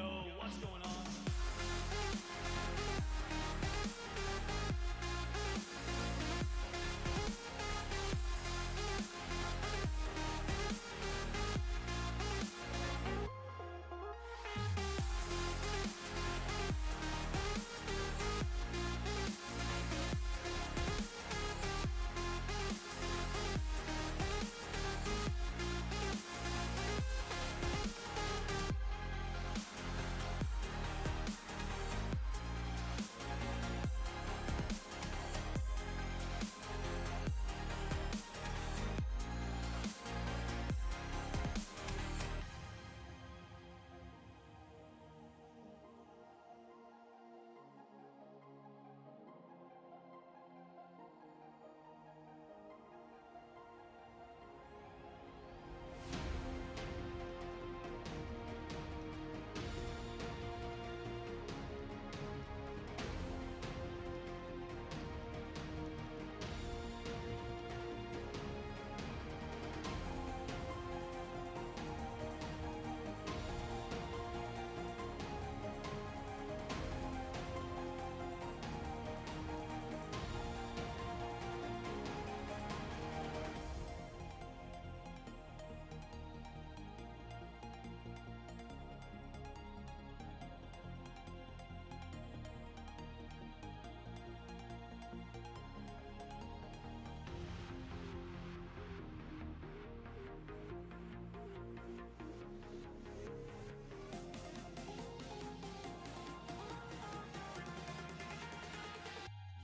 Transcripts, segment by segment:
what's going on?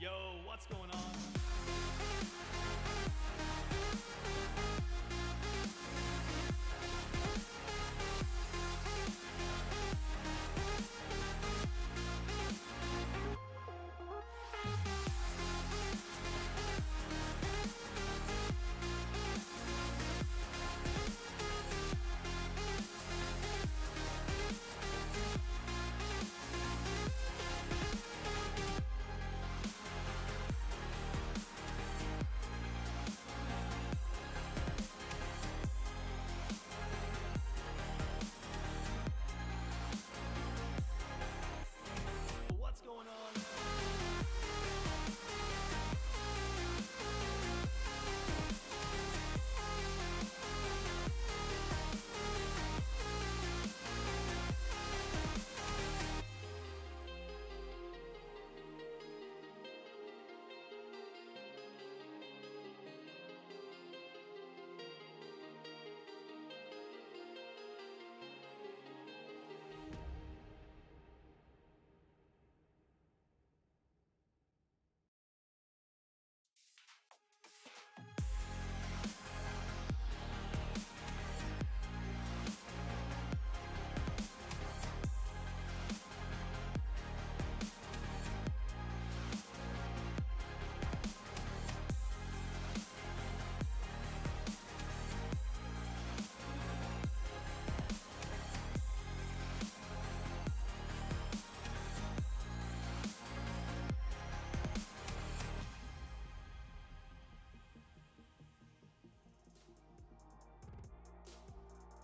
Yo, what's going on? What's going on?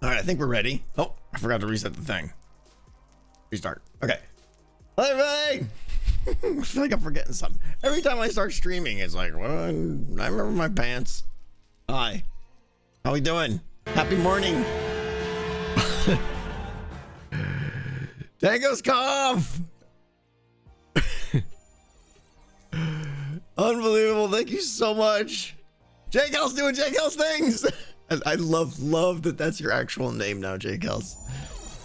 All right, I think we're ready. Oh, I forgot to reset the thing. Restart. Okay. Hello, everybody. I feel like I'm forgetting something. Every time I start streaming, it's like, well, I remember my pants. Hi. How we doing? Happy morning. Tango's cough. Unbelievable. Thank you so much. Jake House doing Jake House things. I love that that's your actual name now, Jake House.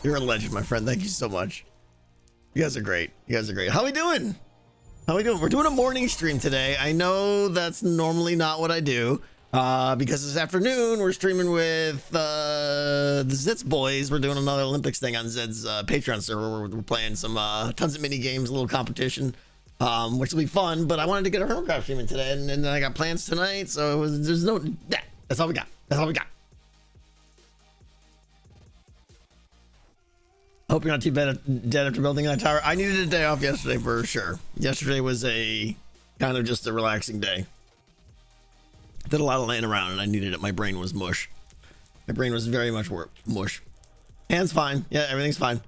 You're a legend, my friend. Thank you so much. You guys are great. You guys are great. How we doing? How we doing? We're doing a morning stream today. I know that's normally not what I do. Because this afternoon we're streaming with the Zitz boys. We're doing another Olympics thing on Zed's Patreon server where we're playing some tons of mini games, a little competition, which will be fun. But I wanted to get a Hermitcraft streaming today, and then I got plans tonight, so there's no. That's all we got. That's all we got. Hope you're not too dead after building that tower. I needed a day off yesterday for sure. Yesterday was a kind of just a relaxing day. Did a lot of laying around and I needed it. My brain was mush. My brain was very much mush. Hands fine. Yeah, everything's fine.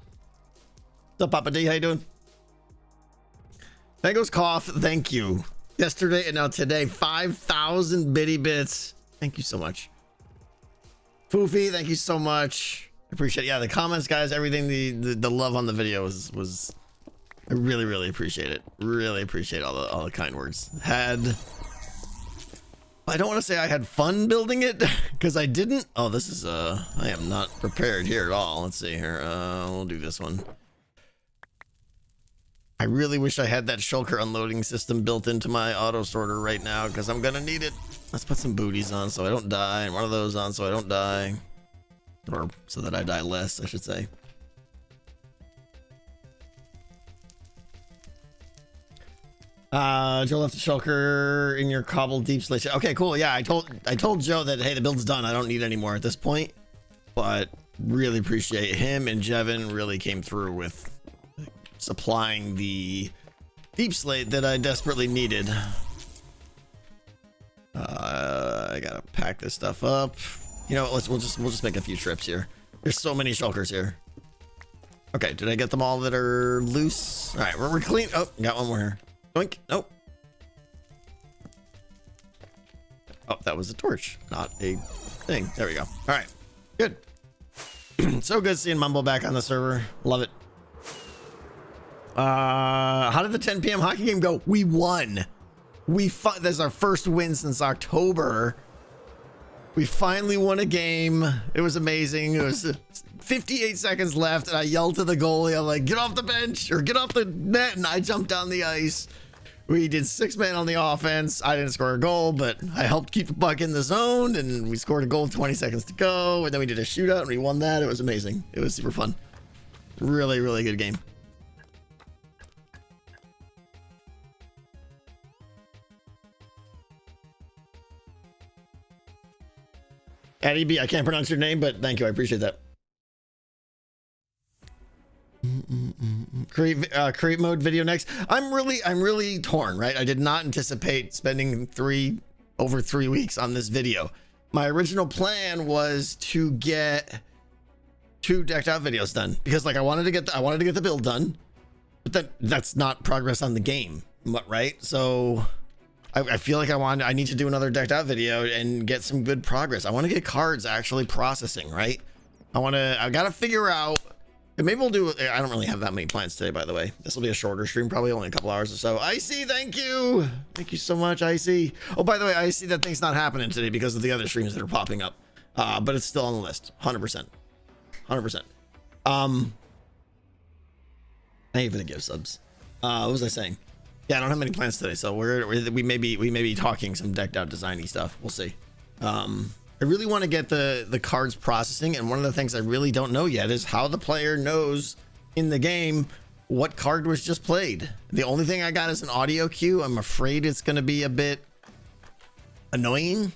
What's up, Papa D? How you doing? Mango's cough. Thank you. Yesterday and now today, 5,000 bitty bits. Thank you so much. Foofy, thank you so much. I appreciate it. Yeah, the comments, guys, everything, the love on the video was I really appreciate it. Really appreciate all the kind words. I don't want to say I had fun building it because I didn't. Oh, this is I am not prepared here at all. Let's see here. We'll do this one. I really wish I had that shulker unloading system built into my auto sorter right now because I'm gonna need it. Let's put some booties on so I don't die, and one of those on so I don't die, or so that I die less, I should say. Joe left the shulker in your cobbled deep slate. Okay, cool. Yeah, I told Joe that, hey, the build's done. I don't need any more at this point, but really appreciate him, and Jevin really came through with supplying the deep slate that I desperately needed. I gotta pack this stuff up. You know, we'll just make a few trips here. There's so many shulkers here. Okay, did I get them all that are loose? All right, we're clean. Oh, got one more here. Boink. Nope. Oh, that was a torch, not a thing. There we go. All right, good. So good seeing Mumble back on the server. Love it. How did the 10 p.m. hockey game go? We won. That's our first win since October. We finally won a game. It was amazing. It was 58 seconds left, and I yelled to the goalie, I'm like, get off the bench or get off the net, and I jumped down the ice. We did 6-man on the offense. I didn't score a goal, but I helped keep the puck in the zone, and we scored a goal 20 seconds to go, and then we did a shootout, and we won that. It was amazing. It was super fun. Really good game. Eddie B, I can't pronounce your name, but thank you. I appreciate that. Create mode video next. I'm really torn, right? I did not anticipate spending over 3 weeks on this video. My original plan was to get 2 decked out videos done because like I wanted to get the build done, but that's not progress on the game, right? So I feel like I need to do another decked out video and get some good progress. I want to get cards actually processing, right? I got to figure out, and maybe we'll do, I don't really have that many plans today, by the way. This will be a shorter stream, probably only a couple hours or so. Icy, thank you. Thank you so much, Icy. Oh, by the way, I see that thing's not happening today because of the other streams that are popping up. But it's still on the list, 100%. 100%. I ain't gonna give subs. What was I saying? Yeah, I don't have many plans today, so we may be talking some decked out designy stuff. We'll see. I really want to get the cards processing, and one of the things I really don't know yet is how the player knows in the game what card was just played. The only thing I got is an audio cue. I'm afraid it's going to be a bit annoying,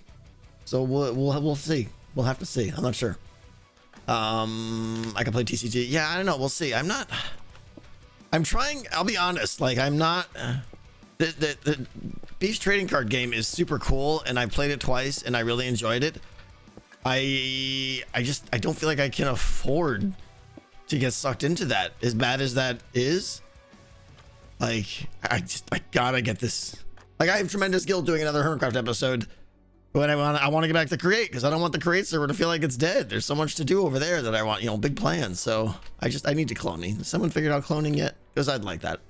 so we'll see. We'll have to see. I'm not sure. I can play TCG. Yeah, I don't know. We'll see. I'm trying, I'll be honest, like I'm not, the Beast trading card game is super cool and I played it twice and I really enjoyed it. I don't feel like I can afford to get sucked into that, as bad as that is. Like, I gotta get this. Like, I have tremendous guilt doing another Hermitcraft episode when I want to get back to create, because I don't want the create server to feel like it's dead. There's so much to do over there that I want, big plans. So I need to cloning. Has someone figured out cloning yet? Because I'd like that.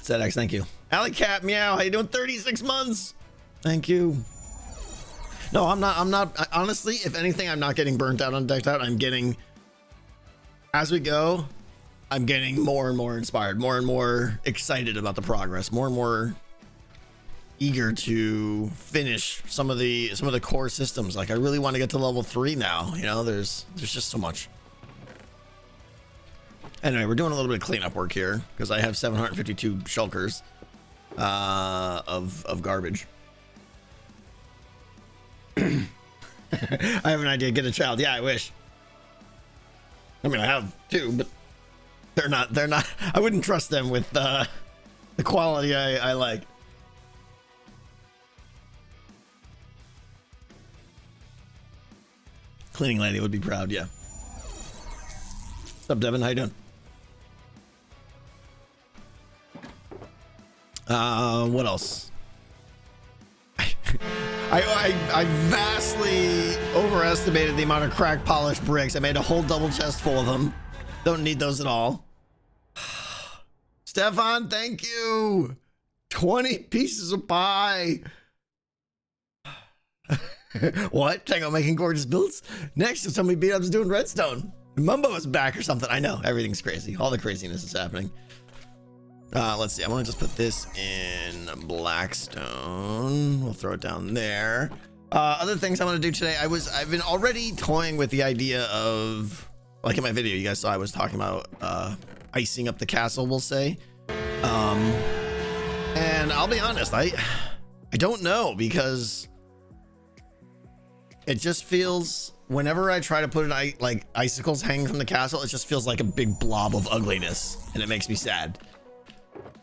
ZX, thank you. Alley Cat, meow. How you doing? 36 months. Thank you. No, I'm not. Honestly, if anything, I'm not getting burnt out on decked out. I'm getting, as we go, I'm getting more and more inspired, more and more excited about the progress, more and more eager to finish some of the core systems. Like I really want to get to level 3 now. There's just so much. Anyway, we're doing a little bit of cleanup work here because I have 752 shulkers of garbage. I have an idea. Get a child. Yeah, I wish. I mean, I have 2, but they're not. I wouldn't trust them with the quality I like. Cleaning lady would be proud. Yeah. What's up, Devin? How you doing? What else? I vastly overestimated the amount of crack polished bricks. I made a whole double chest full of them. Don't need those at all. Stefan, thank you. 20 pieces of pie. What? Tango making gorgeous builds? Next, if somebody beat up's doing redstone. Mumbo is back or something. I know, everything's crazy. All the craziness is happening. Let's see. I want to just put this in Blackstone. We'll throw it down there. Other things I want to do today. I've been already toying with the idea of, like in my video, you guys saw I was talking about icing up the castle, we'll say. And I'll be honest, I don't know, because it just feels, whenever I try to put it like icicles hanging from the castle, it just feels like a big blob of ugliness, and it makes me sad.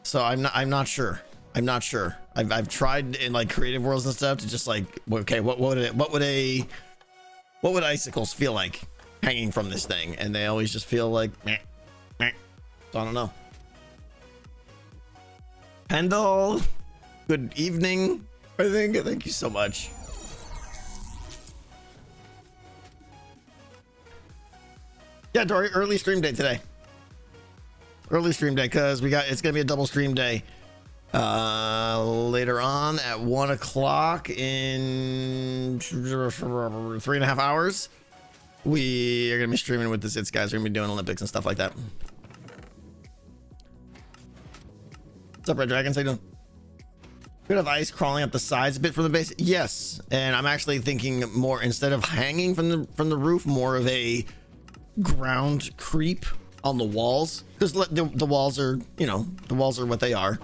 So I'm not sure. I've tried in like creative worlds and stuff to just like, okay, what would icicles feel like hanging from this thing? And they always just feel like meh, meh. So I don't know. Pendle, good evening. Thank you so much. Yeah, Dory, early stream day today. Early stream day, because it's gonna be a double stream day later on at 1 o'clock in 3.5 hours. We are gonna be streaming with the Zits guys. We're gonna be doing Olympics and stuff like that. What's up, Red Dragons? How you doing? Bit of ice crawling up the sides a bit from the base. Yes, and I'm actually thinking more, instead of hanging from the roof, more of a ground creep on the walls, because the walls are, you know, the walls are what they are.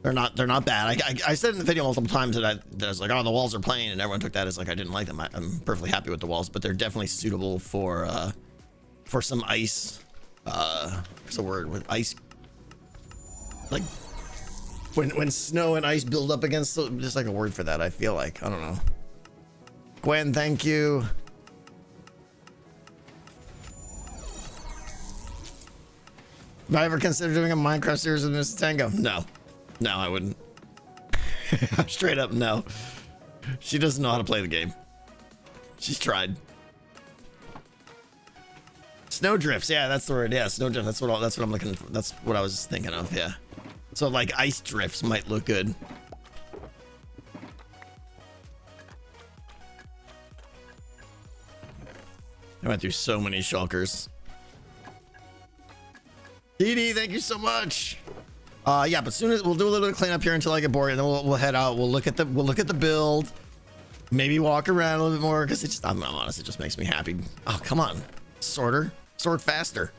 They're not bad. I said in the video multiple times that I was like, oh, the walls are plain, and everyone took that as like I didn't like them. I'm perfectly happy with the walls, but they're definitely suitable for some ice. What's the word with ice? Like when snow and ice build up against, just like a word for that. I feel like, I don't know. Gwen, thank you. Have I ever considered doing a Minecraft series with Mrs. Tango? No, I wouldn't. Straight up, no. She doesn't know how to play the game. She's tried. Snowdrifts, yeah, that's the word. Yeah, snowdrift. That's what I'm looking for. That's what I was thinking of. Yeah. So like ice drifts might look good. I went through so many shulkers. Dee Dee, thank you so much. Yeah, but soon as we'll do a little bit of cleanup here until I get bored, and then we'll head out. We'll look at the build, maybe walk around a little bit more, because it just, I'm honest, it just makes me happy. Oh, come on, sort faster.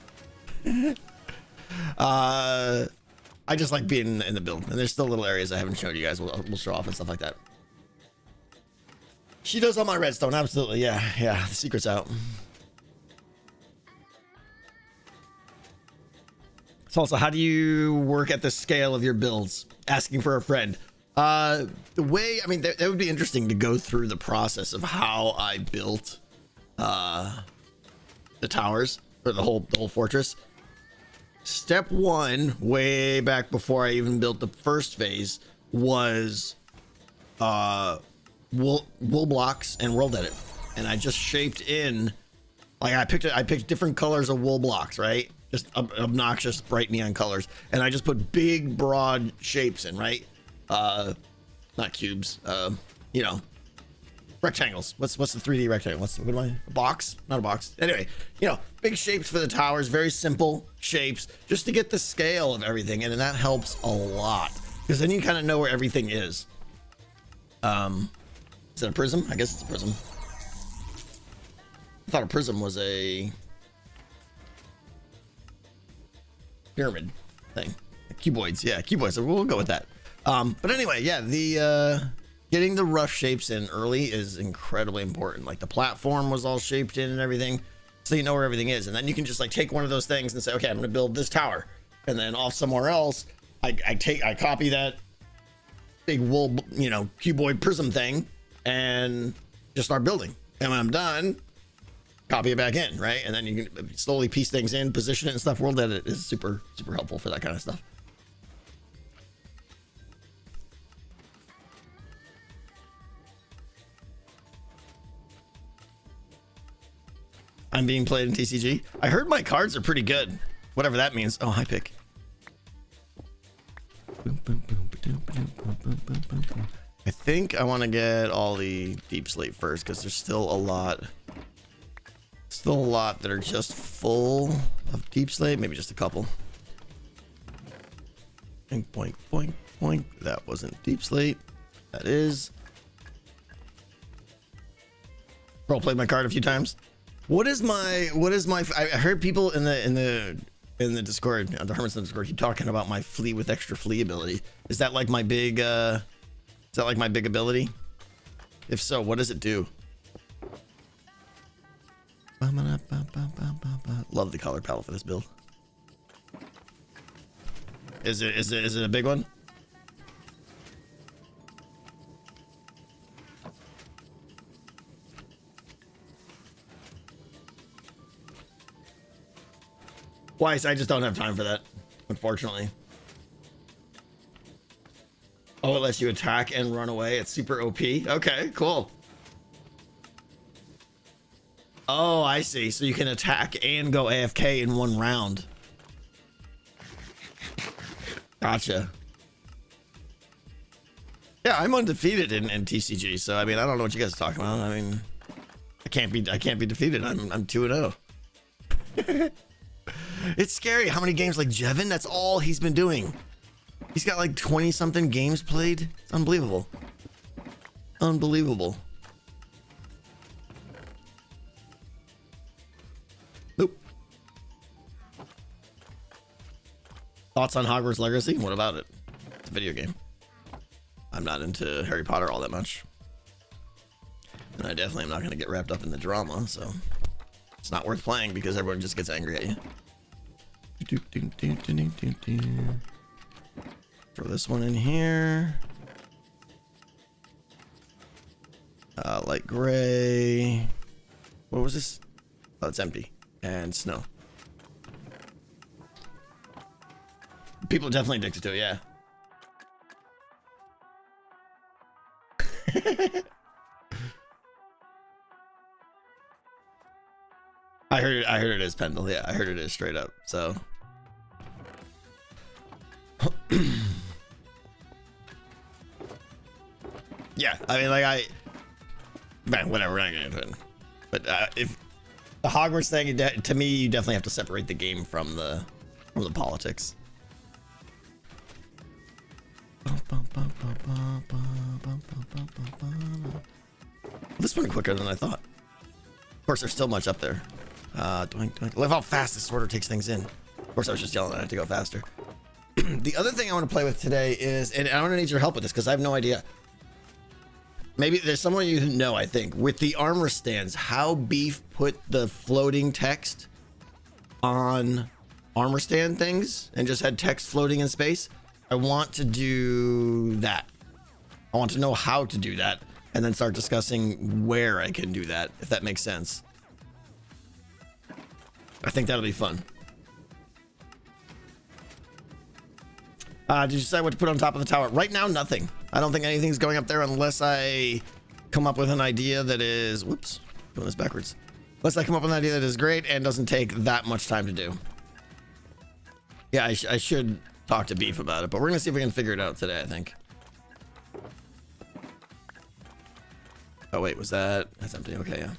I just like being in the build, and there's still little areas I haven't showed you guys. We'll show off and stuff like that. She does all my redstone, absolutely. Yeah, the secret's out. So also, how do you work at the scale of your builds? Asking for a friend. The way, I mean, that would be interesting to go through the process of how I built the towers, or the whole fortress. Step one, way back before I even built the first phase, was wool blocks and world edit, and I just shaped in, like I picked different colors of wool blocks, right? Just obnoxious bright neon colors, and I just put big broad shapes in, right? Not cubes, you know, rectangles. What's the 3D rectangle? What am I? A box? Not a box. Anyway, you know, big shapes for the towers, very simple shapes, just to get the scale of everything, and that helps a lot, because then you kind of know where everything is. Is it a prism? I guess it's a prism. I thought a prism was a pyramid thing. Cuboids, yeah, cuboids. So we'll go with that. But anyway, yeah, the getting the rough shapes in early is incredibly important. Like the platform was all shaped in and everything, so you know where everything is, and then you can just like take one of those things and say, okay, I'm gonna build this tower, and then off somewhere else, I copy that big wool, you know, cuboid prism thing, and just start building. And when I'm done, copy it back in, right? And then you can slowly piece things in, position it and stuff. World edit is super helpful for that kind of stuff. I'm being played in TCG. I heard my cards are pretty good, whatever that means. Oh, hi, Pick. I think I want to get all the deep slate first because there's still a lot that are just full of deep slate. Maybe just a couple. Boink, boink, boink, boink. That wasn't deep slate. That is. Role played my card a few times. What is my? I heard people in the Discord, the Hermit's in the Discord, keep talking about my flee with extra flee ability. Is that like my big? Is that like my big ability? If so, what does it do? Love the color palette for this build. Is it a big one? Weiss, I just don't have time for that, unfortunately. Oh, it lets you attack and run away. It's super OP. Okay, cool. Oh, I see. So you can attack and go AFK in one round. Gotcha. Yeah, I'm undefeated in TCG, so I mean, I don't know what you guys are talking about. I mean, I can't be defeated. I'm 2-0. It's scary how many games like Jevin, that's all he's been doing. He's got like 20 something games played. It's unbelievable. Unbelievable. Nope. Thoughts on Hogwarts Legacy? What about it? It's a video game. I'm not into Harry Potter all that much. And I definitely am not going to get wrapped up in the drama, so it's not worth playing because everyone just gets angry at you. Throw this one in here. Light gray. What was this? Oh, it's empty. And snow. People are definitely addicted to it, yeah. I heard it is Pendle. Yeah, I heard it is straight up. So yeah, I mean, like man, whatever, we're not gonna do it. But if the Hogwarts thing, to me, you definitely have to separate the game from the politics. This went quicker than I thought. Of course, there's still much up there. Doink, doink. Love how fast this sorter takes things in. Of course, I was just yelling I have to go faster. The other thing I want to play with today is, and I'm gonna need your help with this because I have no idea. Maybe there's someone you know, I think, with the armor stands, how Beef put the floating text on armor stand things and just had text floating in space. I want to do that. I want to know how to do that and then start discussing where I can do that, if that makes sense. I think that'll be fun. Did you decide what to put on top of the tower? Right now, nothing. I don't think anything's going up there unless I come up with an idea that is... Whoops, doing this backwards. Unless I come up with an idea that is great and doesn't take that much time to do. Yeah, I should talk to Beef about it, but we're gonna see if we can figure it out today, I think. Oh wait, was that... That's empty, okay, yeah.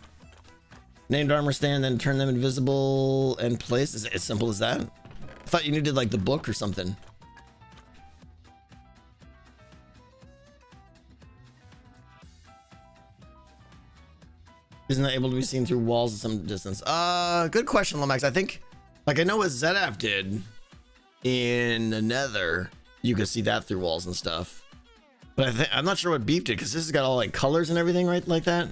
Named armor stand, then turn them invisible and place. Is it as simple as that? I thought you needed like the book or something. Isn't that able to be seen through walls at some distance? Good question, Lomax. I think, like, I know what Zedaf did in the Nether. You could see that through walls and stuff. But I'm not sure what Beef did, because this has got all, like, colors and everything, right? Like that.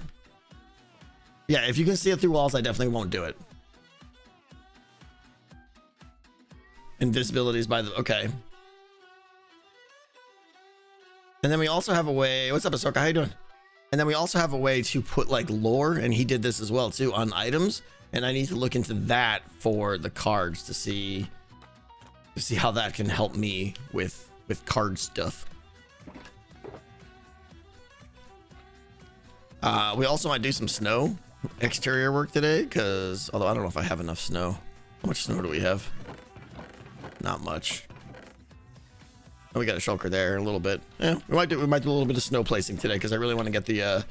Yeah, if you can see it through walls, I definitely won't do it. Invisibility is by the... Okay. And then we also have a way... What's up, Ahsoka? How you doing? And then we also have a way to put like lore, and he did this as well too, on items. And I need to look into that for the cards to see how that can help me with card stuff. We also might do some snow exterior work today, because although I don't know if I have enough snow. How much snow do we have? Not much. Oh, we got a shulker there a little bit. Yeah, we might do a little bit of snow placing today, because I really want to get the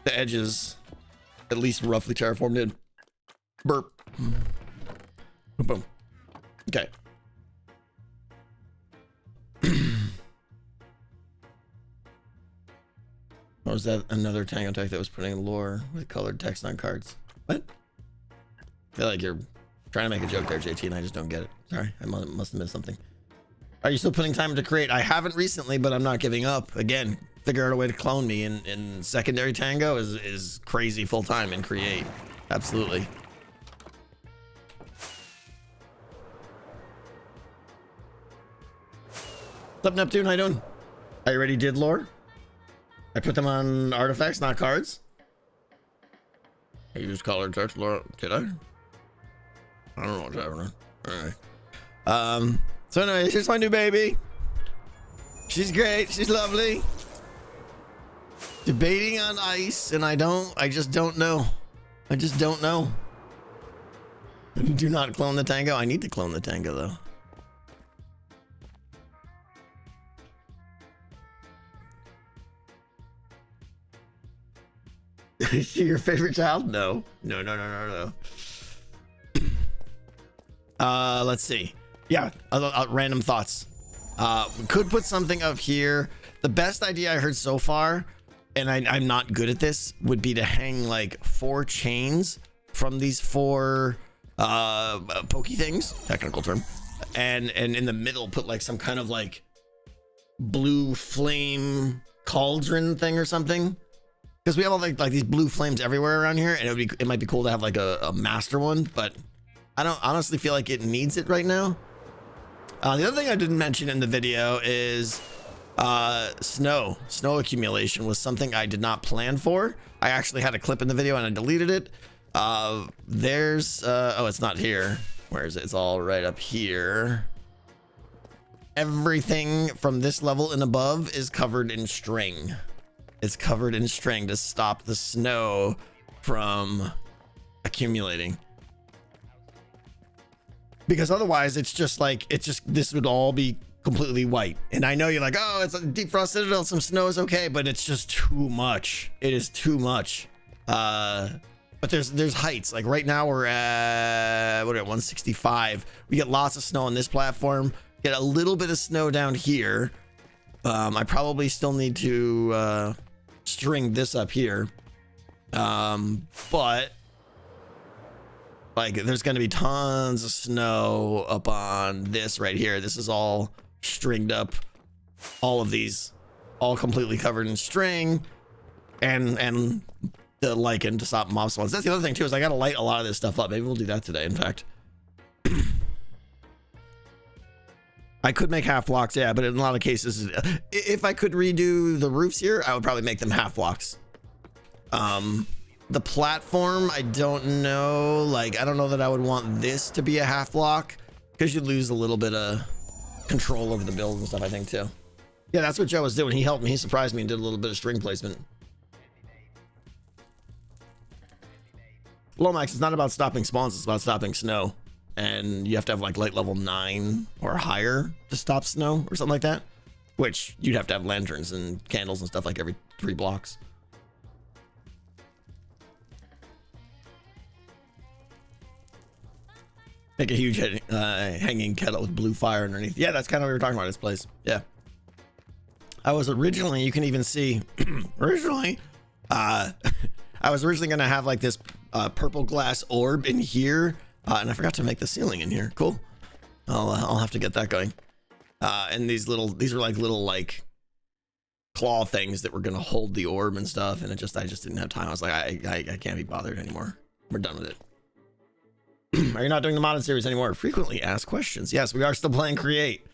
edges at least roughly terraformed in. Burp. Boom. Okay. What was that? Another Tango tech that was putting lore with colored text on cards. What? I feel like you're trying to make a joke there, JT, and I just don't get it. Sorry, I must have missed something. Are you still putting time to create? I haven't recently, but I'm not giving up. Again, figure out a way to clone me in secondary Tango is crazy full time in create. Absolutely. What's up, Neptune? How you doing? Are you ready? Did lore? I put them on artifacts, not cards. I used colored text lore. Did I? I don't know what's happening. All right. So anyway, here's my new baby. She's great. She's lovely. Debating on ice, and I just don't know. I just don't know. Do not clone the Tango. I need to clone the Tango though. Is she your favorite child? No. Let's see. Yeah, random thoughts. We could put something up here. The best idea I heard so far, and I'm not good at this, would be to hang like 4 chains from these 4 pokey things, technical term, and in the middle put like some kind of like blue flame cauldron thing or something. Because we have all like these blue flames everywhere around here, and it might be cool to have like a master one, but I don't honestly feel like it needs it right now. The other thing I didn't mention in the video is snow accumulation was something I did not plan for. I actually had a clip in the video and I deleted it. Oh, it's not here. Where is it? It's all right up here. Everything from this level and above is covered in string. It's covered in string to stop the snow from accumulating. Because otherwise it's just this would all be completely white. And I know you're like, oh, it's a deep frost citadel, some snow is okay, but it's just too much. It is too much. But there's heights. Like right now we're at 165. We get lots of snow on this platform. Get a little bit of snow down here. I probably still need to string this up here. But like there's going to be tons of snow up on this right here. This is all stringed up. All of these all completely covered in string and the lichen to stop mob spawns. That's the other thing too, is I got to light a lot of this stuff up. Maybe we'll do that today, in fact. I could make half blocks, yeah, but in a lot of cases, if I could redo the roofs here, I would probably make them half blocks. The platform, I don't know. Like, I don't know that I would want this to be a half block, because you'd lose a little bit of control over the build and stuff, I think, too. Yeah, that's what Joe was doing. He helped me. He surprised me and did a little bit of string placement. Lomax, it's not about stopping spawns. It's about stopping snow. And you have to have like light level 9 or higher to stop snow or something like that, which you'd have to have lanterns and candles and stuff like every 3 blocks. Make a huge hanging kettle with blue fire underneath. Yeah, that's kind of what we were talking about this place. Yeah. I was originally, you can even see, I was originally going to have like this purple glass orb in here. And I forgot to make the ceiling in here. Cool. I'll have to get that going. And these are like little like claw things that were gonna hold the orb and stuff. And I just didn't have time. I was like, I can't be bothered anymore. We're done with it. Are you not doing the modded series anymore? Frequently asked questions. Yes, we are still playing Create.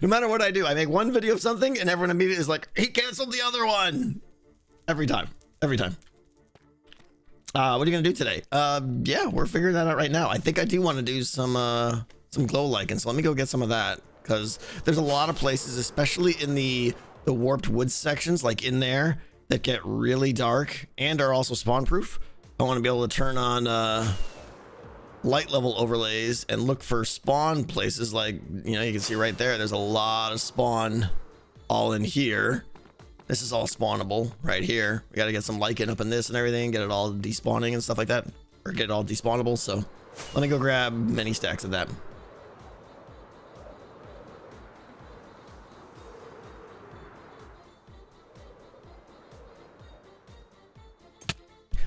No matter what I do, I make one video of something and everyone immediately is like, he canceled the other one. Every time. Every time. What are you gonna do today? Yeah, we're figuring that out right now. I think I do want to do some glow lichen, so let me go get some of that, because there's a lot of places, especially in the warped woods sections, like in there, that get really dark and are also spawn proof. I want to be able to turn on light level overlays and look for spawn places, like, you know, you can see right there, there's a lot of spawn all in here. This is all spawnable right here. We got to get some lichen up in this and everything, get it all despawning and stuff like that, or get it all despawnable. So let me go grab many stacks of that.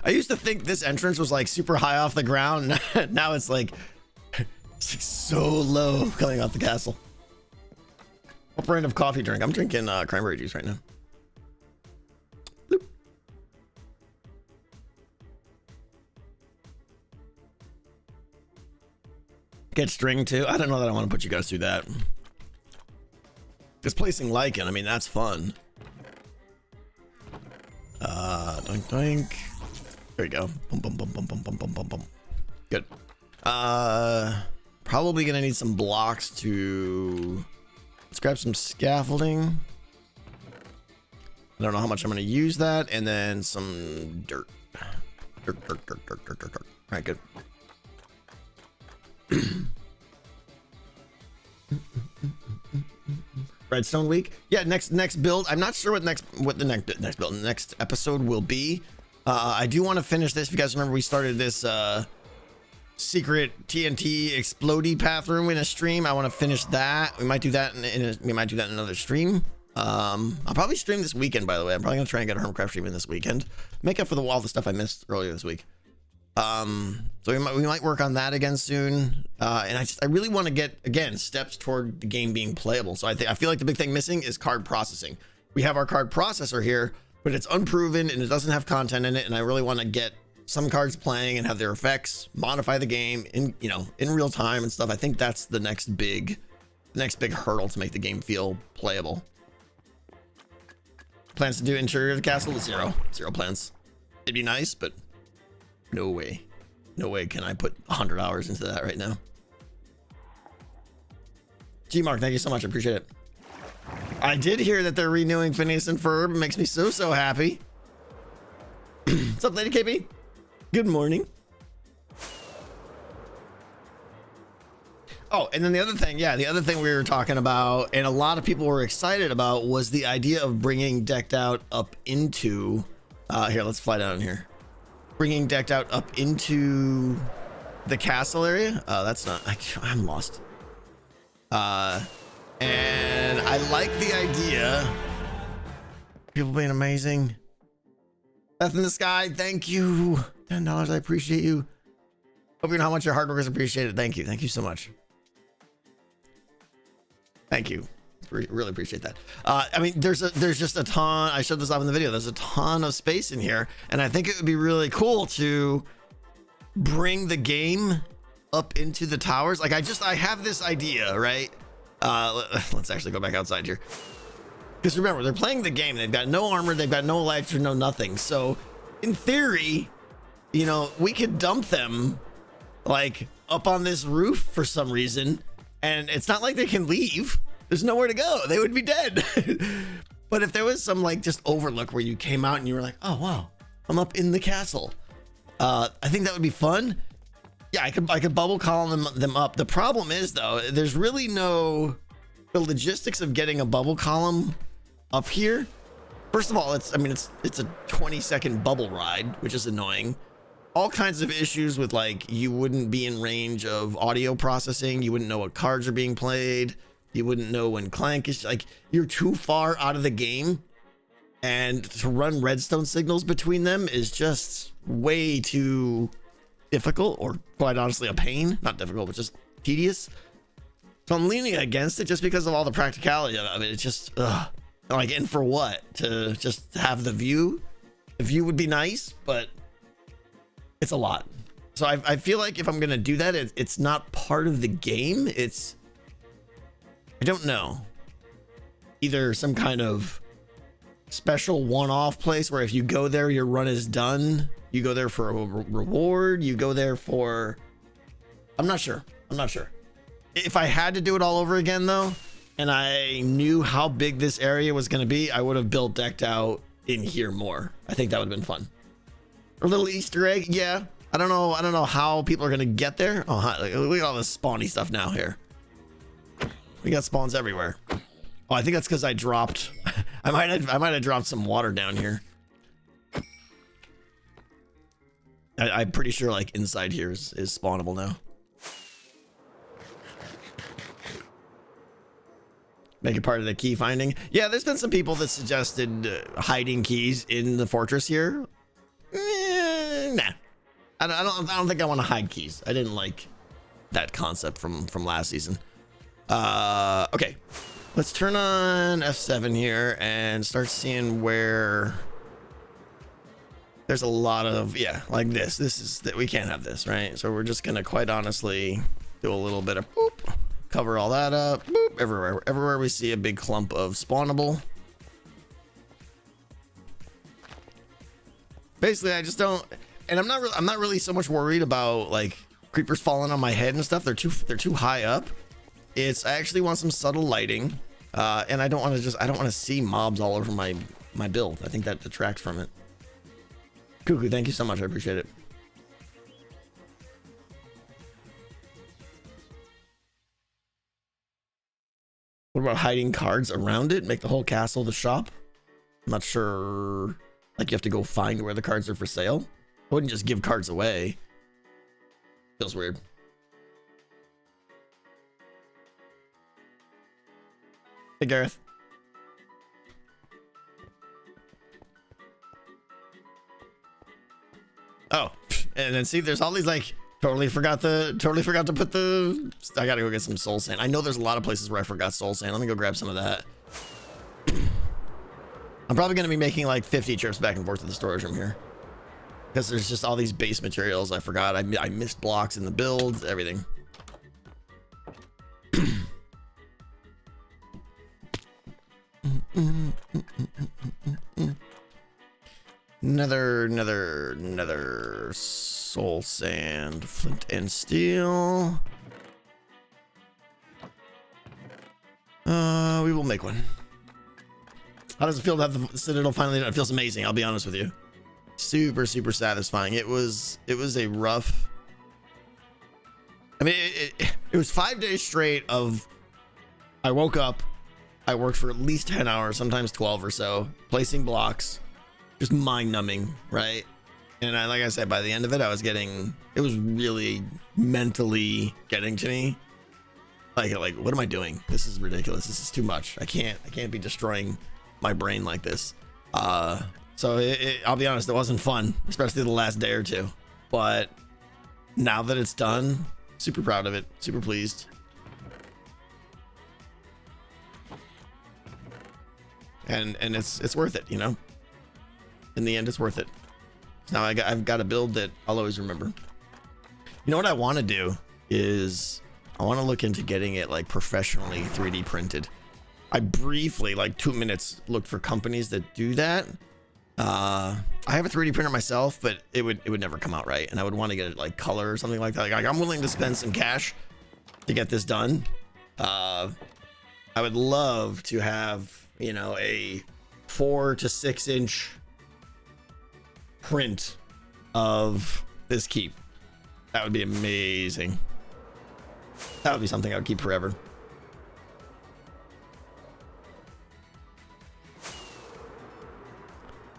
I used to think this entrance was like super high off the ground. Now it's like so low coming off the castle. What brand of coffee drink? I'm drinking cranberry juice right now. Bloop. Get string too. I don't know that I want to put you guys through that. Just placing lichen, I mean, that's fun. Doink doink. There you go. Boom, boom, boom, boom, boom, boom, boom, boom, boom. Good. Probably gonna need some blocks to... Let's grab some scaffolding. I don't know how much I'm gonna use that, and then some dirt. Dirt. All right, good. Redstone week. Yeah, next build. I'm not sure what the next episode will be. I do want to finish this. If you guys remember, we started this secret TNT explodey path room in a stream. I want to finish that. We might do that we might do that in another stream. I'll probably stream this weekend, by the way. I'm probably gonna try and get a Hermitcraft stream in this weekend. Make up for all the stuff I missed earlier this week. So we might work on that again soon. And I really want to get, again, steps toward the game being playable. So I feel like the big thing missing is card processing. We have our card processor here, but it's unproven and it doesn't have content in it. And I really want to get some cards playing and have their effects, modify the game in real time and stuff. I think that's the next big hurdle to make the game feel playable. Plans to do interior of the castle? Zero plans. It'd be nice, but no way can I put 100 hours into that right now. G-Mark, thank you so much. I appreciate it. I did hear that they're renewing Phineas and Ferb. It makes me so happy. What's up, Lady KB? Good morning. Oh, and then the other thing we were talking about, and a lot of people were excited about, was the idea of bringing Decked Out up into... here, let's fly down here. Bringing Decked Out up into the castle area. That's not... I'm lost. And I like the idea. People being amazing. Death in the Sky, thank you. $10, I appreciate you. Hope you know how much your hard work is appreciated. Thank you so much. Thank you. Really appreciate that. I mean, there's just a ton. I showed this off in the video. There's a ton of space in here, and I think it would be really cool to bring the game up into the towers. Like I have this idea, right? Let's actually go back outside here. Because remember, they're playing the game. They've got no armor. They've got no electric, no nothing. So in theory, you know, we could dump them like up on this roof for some reason. And it's not like they can leave. There's nowhere to go. They would be dead. But if there was some like just overlook where you came out and you were like, oh, wow, I'm up in the castle. I think that would be fun. Yeah, I could bubble column them up. The problem is though, there's really the logistics of getting a bubble column up here. First of all, it's a 20-second bubble ride, which is annoying. All kinds of issues with like, you wouldn't be in range of audio processing. You wouldn't know what cards are being played. You wouldn't know when Clank is like, you're too far out of the game. And to run redstone signals between them is just way too difficult, or quite honestly a pain. Not difficult, but just tedious. So I'm leaning against it just because of all the practicality of it. It's just like, and for what? To just have the view? The view would be nice, but it's a lot. So I feel like if I'm gonna do that, it's not part of the game. It's I don't know. Either some kind of special one-off place where if you go there, your run is done. You go there for a reward. You go there for... I'm not sure. If I had to do it all over again, though, and I knew how big this area was going to be, I would have built decked out in here more. I think that would have been fun. A little Easter egg, yeah. I don't know how people are going to get there. Oh, hi, look at all this spawny stuff now here. We got spawns everywhere. Oh, I think that's because I dropped... I might have dropped some water down here. I'm pretty sure like inside here is spawnable now. Make it part of the key finding. Yeah, there's been some people that suggested hiding keys in the fortress here. Nah, I don't think I want to hide keys. I didn't like that concept from last season. Okay, let's turn on F7 here and start seeing where there's a lot of, yeah, like this. This is that we can't have this, right? So we're just gonna quite honestly do a little bit of boop. Cover all that up. Boop, everywhere we see a big clump of spawnable. Basically, I just don't, and I'm not really so much worried about like creepers falling on my head and stuff. They're too high up. I actually want some subtle lighting, and I don't want to see mobs all over my build. I think that detracts from it. Cuckoo, thank you so much. I appreciate it. What about hiding cards around it? Make the whole castle the shop? I'm not sure. Like you have to go find where the cards are for sale. I wouldn't just give cards away. Feels weird. Hey, Gareth. Oh, and then see, there's all these like totally forgot to put the. I gotta go get some soul sand. I know there's a lot of places where I forgot soul sand. Let me go grab some of that. I'm probably gonna be making like 50 trips back and forth to the storage room here because there's just all these base materials I forgot. I missed blocks in the builds, everything. Another soul sand, flint and steel. We will make one. How does it feel to have the Citadel finally done? It feels amazing. I'll be honest with you. Super satisfying. It was a rough. I mean, it was 5 days straight of. I woke up. I worked for at least 10 hours, sometimes 12 or so, placing blocks. Just mind numbing, right? And like I said, by the end of it, it was really mentally getting to me. Like, what am I doing? This is ridiculous. This is too much. I can't be destroying my brain like this. So I'll be honest, it wasn't fun, especially the last day or two. But now that it's done, super proud of it, super pleased. And it's worth it, you know? In the end, it's worth it. Now I've got a build that I'll always remember. You know what I want to do is I want to look into getting it like professionally 3D printed. I briefly, like 2 minutes, looked for companies that do that. I have a 3D printer myself, but it would never come out right, and I would want to get it like color or something like that. Like I'm willing to spend some cash to get this done. I would love to have, you know, a 4 to 6 inch print of this keep. That would be amazing. That would be something I would keep forever.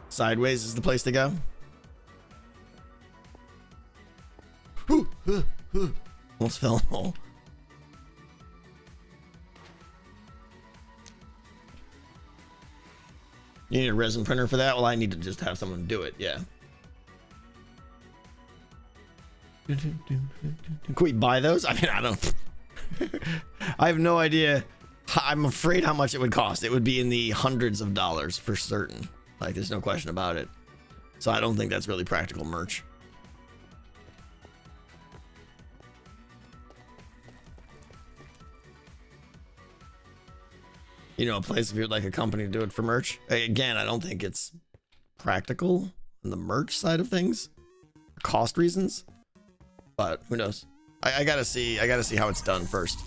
Sideways is the place to go. Almost fell in the hole. You need a resin printer for that? Well, I need to just have someone do it, yeah. Can we buy those? I mean, I don't. I have no idea. I'm afraid how much it would cost. It would be in the hundreds of dollars for certain. Like, there's no question about it. So I don't think that's really practical merch. you know, a place if you'd like a company to do it for merch. Again, I don't think it's practical on the merch side of things, for cost reasons, but who knows? I gotta see how it's done first.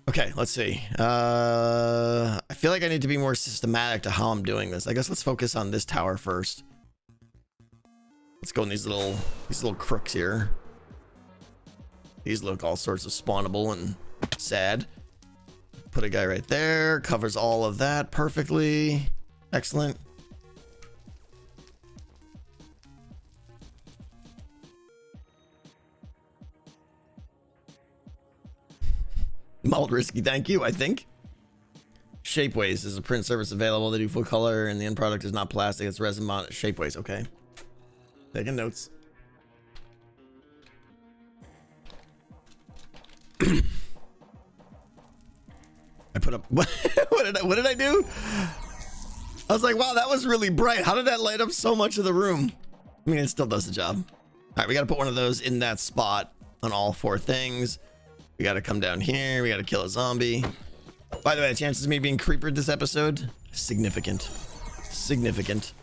Okay, let's see. I feel like I need to be more systematic to how I'm doing this. I guess let's focus on this tower first. Let's go in these little crooks here. These look all sorts of spawnable and sad. Put a guy right there. Covers all of that perfectly. Excellent. Mild risky, thank you, I think. Shapeways is a print service available. They do full color and the end product is not plastic. It's resin mounted. Shapeways, okay. Taking notes. I put up what did I do? I was like, wow, that was really bright. How did that light up so much of the room? I mean, it still does the job. All right, we got to put one of those in that spot on all four things. We got to come down here. We got to kill a zombie. By the way, the chances of me being creepered this episode, significant. Significant.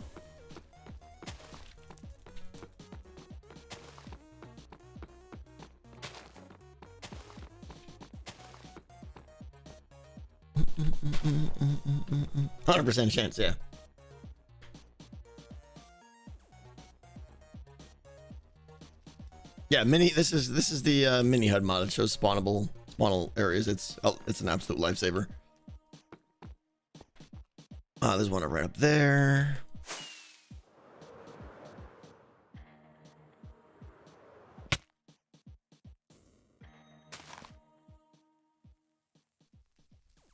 Mm. 100% chance, yeah. Yeah, this is the mini HUD mod. It shows spawnable areas. It's an absolute lifesaver. There's one right up there.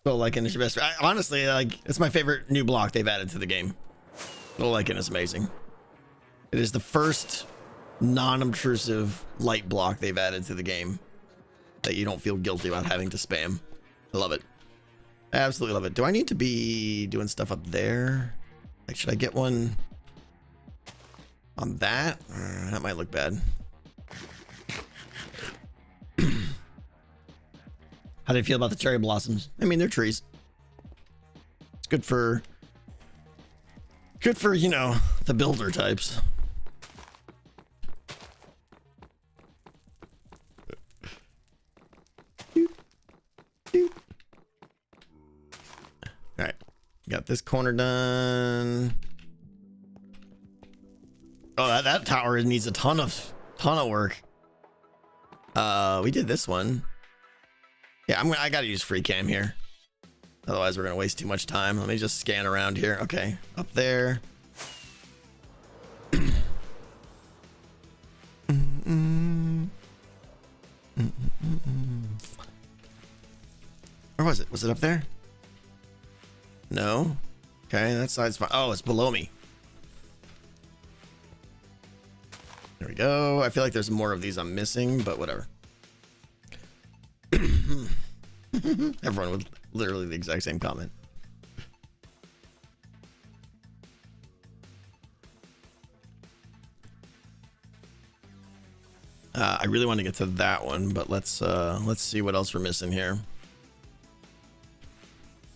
Little Lycan is your best. Honestly, like, it's my favorite new block they've added to the game. Little Lycan is amazing. It is the first non-obtrusive light block they've added to the game that you don't feel guilty about having to spam. I love it. I absolutely love it. Do I need to be doing stuff up there? Like, should I get one on that? That might look bad. How do you feel about the cherry blossoms? I mean, they're trees. It's good for, you know, the builder types. All right, got this corner done. Oh, that tower needs a ton of work. We did this one. Yeah, I gotta use free cam here. Otherwise, we're gonna waste too much time. Let me just scan around here. Okay, up there. Where was it? Was it up there? No. Okay, that side's fine. Oh, it's below me. There we go. I feel like there's more of these I'm missing, but whatever. Everyone with literally the exact same comment. I really want to get to that one, but let's see what else we're missing here.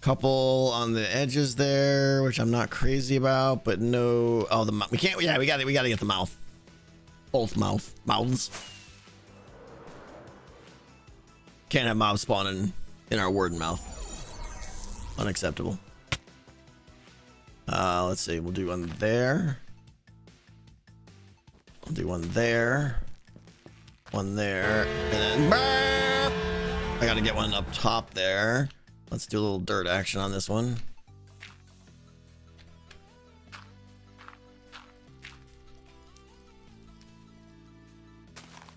Couple on the edges there, which I'm not crazy about, but no. Oh, we can't. Yeah, we got to get the mouth. Both mouths. Can't have mobs spawning in our warden mouth. Unacceptable. Let's see. We'll do one there. I'll do one there. One there. And then burp! I gotta get one up top there. Let's do a little dirt action on this one.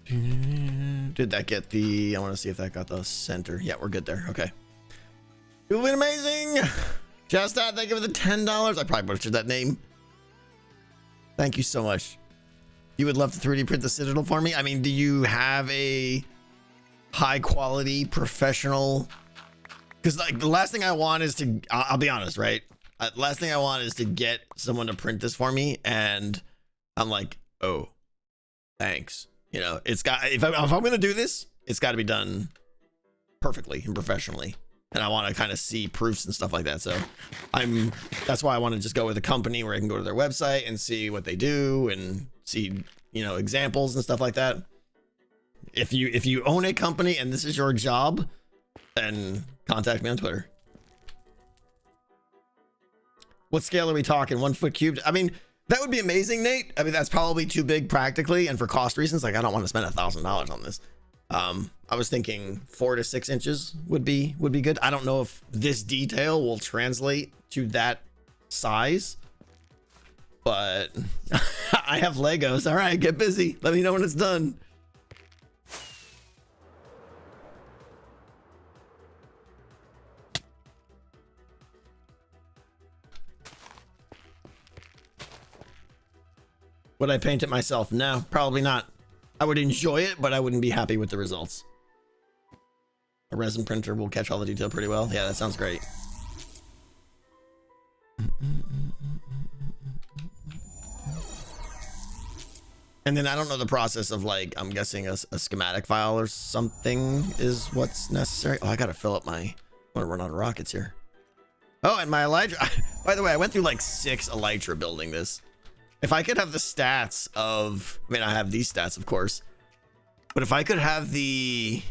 Did that get the... I want to see if that got the center. Yeah, we're good there. Okay. You've been amazing. Just that. Thank you for the $10. I probably butchered that name. Thank you so much. You would love to 3D print the Citadel for me? I mean, do you have a high quality professional? Because like the last thing I want is to... I'll be honest, right? Last thing I want is to get someone to print this for me. And I'm like, oh, thanks. You know, it's got, if I'm going to do this, it's got to be done perfectly and professionally. and I want to kind of see proofs and stuff like that. So that's why I want to just go with a company where I can go to their website and see what they do and see, you know, examples and stuff like that. If you own a company and this is your job, then contact me on Twitter. What scale are we talking? 1 foot cubed? I mean, that would be amazing, Nate. I mean, that's probably too big practically, and for cost reasons, like I don't want to spend $1,000 on this. I was thinking 4 to 6 inches would be good. I don't know if this detail will translate to that size, but I have Legos. All right, get busy. Let me know when it's done. Would I paint it myself? No, probably not. I would enjoy it, but I wouldn't be happy with the results. A resin printer will catch all the detail pretty well. Yeah, that sounds great. And then I don't know the process of, like, I'm guessing a schematic file or something is what's necessary. Oh, I gotta fill up my, I'm gonna run out of rockets here. Oh, and my Elytra, by the way, I went through like 6 Elytra building this. If I could have the stats of, I mean, I have these stats, of course, but if I could have the,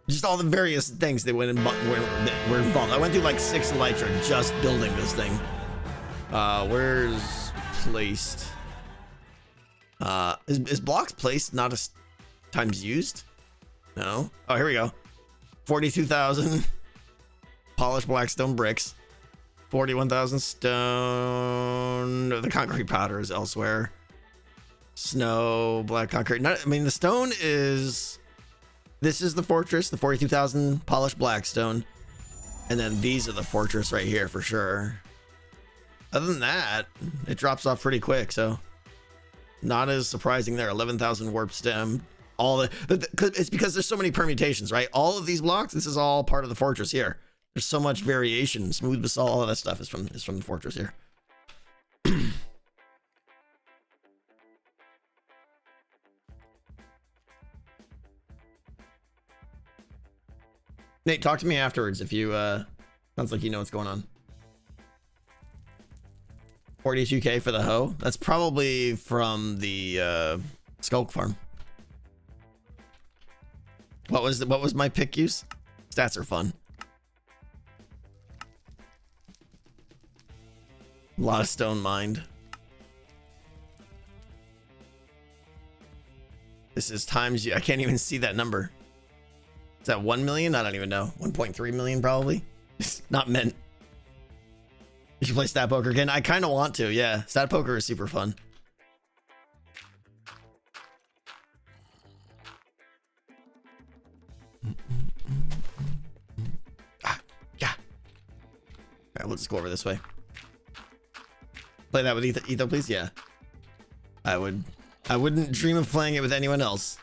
just all the various things that were involved. I went through like 6 Elytra just building this thing. Where's placed? Is blocks placed not as times used? No. Oh, here we go. 42,000 polished black stone bricks. 41,000 stone. The concrete powder is elsewhere. Snow, black concrete. I mean, the stone is. This is the fortress, the 42,000 polished black stone. And then these are the fortress right here for sure. Other than that, it drops off pretty quick. So not as surprising there. 11,000 warp stem. All it's because there's so many permutations, right? All of these blocks, this is all part of the fortress here. There's so much variation. Smooth basalt, all of that stuff is from the fortress here. Nate, talk to me afterwards if you sounds like you know what's going on. 42k for the hoe. That's probably from the Skulk farm. What was my pick use? Stats are fun. A lot of stone mined. This is times you. I can't even see that number. Is that 1 million? I don't even know. 1.3 million probably. It's not meant. You should play stat poker again. I kind of want to. Yeah, stat poker is super fun. Yeah. All right, we'll just go over this way. Play that with Etho, please. Yeah, I wouldn't dream of playing it with anyone else.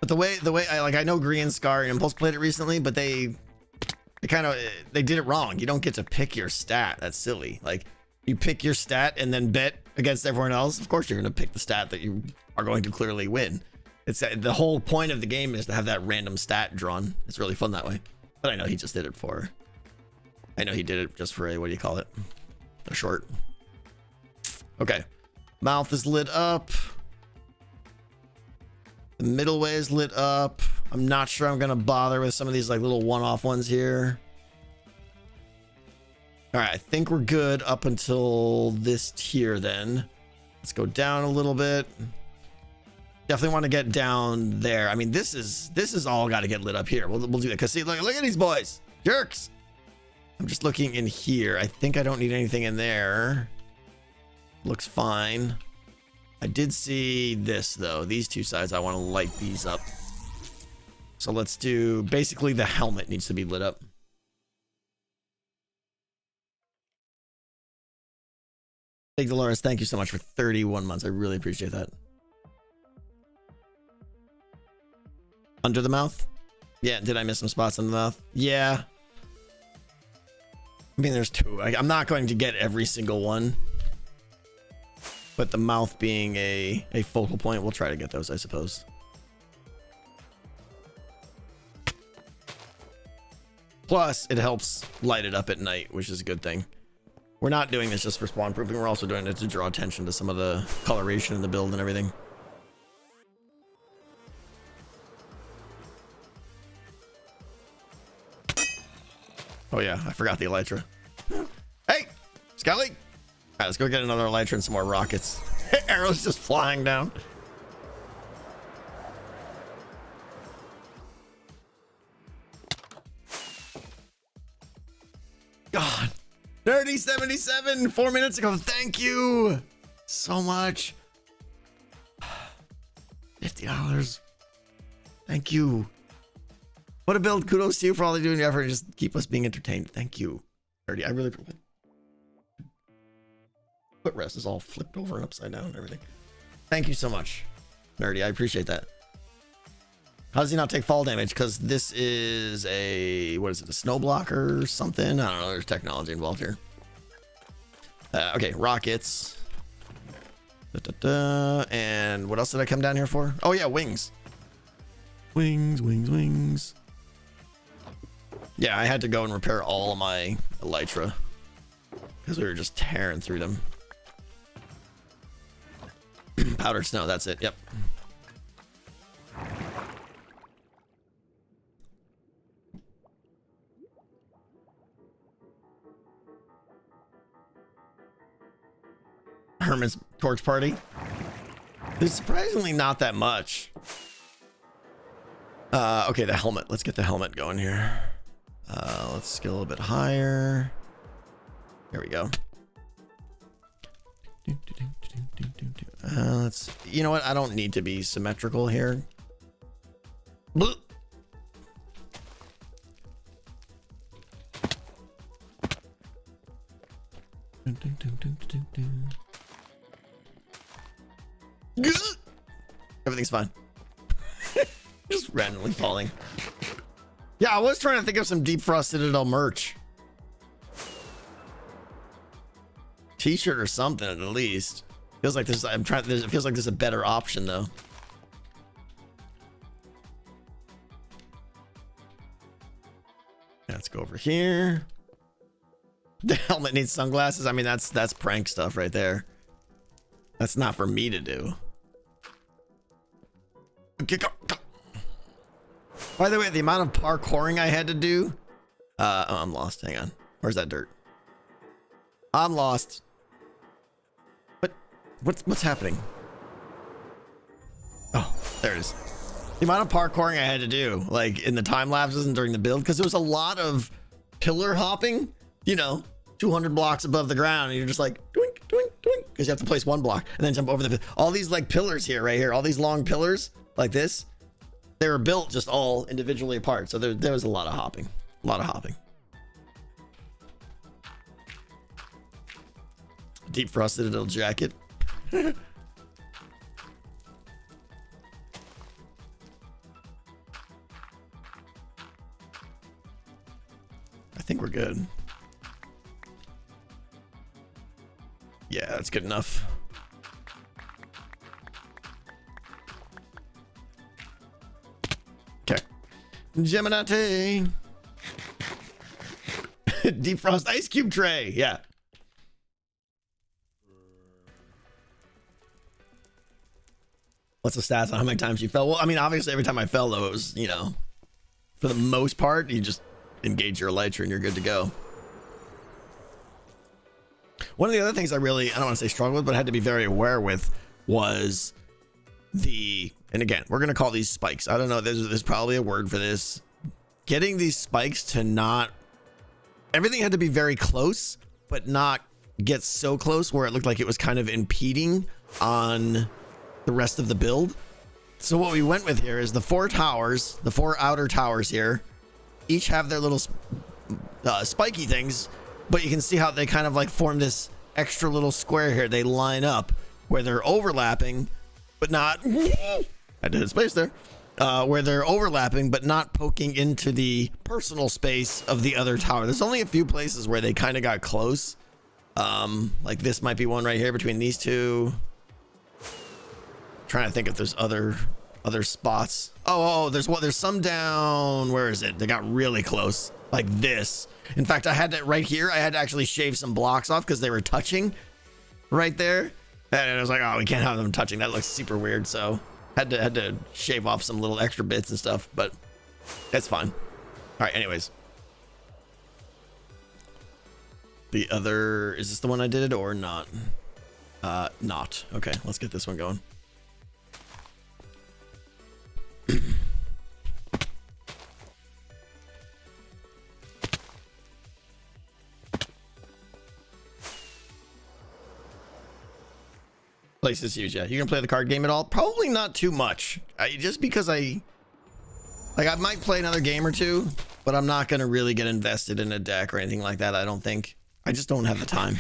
But the way I know Green Scar and Impulse played it recently, but they did it wrong. You don't get to pick your stat. That's silly. Like, you pick your stat and then bet against everyone else. Of course, you're gonna pick the stat that you are going to clearly win. It's the whole point of the game is to have that random stat drawn. It's really fun that way. But I know he just did it for. I know he did it just for a, what do you call it? A short. Okay. Mouth is lit up. The middle way is lit up. I'm not sure I'm going to bother with some of these like little one-off ones here. All right. I think we're good up until this tier then. Let's go down a little bit. Definitely want to get down there. I mean, this is all got to get lit up here. We'll do that. Cause see, look at these boys. Jerks. I'm just looking in here. I think I don't need anything in there. Looks fine. I did see this though. These two sides, I want to light these up. So let's do, basically the helmet needs to be lit up. Hey Dolores, thank you so much for 31 months. I really appreciate that. Under the mouth? Yeah, did I miss some spots on the mouth? Yeah. I mean, there's 2. I'm not going to get every single one. But the mouth being a focal point, we'll try to get those, I suppose. Plus, it helps light it up at night, which is a good thing. We're not doing this just for spawn proofing. We're also doing it to draw attention to some of the coloration in the build and everything. Oh yeah, I forgot the elytra. Hey, Scully. All right, let's go get another elytra and some more rockets. Arrows just flying down. God. 3077 4 minutes ago. Thank you so much. $50. Thank you. What a build. Kudos to you for all they do in your effort. Just keep us being entertained. Thank you. 30. I really footrest is all flipped over and upside down and everything. Thank you so much, Nerdy. I appreciate that. How does he not take fall damage? Because this is a, what is it, a snow blocker or something? I don't know. There's technology involved here. Okay, rockets. And what else did I come down here for? Oh yeah, wings. Wings. Yeah, I had to go and repair all of my elytra because we were just tearing through them. Powdered snow, that's it. Yep. Hermit's torch party. There's surprisingly not that much. Okay, the helmet. Let's get the helmet going here. Let's scale a little bit higher. There we go. Let's. You know what? I don't need to be symmetrical here. Bloop. Everything's fine. Just randomly falling. Yeah, I was trying to think of some Deep Frost Citadel merch. T-shirt or something at least. Feels like this. It feels like there's a better option though. Let's go over here. The helmet needs sunglasses. I mean, that's prank stuff right there. That's not for me to do. Okay, go. By the way, the amount of parkouring I had to do. Oh, I'm lost. Hang on. Where's that dirt? I'm lost. What's happening? Oh, there it is. The amount of parkouring I had to do, like in the time lapses and during the build, because there was a lot of pillar hopping, you know, 200 blocks above the ground, and you're just like doink, doink, doink, because you have to place one block and then jump over all these like pillars here, right here, all these long pillars like this. They were built just all individually apart, so there was a lot of hopping, Deep Frost Citadel jacket. I think we're good. Yeah, that's good enough. Okay. Gemini. Deep Frost ice cube tray. Yeah. What's the stats on how many times you fell? Well, I mean, obviously every time I fell though, it was, you know, for the most part, you just engage your elytra and you're good to go. One of the other things I don't want to say struggled with, but I had to be very aware with was and again, we're going to call these spikes. I don't know. There's probably a word for this. Getting these spikes to not, everything had to be very close, but not get so close where it looked like it was kind of impeding on the rest of the build. So what we went with here is the four outer towers here, each have their little spiky things, but you can see how they kind of like form this extra little square here. They line up where they're overlapping, but not, I did a space there, where they're overlapping, but not poking into the personal space of the other tower. There's only a few places where they kind of got close. Like this might be one right here between these two. Trying to think if there's other spots. There's some down. Where is it? They got really close, like this. In fact, I had to right here. I had to actually shave some blocks off because they were touching right there, and I was like, oh, we can't have them touching. That looks super weird. So had to shave off some little extra bits and stuff, but that's fine. All right. Anyways, the other, is this the one I did or not? Not. Okay, let's get this one going. Place is huge. Yeah, you can play the card game at all? Probably not too much. Just because I might play another game or two, but I'm not gonna really get invested in a deck or anything like that. I don't think. I just don't have the time.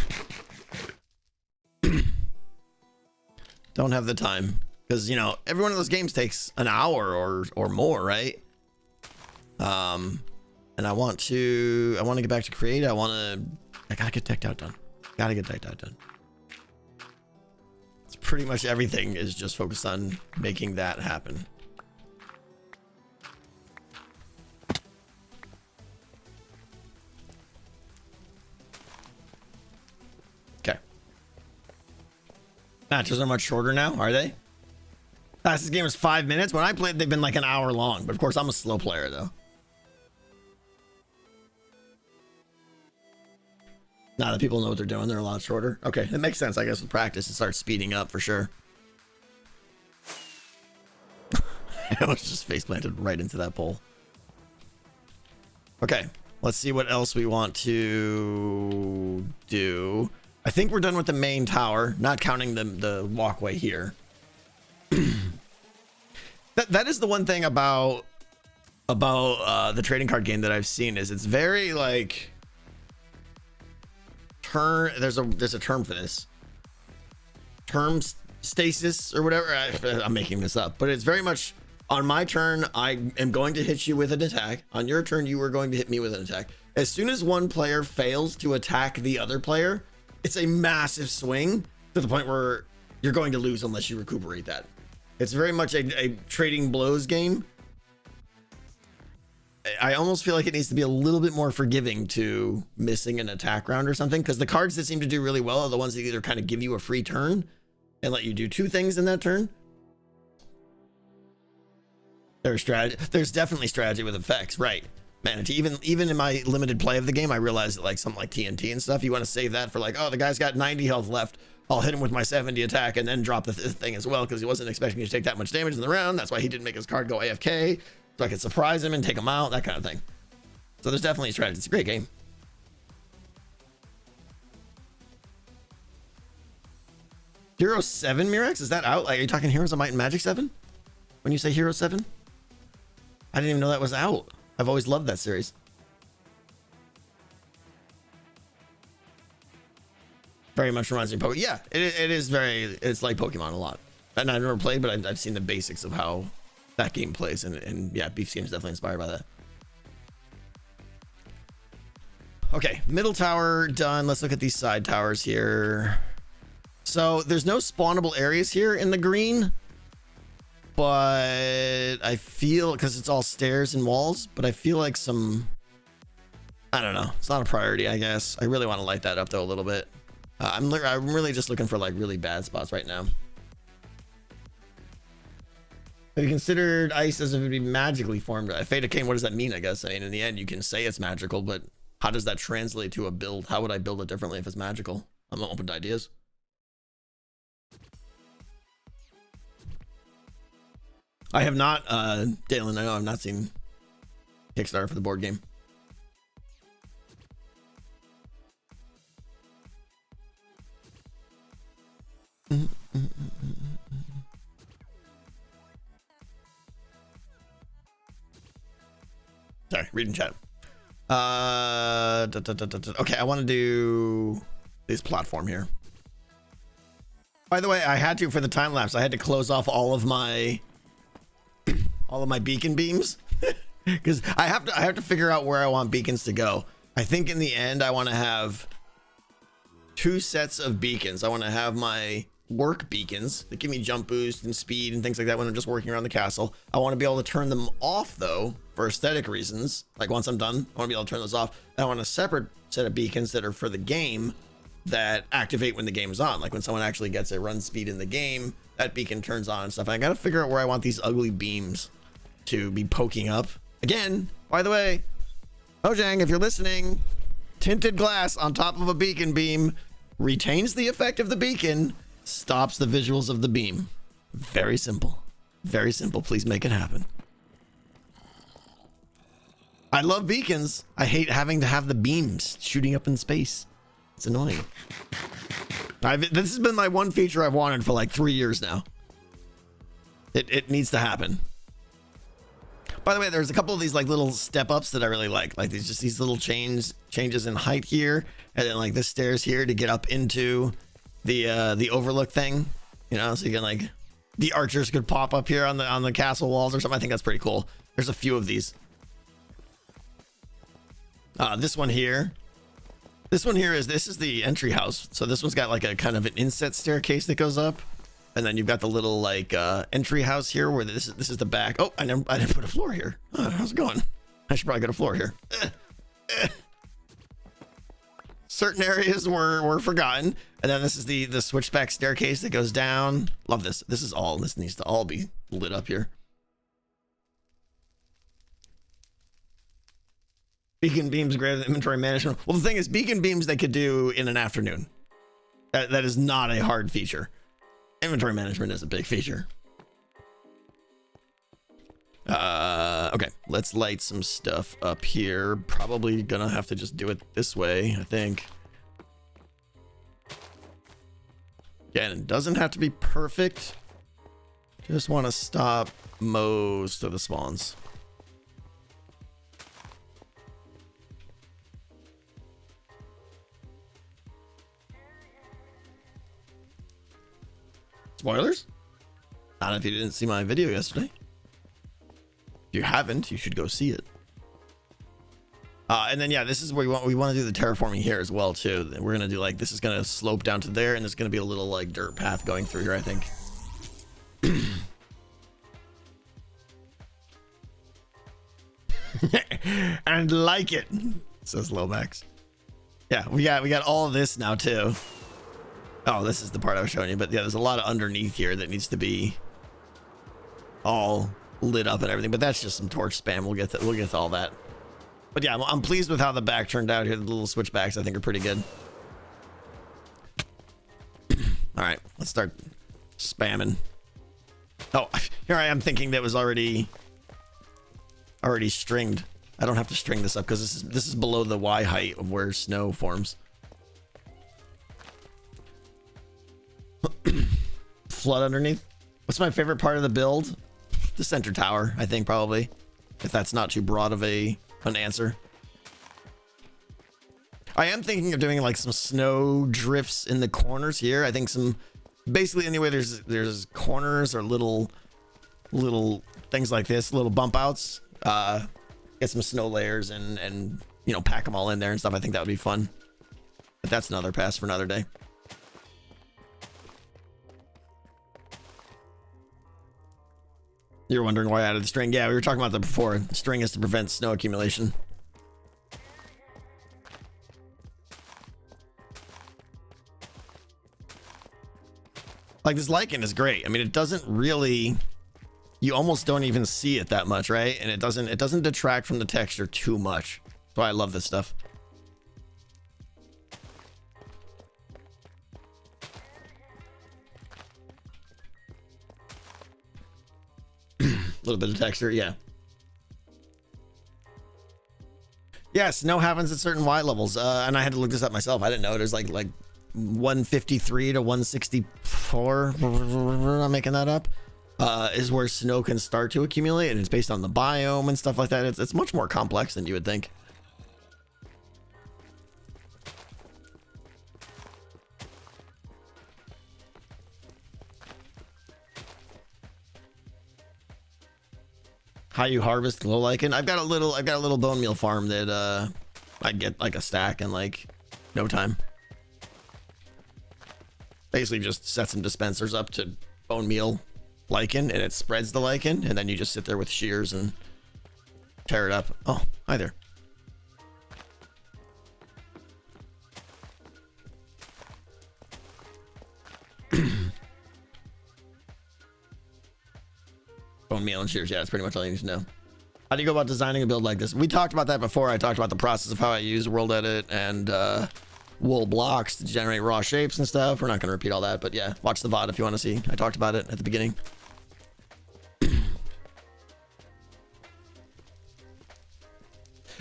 Don't have the time because, you know, every one of those games takes an hour or more, right? And I want to get back to create. I gotta get decked out done. Gotta get decked out done. It's pretty much everything is just focused on making that happen. Okay. Matches are much shorter now, are they? Fastest game was 5 minutes. When I played, they've been like an hour long. But of course, I'm a slow player, though. Now that people know what they're doing, they're a lot shorter. Okay, it makes sense, I guess, with practice. It starts speeding up for sure. I was just face planted right into that pole. Okay, let's see what else we want to do. I think we're done with the main tower, not counting the walkway here. That is the one thing about the trading card game that I've seen is it's very like there's a term for this. Term stasis or whatever. I'm making this up, but it's very much on my turn, I am going to hit you with an attack. On your turn, you are going to hit me with an attack. As soon as one player fails to attack the other player, it's a massive swing to the point where you're going to lose unless you recuperate that. It's very much a trading blows game. I almost feel like it needs to be a little bit more forgiving to missing an attack round or something, because the cards that seem to do really well are the ones that either kind of give you a free turn and let you do two things in that turn. There's definitely strategy with effects, right? Man, even in my limited play of the game, I realized that like something like TNT and stuff, you want to save that for like, oh, the guy's got 90 health left. I'll hit him with my 70 attack and then drop the thing as well, because he wasn't expecting me to take that much damage in the round. That's why he didn't make his card go AFK, so I could surprise him and take him out, that kind of thing. So there's definitely strategy. It's a great game. Hero 7 Mirex, is that out? Like, are you talking Heroes of Might and Magic 7? When you say Hero 7? I didn't even know that was out. I've always loved that series. Very much reminds me of Pokemon. Yeah, it is very, it's like Pokemon a lot. And I've never played, but I've seen the basics of how that game plays. And yeah, Beef Steam is definitely inspired by that. Okay, middle tower done. Let's look at these side towers here. So there's no spawnable areas here in the green. But I feel, because it's all stairs and walls, but I feel like some, I don't know, it's not a priority, I guess. I really want to light that up though a little bit. I'm really just looking for like really bad spots right now. Have you considered ice as if it would be magically formed? Fate of Cain, what does that mean? I guess, I mean, in the end you can say it's magical, but how does that translate to a build? How would I build it differently if it's magical? I'm open to ideas. I have not, Dalen, I know I've not seen Kickstarter for the board game. Sorry, reading chat. Okay, I want to do this platform here. By the way, I had to, for the time lapse, I had to close off all of my beacon beams because I have to figure out where I want beacons to go. I think in the end I want to have 2 sets of beacons. I want to have my work beacons that give me jump boost and speed and things like that when I'm just working around the castle. I want to be able to turn them off though for aesthetic reasons. Like once I'm done, I want to be able to turn those off. And I want a separate set of beacons that are for the game that activate when the game is on. Like when someone actually gets a run speed in the game, that beacon turns on and stuff. And I got to figure out where I want these ugly beams to be poking up. Again, by the way, Mojang, if you're listening, tinted glass on top of a beacon beam retains the effect of the beacon, stops the visuals of the beam. Very simple. Very simple. Please make it happen. I love beacons. I hate having to have the beams shooting up in space. It's annoying. This has been my one feature I've wanted for like 3 years now. It needs to happen. By the way, there's a couple of these like little step ups that I really like these little changes in height here, and then like the stairs here to get up into the overlook thing, you know, so you can like the archers could pop up here on the castle walls or something. I think that's pretty cool. There's a few of these. This one here is the entry house. So this one's got like a kind of an inset staircase that goes up. And then you've got the little like entry house here where this is the back. Oh, I didn't put a floor here. How's it going? I should probably get a floor here. Certain areas were forgotten. And then this is the switchback staircase that goes down. Love this. This needs to all be lit up here. Beacon beams greater than inventory management. Well, the thing is, beacon beams they could do in an afternoon. That is not a hard feature. Inventory management is a big feature. Okay, let's light some stuff up here. Probably gonna have to just do it this way, I think. Again, it doesn't have to be perfect. Just want to stop most of the spawns. Spoilers? Not if you didn't see my video yesterday. If you haven't, you should go see it. And then yeah, this is where we want to do the terraforming here as well too. We're gonna do like this is gonna slope down to there, and there's gonna be a little like dirt path going through here, I think. And like it, says Lomax. Yeah, we got all of this now too. Oh, this is the part I was showing you, but yeah, there's a lot of underneath here that needs to be all lit up and everything, but that's just some torch spam. We'll get to all that. But yeah, I'm pleased with how the back turned out here. The little switchbacks I think are pretty good. All right, let's start spamming. Oh, here I am thinking that was already stringed. I don't have to string this up because this is below the Y height of where snow forms. Flood underneath. What's my favorite part of the build? The center tower, I think, probably, if that's not too broad of an answer. I am thinking of doing like some snow drifts in the corners here. I think basically anyway there's corners or little things like this, little bump outs, get some snow layers and you know, pack them all in there and stuff. I think that would be fun, but that's another pass for another day. You're wondering why I added the string. Yeah, we were talking about that before. The string is to prevent snow accumulation. Like this lichen is great. I mean, it doesn't really, you almost don't even see it that much, right? And it doesn't detract from the texture too much. That's why I love this stuff. A little bit of texture, yeah. Yeah, snow happens at certain Y levels, and I had to look this up myself. I didn't know. There's like 153 to 164. I'm not making that up. Is where snow can start to accumulate, and it's based on the biome and stuff like that. It's much more complex than you would think. How you harvest glow lichen? I've got a little bone meal farm that I get like a stack in like no time. Basically just set some dispensers up to bone meal lichen, and it spreads the lichen, and then you just sit there with shears and tear it up. Oh, hi there. Bone meal and shears. Yeah, that's pretty much all you need to know. How do you go about designing a build like this? We talked about that before. I talked about the process of how I use World Edit and wool blocks to generate raw shapes and stuff. We're not going to repeat all that, but yeah, watch the VOD if you want to see. I talked about it at the beginning.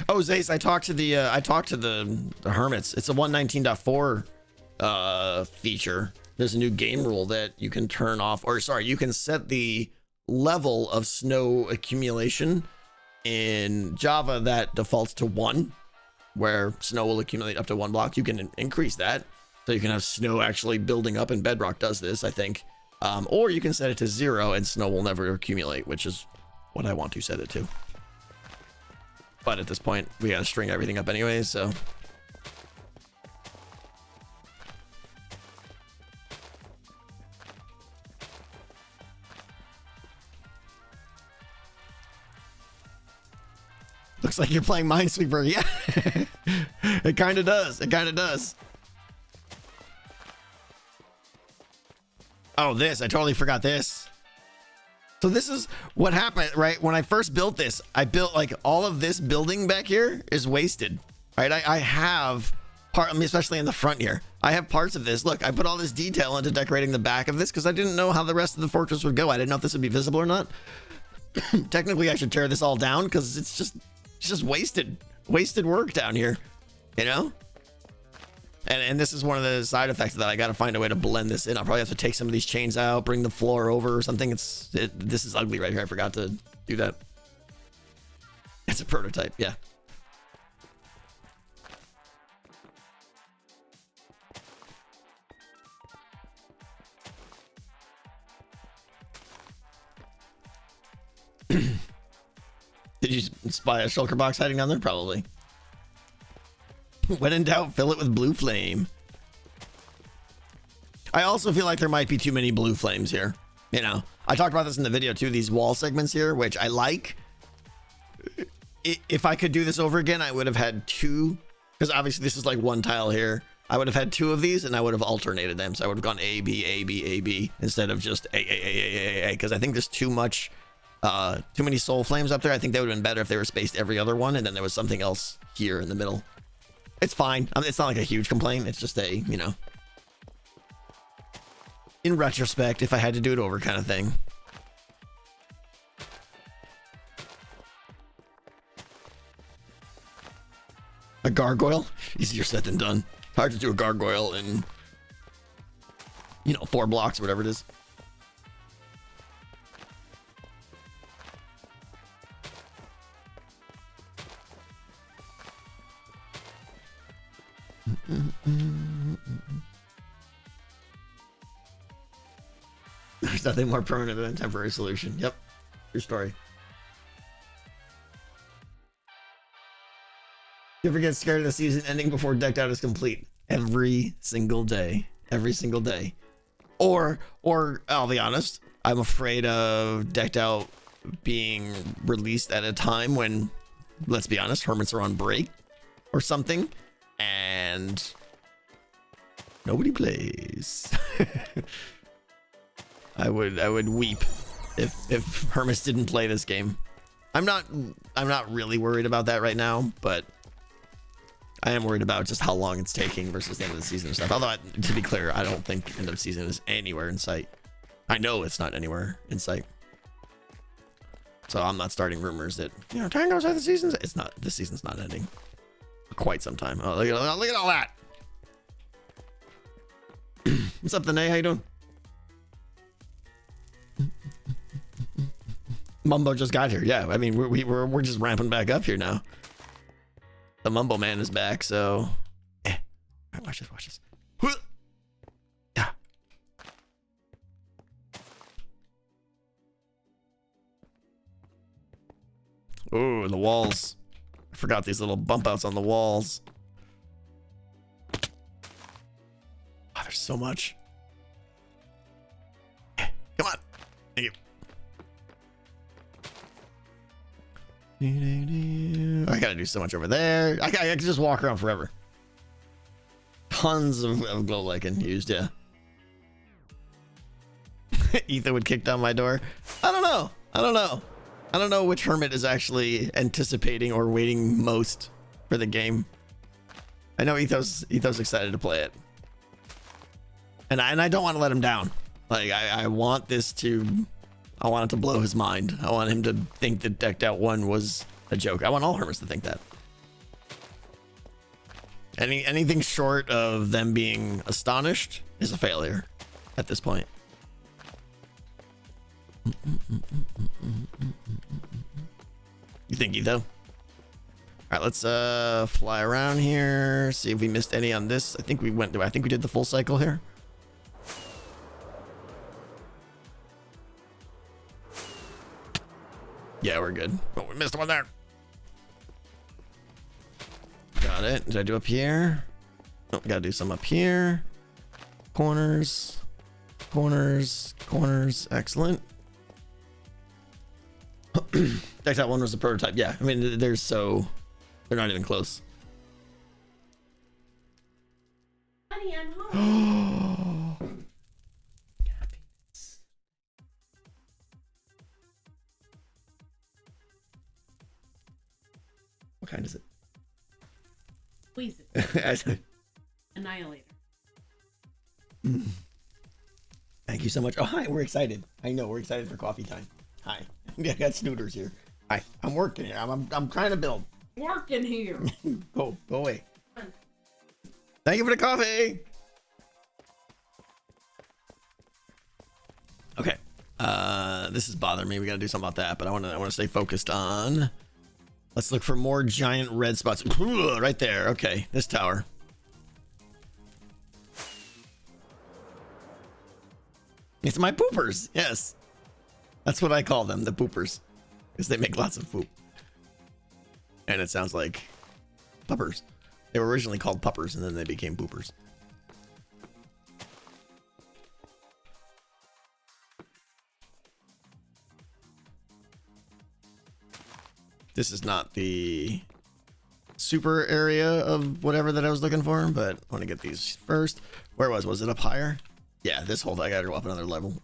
Oh, Zace, I talked to the hermits. It's a 119.4 feature. There's a new game rule that you can turn off, or sorry, you can set the level of snow accumulation in Java that defaults to 1, where snow will accumulate up to 1 block. You can increase that, so you can have snow actually building up, and Bedrock does this, I think. Or you can set it to 0 and snow will never accumulate, which is what I want to set it to. But at this point, we gotta string everything up anyways, so. Looks like you're playing Minesweeper. Yeah, it kind of does. It kind of does. Oh, this. I totally forgot this. So this is what happened, right? When I first built this, I built like all of this building back here is wasted, right? I have part, I mean, especially in the front here. I have parts of this. Look, I put all this detail into decorating the back of this because I didn't know how the rest of the fortress would go. I didn't know if this would be visible or not. Technically, I should tear this all down because it's just wasted work down here, you know? And this is one of the side effects that I got to find a way to blend this in. I'll probably have to take some of these chains out, bring the floor over or something. This is ugly right here. I forgot to do that. It's a prototype. Yeah. Did you spy a shulker box hiding down there? Probably. When in doubt, fill it with blue flame. I also feel like there might be too many blue flames here. You know, I talked about this in the video too, these wall segments here, which I like. If I could do this over again, I would have had 2, because obviously this is like 1 tile here. I would have had 2 of these and I would have alternated them. So I would have gone A, B, A, B, A, B instead of just A, because I think there's too many soul flames up there. I think they would have been better if they were spaced every other one and then there was something else here in the middle. It's fine. I mean, it's not like a huge complaint. It's just a, you know, in retrospect, if I had to do it over kind of thing. A gargoyle? Easier said than done. Hard to do a gargoyle in, you know, 4 blocks or whatever it is. There's nothing more permanent than a temporary solution. Yep. Your story. You ever get scared of the season ending before Decked Out is complete? Every single day. Every single day. Or I'll be honest, I'm afraid of Decked Out being released at a time when, let's be honest, hermits are on break or something and nobody plays. I would weep if hermits didn't play this game. I'm not really worried about that right now, but I am worried about just how long it's taking versus the end of the season and stuff. Although, to be clear, I don't think end of season is anywhere in sight. I know it's not anywhere in sight. So I'm not starting rumors that, you know, time goes by the seasons. It's not. This season's not ending for quite some time. Oh, look at all that. What's up, Danae? How you doing? Mumbo just got here. Yeah, I mean, we're just ramping back up here now. The Mumbo Man is back, so. All right, watch this. Watch this. Yeah. Oh, the walls. I forgot these little bump outs on the walls. Oh, there's so much. Thank you. I gotta do so much over there. I can just walk around forever. Tons of glow lichen used, yeah. Ethan would kick down my door. I don't know. I don't know which hermit is actually anticipating or waiting most for the game. I know Ethos excited to play it. And I don't want to let him down. Like I want it to blow his mind. I want him to think that Decked Out 1 was a joke. I want all hermits to think that. Anything short of them being astonished is a failure at this point. You think, Etho? All right, let's fly around here, see if we missed any on this. I think we did the full cycle here. Yeah, we're good. Oh, we missed one there. Got it. Did I do up here? Oh, gotta do some up here. Corners. Excellent. That one was the prototype. Yeah, I mean, they're not even close. Honey, I'm home. Happiness. What kind is it? Squeeze it. Annihilator. Thank you so much. Oh, hi, we're excited. I know, we're excited for coffee time. Hi. Yeah, I got Snooters here. Hi, I'm working here. I'm trying to build. Working here. Go away. Thank you for the coffee. Okay. This is bothering me. We got to do something about that, but I want to stay focused on. Let's look for more giant red spots. Right there. Okay, this tower. It's my poopers. Yes. That's what I call them, the poopers. Because they make lots of poop. And it sounds like puppers. They were originally called puppers and then they became poopers. This is not the super area of whatever that I was looking for, but I want to get these first. Where was it up higher? Yeah, this whole thing, I gotta go up another level.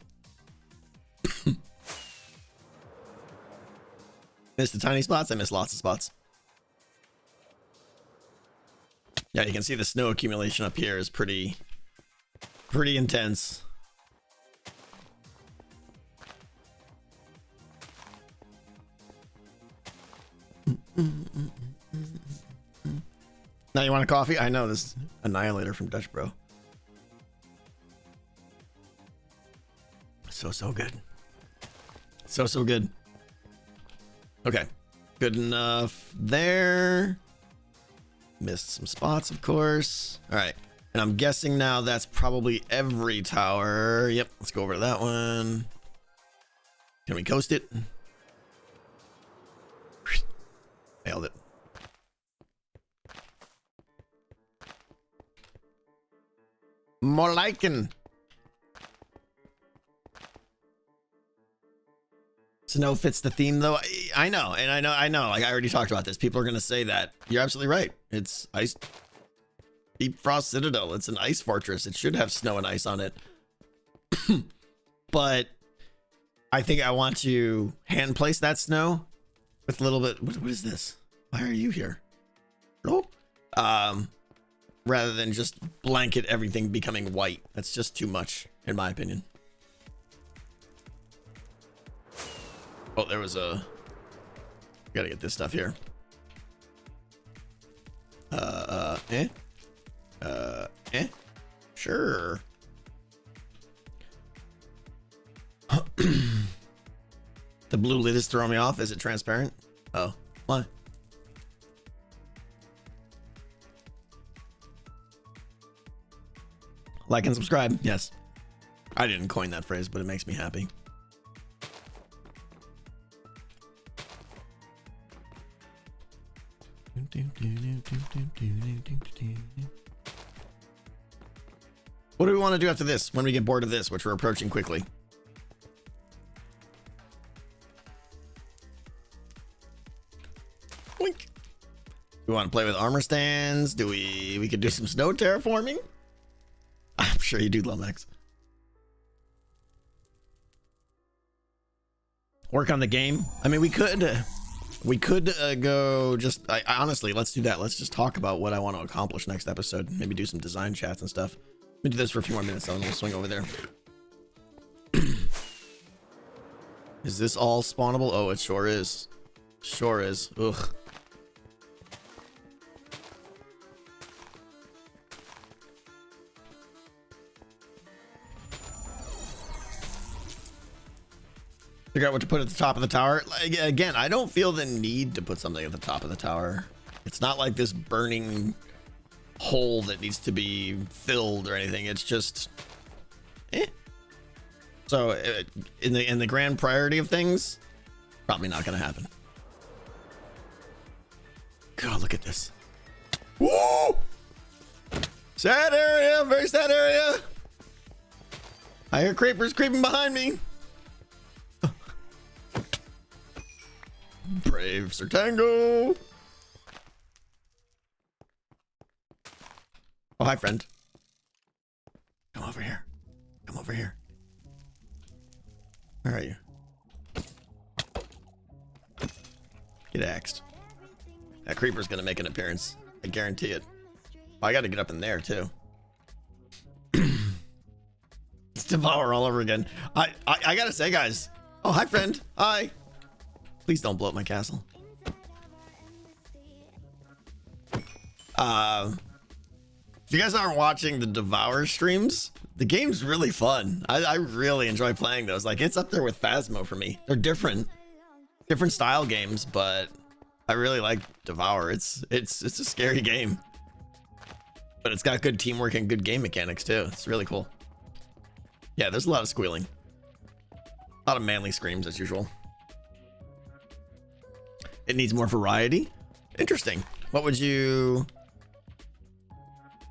Missed the tiny spots. I missed lots of spots. Yeah, you can see the snow accumulation up here is pretty intense. Now you want a coffee? I know, this Annihilator from Dutch Bro. So good. So good. Okay, good enough there. Missed some spots, of course. All right, and I'm guessing now that's probably every tower. Yep, let's go over to that one. Can we coast it? Nailed it. More liking. Snow fits the theme though. I know, and I know. Like I already talked about this. People are gonna say that. You're absolutely right. It's ice. Deep Frost Citadel. It's an ice fortress. It should have snow and ice on it. But I think I want to hand place that snow with a little bit. What is this? Why are you here? Hello? Rather than just blanket everything becoming white. That's just too much, in my opinion. Oh, there was a... Gotta get this stuff here. Sure. The blue lid is throwing me off. Is it transparent? Oh, why? Like and subscribe. Yes. I didn't coin that phrase, but it makes me happy. What do we want to do after this when we get bored of this, which we're approaching quickly? want to play with armor stands? Do we could do some snow terraforming? I'm sure you do, Lomax. Work on the game. I mean, we could go just I honestly, let's do that. Let's just talk about what I want to accomplish next episode. Maybe do some design chats and stuff. Let me do this for a few more minutes, though, and we'll swing over there. Is this all spawnable? Oh, it sure is. Sure is. Ugh. Figure out what to put at the top of the tower. Like, again, I don't feel the need to put something at the top of the tower. It's not like this burning hole that needs to be filled or anything. It's just, So in the grand priority of things, probably not going to happen. God, look at this. Woo! Sad area, very sad area. I hear creepers creeping behind me. Brave Sir Tango. Oh, hi, friend. Come over here. Come over here. Where are you? Get axed. That creeper's gonna make an appearance. I guarantee it. Oh, I gotta get up in there, too. It's Devour all over again. I gotta say, guys. Oh, hi, friend. Hi. Please don't blow up my castle. If you guys aren't watching the Devour streams, the game's really fun. I really enjoy playing those. Like, it's up there with Phasmo for me. They're different style games, but I really like Devour. It's a scary game, but it's got good teamwork and good game mechanics too. It's really cool. Yeah, there's a lot of squealing, a lot of manly screams as usual. It needs more variety. Interesting. What would you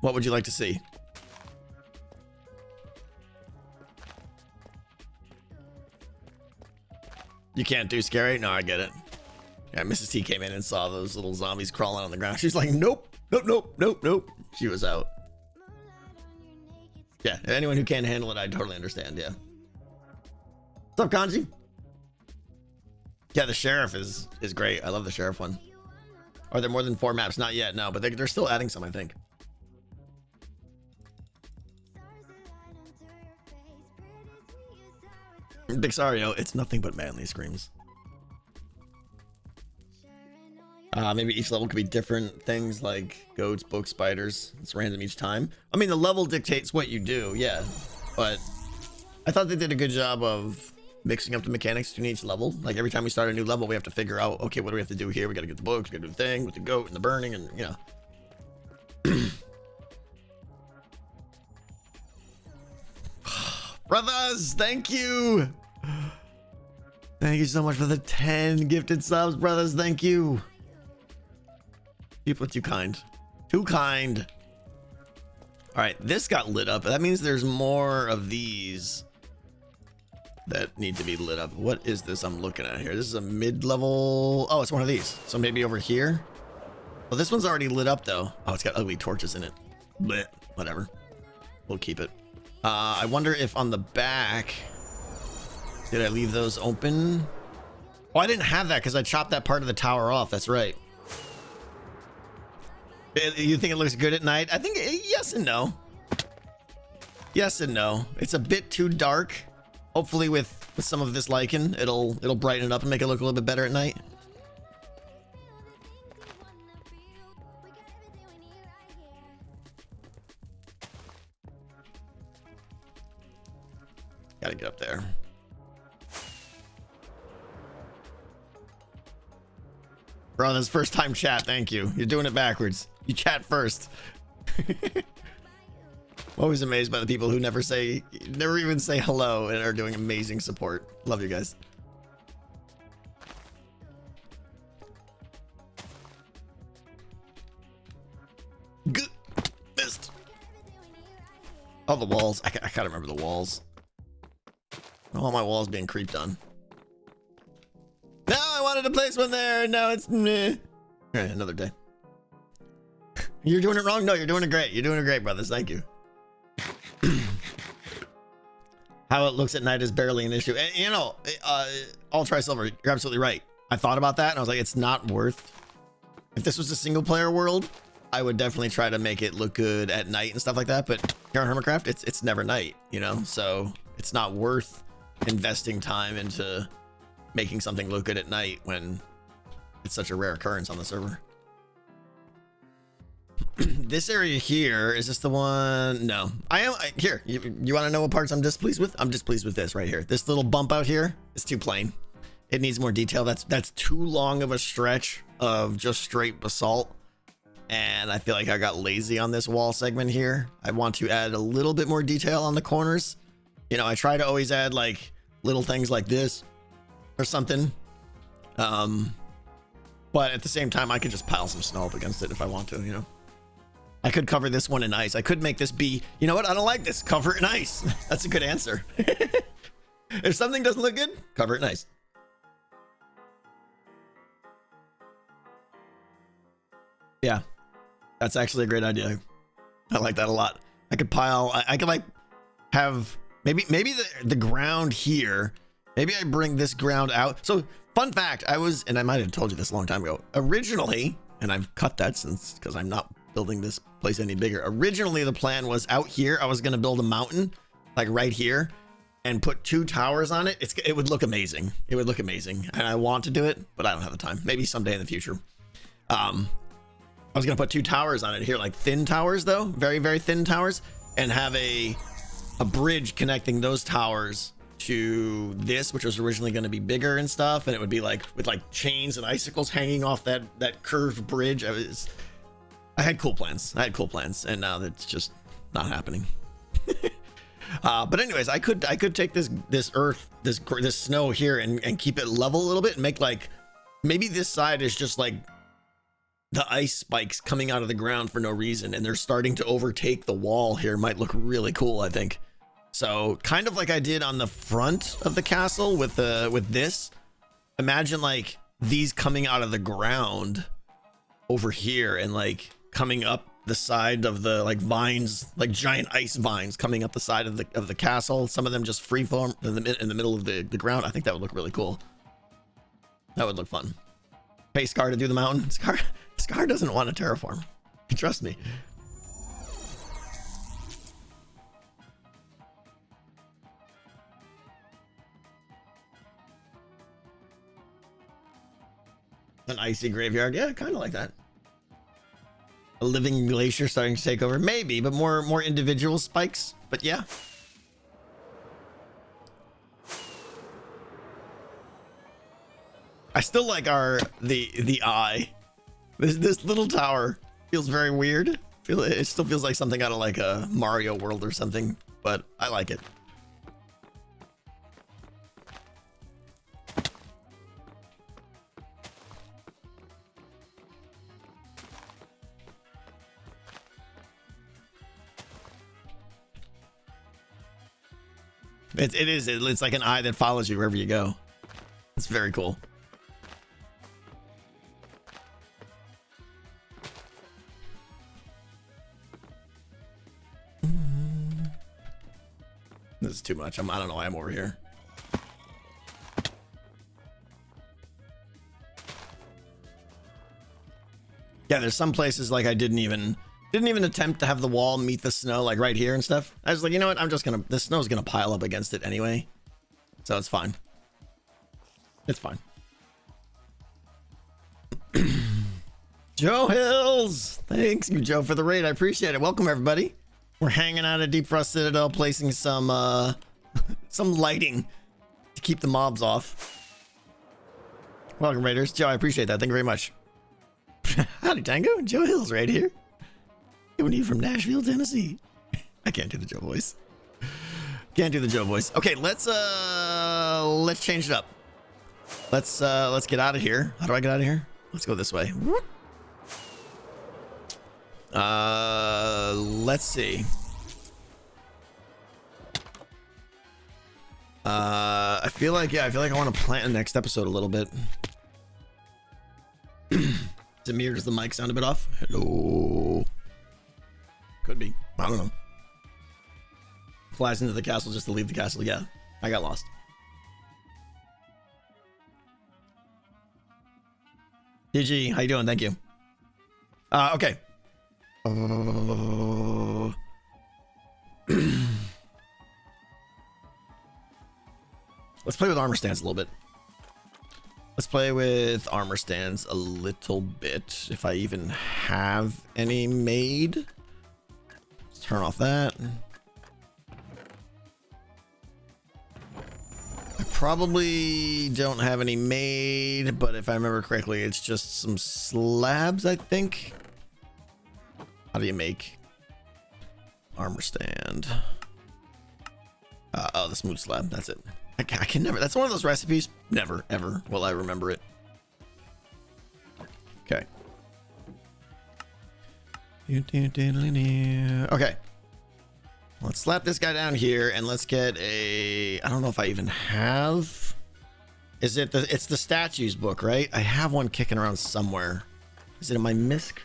like to see? You can't do scary? No, I get it. Yeah, Mrs. T came in and saw those little zombies crawling on the ground. She's like, nope, nope, nope, nope, nope. She was out. Yeah, anyone who can't handle it, I totally understand, yeah. What's up, Kanji? Yeah, the sheriff is great. I love the sheriff one. Are there more than 4 maps? Not yet, no, but they're still adding some, I think. Big Sario, it's nothing but manly screams. Maybe each level could be different things like goats, books, spiders. It's random each time. I mean, the level dictates what you do, yeah. But I thought they did a good job of mixing up the mechanics in each level. Like every time we start a new level, we have to figure out, okay, what do we have to do here? We got to get the books, we got to do the thing with the goat and the burning, and you know. Brothers, thank you. Thank you so much for the 10 gifted subs, brothers. Thank you. People are too kind. Too kind. All right, this got lit up. That means there's more of these that need to be lit up. What is this I'm looking at here? This is a mid-level. Oh, it's one of these. So maybe over here. Well, this one's already lit up though. Oh, it's got ugly torches in it. Blech. Whatever. We'll keep it. I wonder if on the back, did I leave those open? Oh, I didn't have that because I chopped that part of the tower off. That's right. You think it looks good at night? I think yes and no. Yes and no. It's a bit too dark. Hopefully with some of this lichen, it'll brighten it up and make it look a little bit better at night. Gotta get up there. Bro, this first time chat, thank you. You're doing it backwards. You chat first. I'm always amazed by the people who never even say hello and are doing amazing support. Love you guys. Good. Missed. Oh, the walls. I gotta remember the walls. All my walls being creeped on. No, I wanted to place one there. Now it's meh. All right, another day. You're doing it wrong? No, you're doing it great. You're doing it great, brothers. Thank you. How it looks at night is barely an issue. And, you know, I'll try silver. You're absolutely right. I thought about that and I was like, it's not worth. If this was a single player world, I would definitely try to make it look good at night and stuff like that. But here on Hermitcraft, it's never night, you know, so it's not worth investing time into making something look good at night when it's such a rare occurrence on the server. This area here, is this the one? No, here. You want to know what parts I'm displeased with? I'm displeased with this right here. This little bump out here is too plain. It needs more detail. That's too long of a stretch of just straight basalt. And I feel like I got lazy on this wall segment here. I want to add a little bit more detail on the corners. You know, I try to always add like little things like this or something. But at the same time, I could just pile some snow up against it if I want to, you know. I could cover this one in ice. I could make this be, you know what? I don't like this. Cover it in ice. That's a good answer. If something doesn't look good, cover it in ice. Yeah, that's actually a great idea. I like that a lot. I could pile, I could like have maybe the ground here. Maybe I bring this ground out. So fun fact, and I might have told you this a long time ago, originally, and I've cut that since, because I'm not building this place any bigger. Originally, the plan was out here. I was going to build a mountain like right here and put 2 towers on it. It would look amazing. It would look amazing. And I want to do it, but I don't have the time. Maybe someday in the future. I was going to put 2 towers on it here, like thin towers though, very, very thin towers, and have a bridge connecting those towers to this, which was originally going to be bigger and stuff. And it would be like with like chains and icicles hanging off that curved bridge. I had cool plans. And now that's just not happening. But anyways, I could take this earth, this snow here and keep it level a little bit and make like, maybe this side is just like the ice spikes coming out of the ground for no reason, and they're starting to overtake the wall here. Might look really cool, I think. So kind of like I did on the front of the castle with this. Imagine like these coming out of the ground over here and like coming up the side of the like vines, like giant ice vines coming up the side of the castle. Some of them just freeform in the middle of the ground. I think that would look really cool. That would look fun. Pay Scar to do the mountain. Scar doesn't want to terraform. Trust me. An icy graveyard. Yeah, kind of like that. A living glacier starting to take over. Maybe, but more individual spikes. But yeah. I still like the eye. This little tower feels very weird. It still feels like something out of like a Mario world or something, but I like it. It's like an eye that follows you wherever you go. It's very cool. This is too much. I don't know why I'm over here. Yeah, there's some places like I didn't even attempt to have the wall meet the snow, like right here and stuff. I was like, you know what? The snow's gonna pile up against it anyway, so it's fine. It's fine. Joe Hills, thanks you, Joe, for the raid. I appreciate it. Welcome everybody. We're hanging out at Deep Frost Citadel, placing some lighting to keep the mobs off. Welcome, Raiders. Joe, I appreciate that. Thank you very much. Howdy, Tango. Joe Hills right here. Coming to you from Nashville, Tennessee. I can't do the Joe voice. Can't do the Joe voice. Okay, let's change it up. Let's get out of here. How do I get out of here? Let's go this way. Let's see. I feel like I want to plan the next episode a little bit. Zamir, does the mic sound a bit off? Hello. Could be. I don't know. Flies into the castle just to leave the castle. Yeah, I got lost. GG, how you doing? Thank you. Okay. Let's play with armor stands a little bit. Let's play with armor stands a little bit. If I even have any made. Let's turn off that. I probably don't have any made, but if I remember correctly, it's just some slabs, I think. How do you make armor stand? Oh, the smooth slab. That's it. I can never. That's one of those recipes. Never, ever will I remember it. Okay. Okay. Let's slap this guy down here and let's get a. I don't know if I even have. Is it the? It's the statues book, right? I have one kicking around somewhere. Is it in my misc?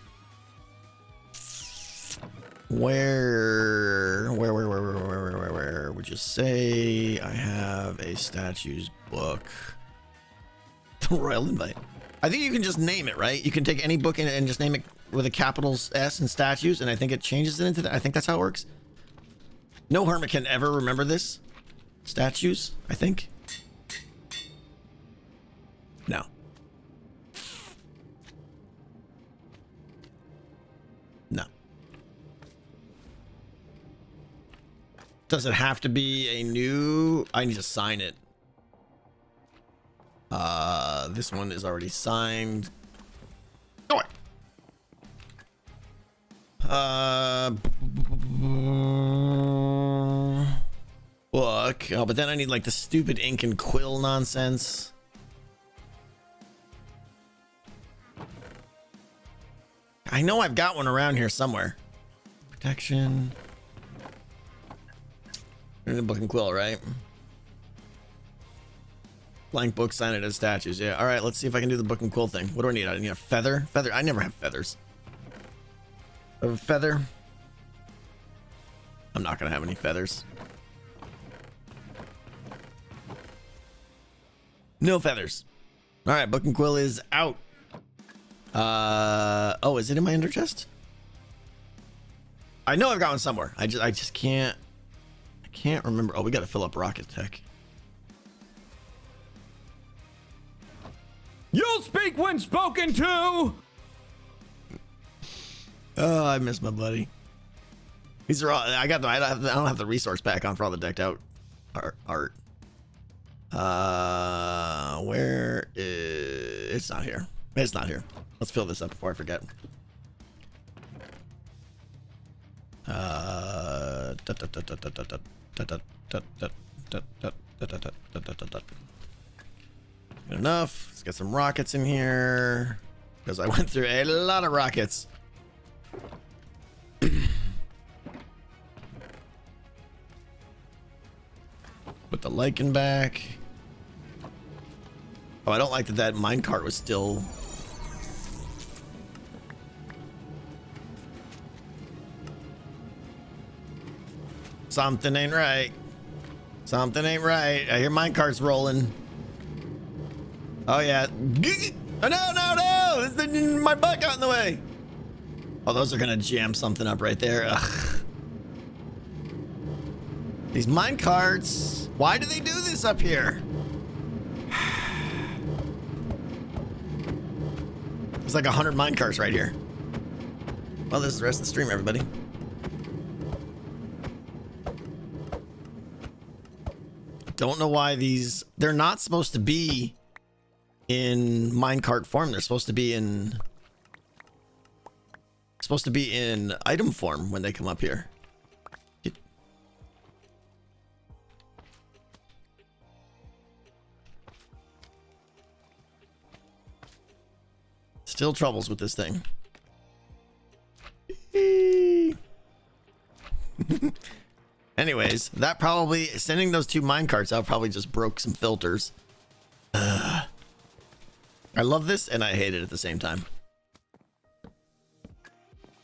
Where would you say I have a statues book? The Royal Invite. I think you can just name it, right? You can take any book and just name it with a capital S and statues, and I think it changes it into that. I think that's how it works. No hermit can ever remember this. Statues, I think. No. No. Does it have to be a new? I need to sign it. This one is already signed. Go away. Book. Oh, but then I need like the stupid ink and quill nonsense. I know I've got one around here somewhere. Protection. The book and quill, right? Blank book, sign it as statues. Yeah. All right. Let's see if I can do the book and quill thing. What do I need? I need a feather. Feather. I never have feathers. A feather. I'm not gonna have any feathers. No feathers. All right. Book and quill is out. Oh, is it in my ender chest? I know I've got one somewhere. I just can't. I can't remember. Oh, we got to fill up rocket tech. You'll speak when spoken to. Oh, I miss my buddy. These are all. I don't have the resource pack on for all the decked out art. Where is? It's not here. It's not here. Let's fill this up before I forget. Good enough. Let's get some rockets in here because I went through a lot of rockets. Put the lichen back. Oh, I don't like that minecart was still. Something ain't right. Something ain't right. I hear minecarts rolling. Oh yeah. Oh, no! My butt got in the way. Oh, those are gonna jam something up right there. Ugh. These minecarts. Why do they do this up here? There's like 100 minecarts right here. Well, this is the rest of the stream, everybody. Don't know why they're not supposed to be in minecart form. They're supposed to be in item form when they come up here. Still troubles with this thing. Anyways, that probably sending those 2 minecarts out probably just broke some filters. I love this and I hate it at the same time.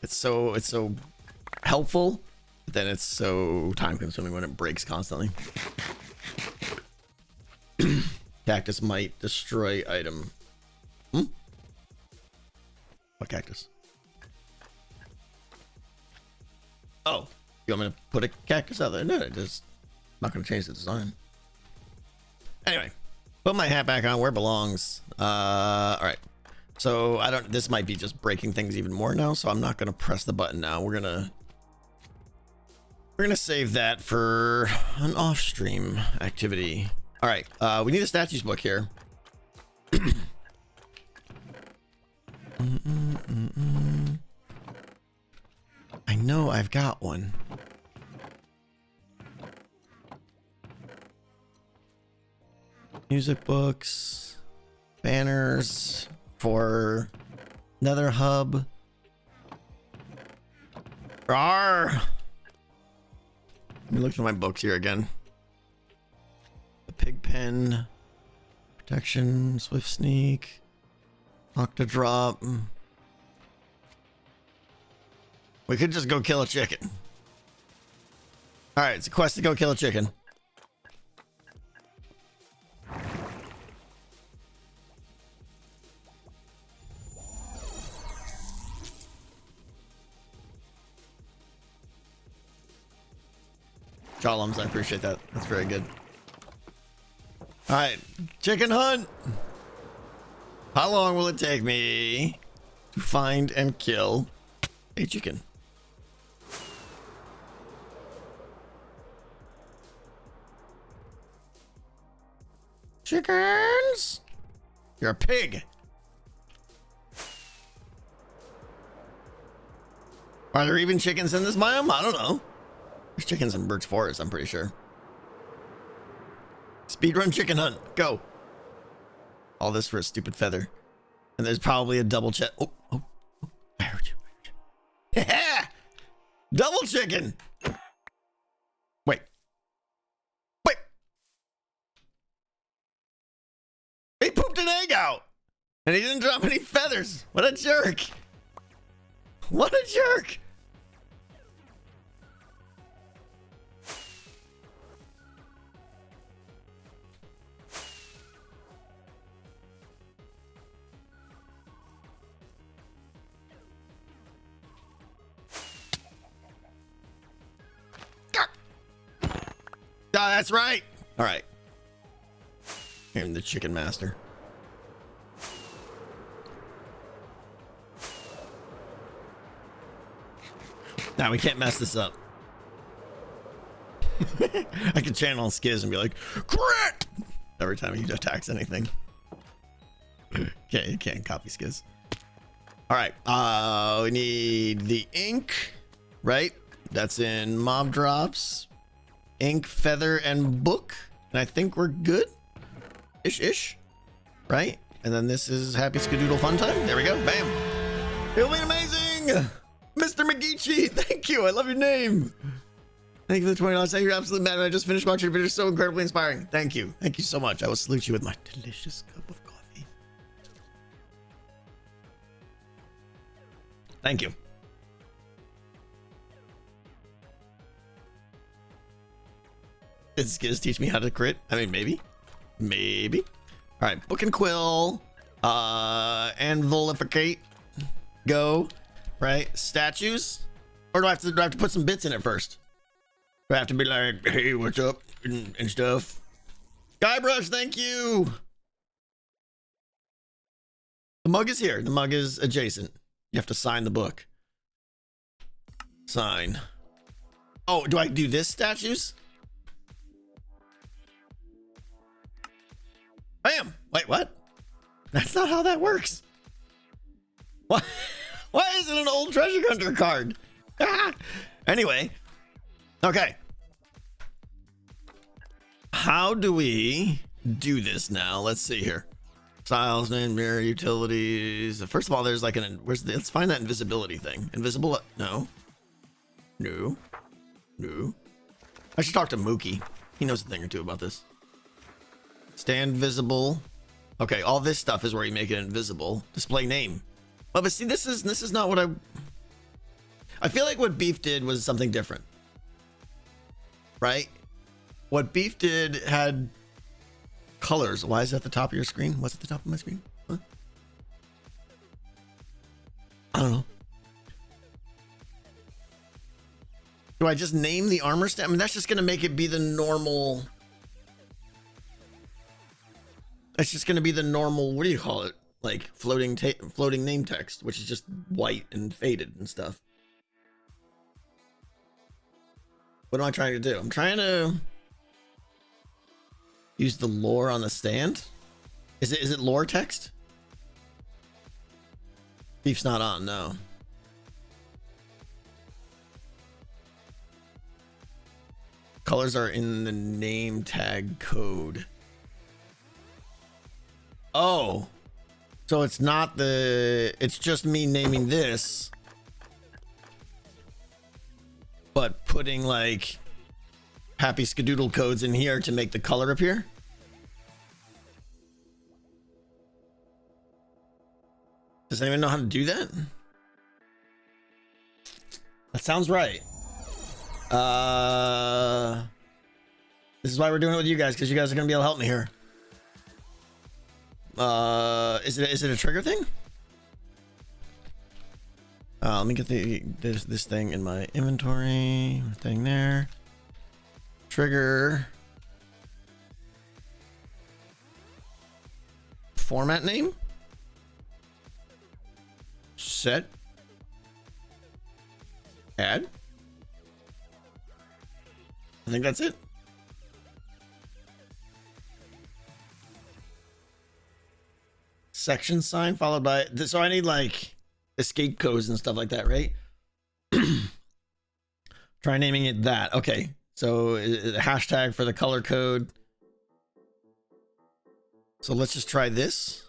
It's so helpful, but then it's so time consuming when it breaks constantly. Cactus might destroy item. What cactus? Oh, you want me to put a cactus out there? No, it just not going to change the design. Anyway, put my hat back on where it belongs. All right. So I don't. This might be just breaking things even more now. So I'm not going to press the button now. We're gonna save that for an off-stream activity. All right. We need a statues book here. I know I've got one. Music books, banners for Nether Hub. Rawr! Let me look through my books here again. The pig pen, protection, swift sneak, octodrop. We could just go kill a chicken. All right, it's a quest to go kill a chicken. Columns, I appreciate that. That's very good. All right, chicken hunt. How long will it take me to find and kill a chicken? Chickens! You're a pig. Are there even chickens in this biome? I don't know. There's chickens in Birch Forest, I'm pretty sure. Speedrun chicken hunt. Go. All this for a stupid feather. And there's probably a double chest. Oh, I heard you. Yeah! Double chicken! Wait. He pooped an egg out! And he didn't drop any feathers. What a jerk. What a jerk. Oh, that's right. All right. I'm the chicken master. Now we can't mess this up. I can channel Skiz and be like, crit! Every time he attacks anything. Okay, you can't copy Skiz. All right. We need the ink, right? That's in mob drops. Ink, feather, and book. And I think we're good. Ish. Right? And then this is Happy Skadoodle Fun Time. There we go. Bam. It'll be amazing. Mr. McGeechee, thank you. I love your name. Thank you for the $20. Thank you. You're absolutely mad. I just finished watching your video. So incredibly inspiring. Thank you. Thank you so much. I will salute you with my delicious cup of coffee. Thank you. Did Skiz teach me how to crit? I mean, maybe. All right, book and quill, anvilificate, go, right? Statues, or do I have to put some bits in it first? Do I have to be like, hey, what's up, and stuff? Guybrush, thank you. The mug is here. The mug is adjacent. You have to sign the book. Sign. Oh, do I do this statues? Bam! Wait, what? That's not how that works. Why is it an old treasure hunter card? Anyway. Okay. How do we do this now? Let's see here. Styles, name, mirror, utilities. First of all, there's like let's find that invisibility thing. Invisible? No. I should talk to Mookie. He knows a thing or two about this. Stand visible. Okay, all this stuff is where you make it invisible. Display name. Well, but see, this is not what I feel like what Beef did was something different, right? What Beef did had colors. Why is it at the top of your screen? What's at the top of my screen? Huh? I don't know. Do I just name the armor stand? I mean, that's just going to make it be the normal. It's just going to be the normal, what do you call it? Like floating name text, which is just white and faded and stuff. What am I trying to do? I'm trying to use the lore on the stand. Is it lore text? Beef's not on, no. Colors are in the name tag code. Oh, so it's not it's just me naming this, but putting like happy skadoodle codes in here to make the color appear. Does anyone know how to do that? That sounds right. This is why we're doing it with you guys, because you guys are gonna be able to help me here. Is it a trigger thing? Let me get this thing in my inventory. Thing there. Trigger. Format name. Set. Add. I think that's it. Section sign followed by this. So I need like escape codes and stuff like that, right? Try naming it that. Okay. So hashtag for the color code. So let's just try this.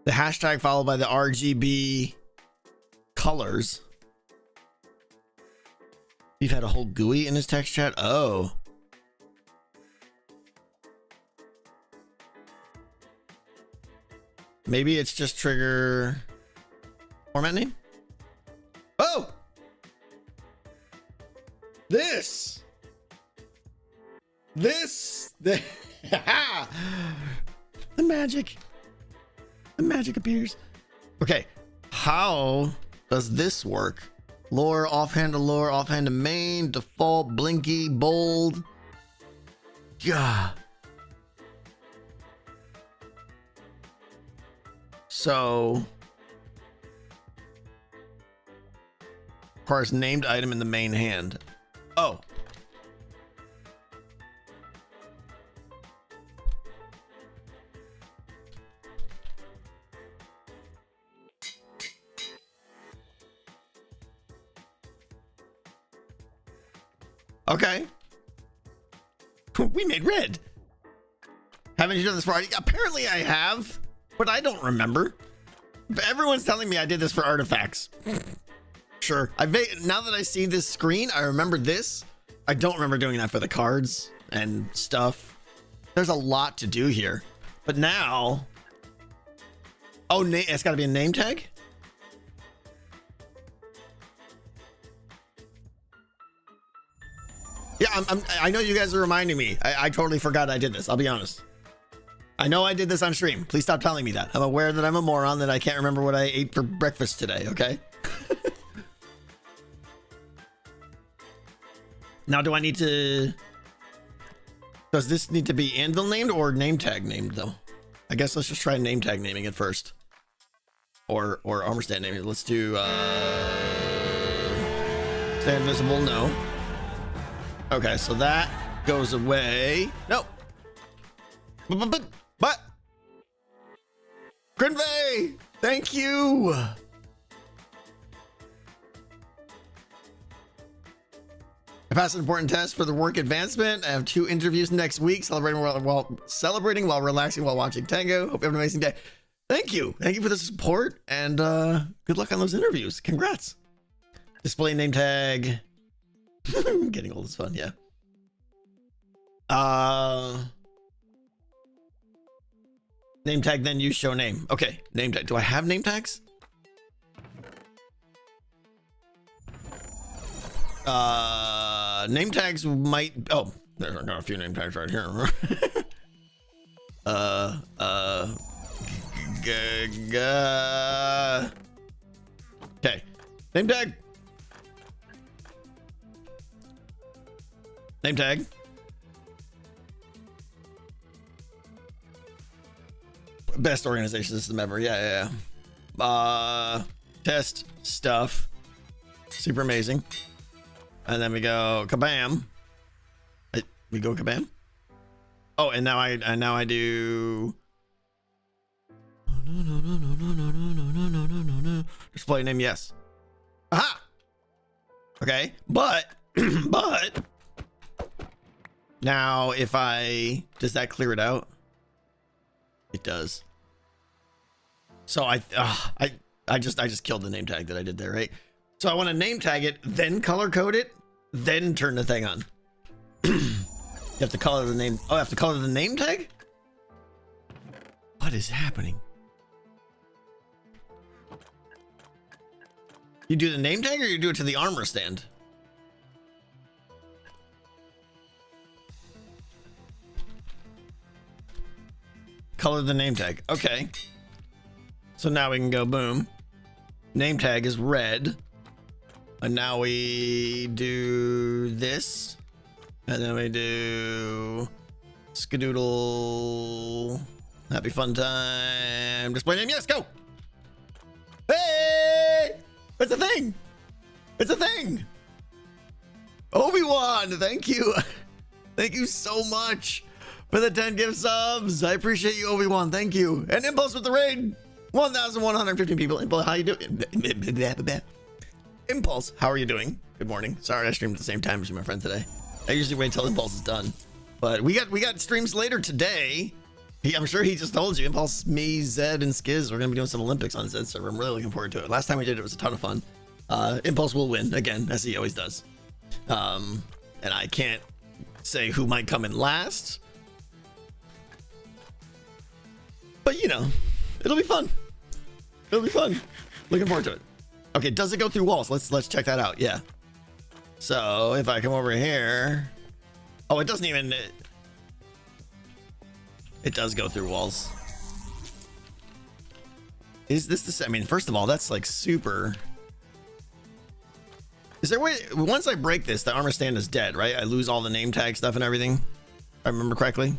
The hashtag followed by the RGB colors. We've had a whole GUI in his text chat. Oh. Maybe it's just trigger format name. Oh, the magic. The magic appears. Okay, how does this work? Lore, offhand to lore, offhand to main, default, blinky, bold. Yeah. So, requires named item in the main hand. Oh. Okay. We made red. Haven't you done this for already? Apparently I have, but I don't remember. But everyone's telling me I did this for artifacts. Sure. Now that I see this screen, I remember this. I don't remember doing that for the cards and stuff. There's a lot to do here. But now... Oh, it's got to be a name tag? Yeah, I know you guys are reminding me. I totally forgot I did this. I'll be honest. I know I did this on stream. Please stop telling me that. I'm aware that I'm a moron, that I can't remember what I ate for breakfast today, okay? Now, do I need to... Does this need to be anvil named or name tag named, though? I guess let's just try name tag naming it first. Or armor stand naming it. Let's do... Stay invisible, no. Okay, so that goes away. Nope. But Grinvey, thank you. I passed an important test for the work advancement. I have 2 interviews next week, celebrating while relaxing while watching Tango. Hope you have an amazing day. Thank you for the support, and good luck on those interviews. Congrats. Display name tag. Getting old is fun, yeah. Name tag, then use show name. Okay, name tag. Do I have name tags? Name tags might. Oh, there's got a few name tags right here. Okay, name tag. Name tag. Best organization system ever. Yeah. Test stuff. Super amazing. And then we go kabam. We go kabam. Oh, and now I do. No. Display name, yes. Aha. Okay, but now if does that clear it out? It does. So I just killed the name tag that I did there, right? So I want to name tag it, then color code it, then turn the thing on. You have to color the name. Oh, I have to color the name tag? What is happening? You do the name tag or you do it to the armor stand? Color the name tag. Okay. So now we can go boom. Name tag is red. And now we do this. And then we do skadoodle. Happy fun time. Display name. Yes, go. Hey! It's a thing. It's a thing. Obi-Wan, thank you. Thank you so much for the 10 gift subs. I appreciate you, Obi-Wan. Thank you. And Impulse with the raid. 1,115 people. Impulse, how you doing? Impulse, how are you doing? Good morning. Sorry I streamed at the same time as you, my friend, today. I usually wait till Impulse is done. But we got streams later today. I'm sure he just told you. Impulse, me, Zed, and Skiz. We're going to be doing some Olympics on Zed's server. I'm really looking forward to it. Last time we did it was a ton of fun. Impulse will win again, as he always does. And I can't say who might come in last. But, you know, it'll be fun. It'll be fun. Looking forward to it. Okay, does it go through walls? Let's check that out. Yeah. So if I come over here, oh, it doesn't even. It does go through walls. Is this the? I mean, first of all, that's like super. Is there a way? Once I break this, the armor stand is dead, right? I lose all the name tag stuff and everything. If I remember correctly.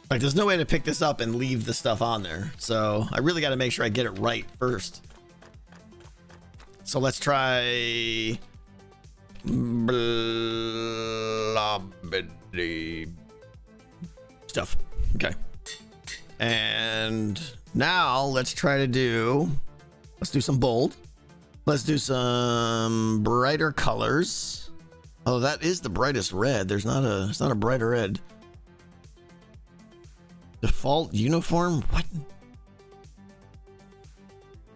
Like, there's no way to pick this up and leave the stuff on there. So I really got to make sure I get it right first. So let's try stuff. Okay. And now let's do some bold. Let's do some brighter colors. Oh, that is the brightest red. It's not a brighter red. Default uniform? What?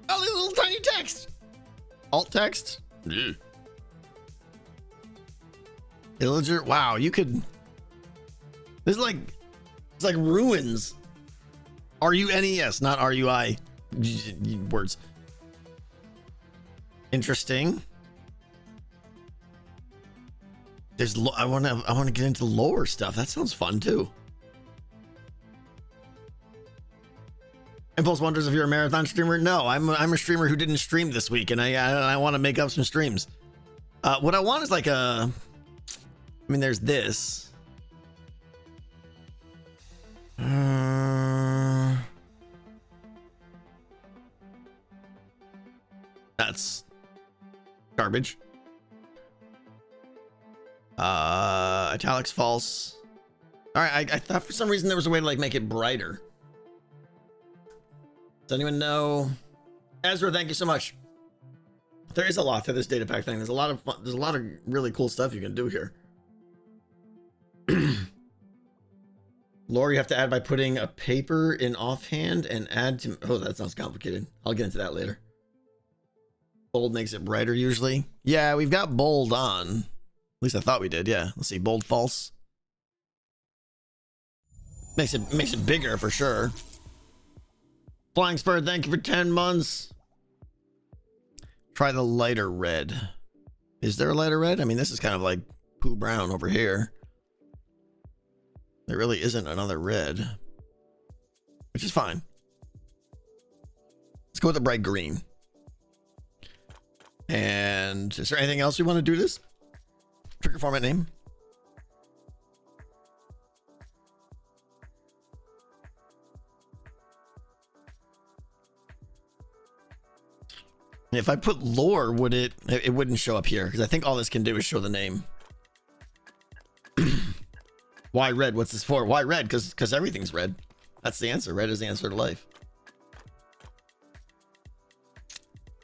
Oh, little tiny text. Alt text? Yeah. Illager? Wow, you could. It's like ruins. RUNES, not RUI words. Interesting. I want to get into lower stuff. That sounds fun too. Impulse wonders if you're a marathon streamer. No, I'm a streamer who didn't stream this week, and I want to make up some streams. What I want is like a. I mean, there's this. That's garbage. Italics false. All right, I thought for some reason there was a way to like make it brighter. Does anyone know? Ezra, thank you so much. There is a lot to this data pack thing. There's a lot of fun, there's a lot of really cool stuff you can do here. Lore you have to add by putting a paper in offhand and add to. Oh, that sounds complicated. I'll get into that later. Bold makes it brighter usually. Yeah, we've got bold on. At least I thought we did. Yeah. Let's see. Bold false. Makes it bigger for sure. Flying Spur, thank you for 10 months. Try the lighter red. Is there a lighter red? I mean, this is kind of like poo brown over here. There really isn't another red, which is fine. Let's go with the bright green. And is there anything else we want to do this? Trigger format name. If I put lore, would it wouldn't show up here because I think all this can do is show the name. Why red? What's this for? Why red? Because everything's red. That's the answer. Red is the answer to life.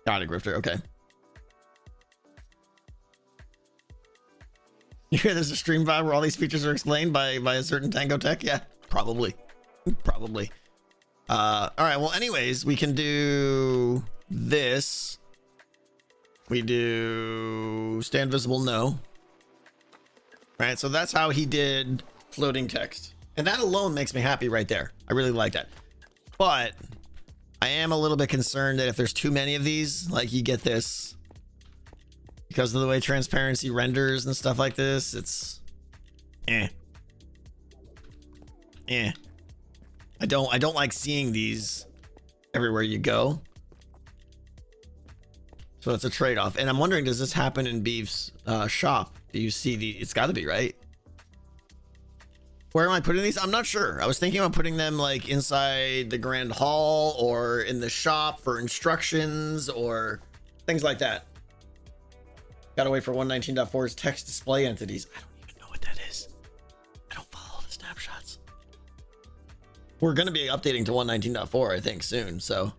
Got it, Grifter. Okay. You hear there's a stream vibe where all these features are explained by a certain Tango Tech? Yeah, probably. Probably. All right. Well, anyways, we can do this. We do stay invisible. No. All right. So that's how he did floating text. And that alone makes me happy right there. I really like that. But I am a little bit concerned that if there's too many of these, like you get this because of the way transparency renders and stuff like this, it's I don't like seeing these everywhere you go. So it's a trade-off. And I'm wondering, does this happen in Beef's shop? Do you see the, it's gotta be, right? Where am I putting these? I'm not sure. I was thinking about putting them like inside the grand hall or in the shop for instructions or things like that. Gotta wait for 119.4's text display entities. I don't even know what that is. I don't follow the snapshots. We're gonna be updating to 119.4, I think, soon. So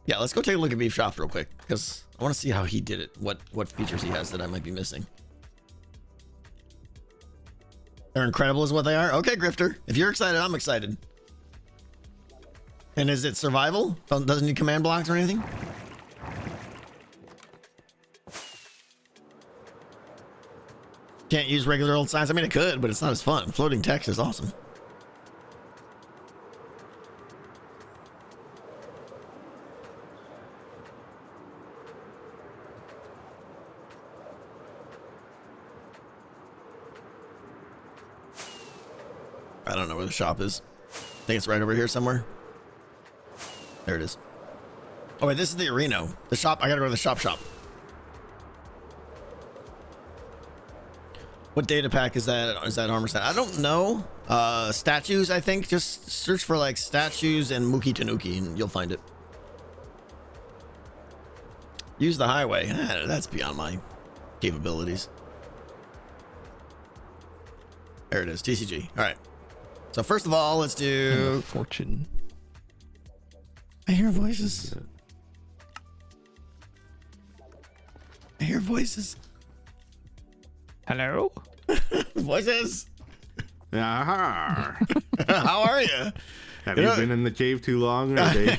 yeah, let's go take a look at Beef Shop real quick because I want to see how he did it. What features he has that I might be missing. They're incredible is what they are. Okay, Grifter. If you're excited, I'm excited. And is it survival? Doesn't need command blocks or anything? Can't use regular old signs. I mean, it could, but it's not as fun. Floating text is awesome. I don't know where the shop is. I think it's right over here somewhere. There it is. Oh wait, this is the arena. The shop, I gotta go to the shop. What data pack is that? Is that armor set? I don't know. Statues, I think. Just search for like statues and Muki Tanuki and you'll find it. Use the highway. That's beyond my capabilities. There it is, TCG. All right. So first of all, let's do fortune. I hear voices. I hear voices. Hello? Voices. Aha. How are you? Have you been in the cave too long? Or they...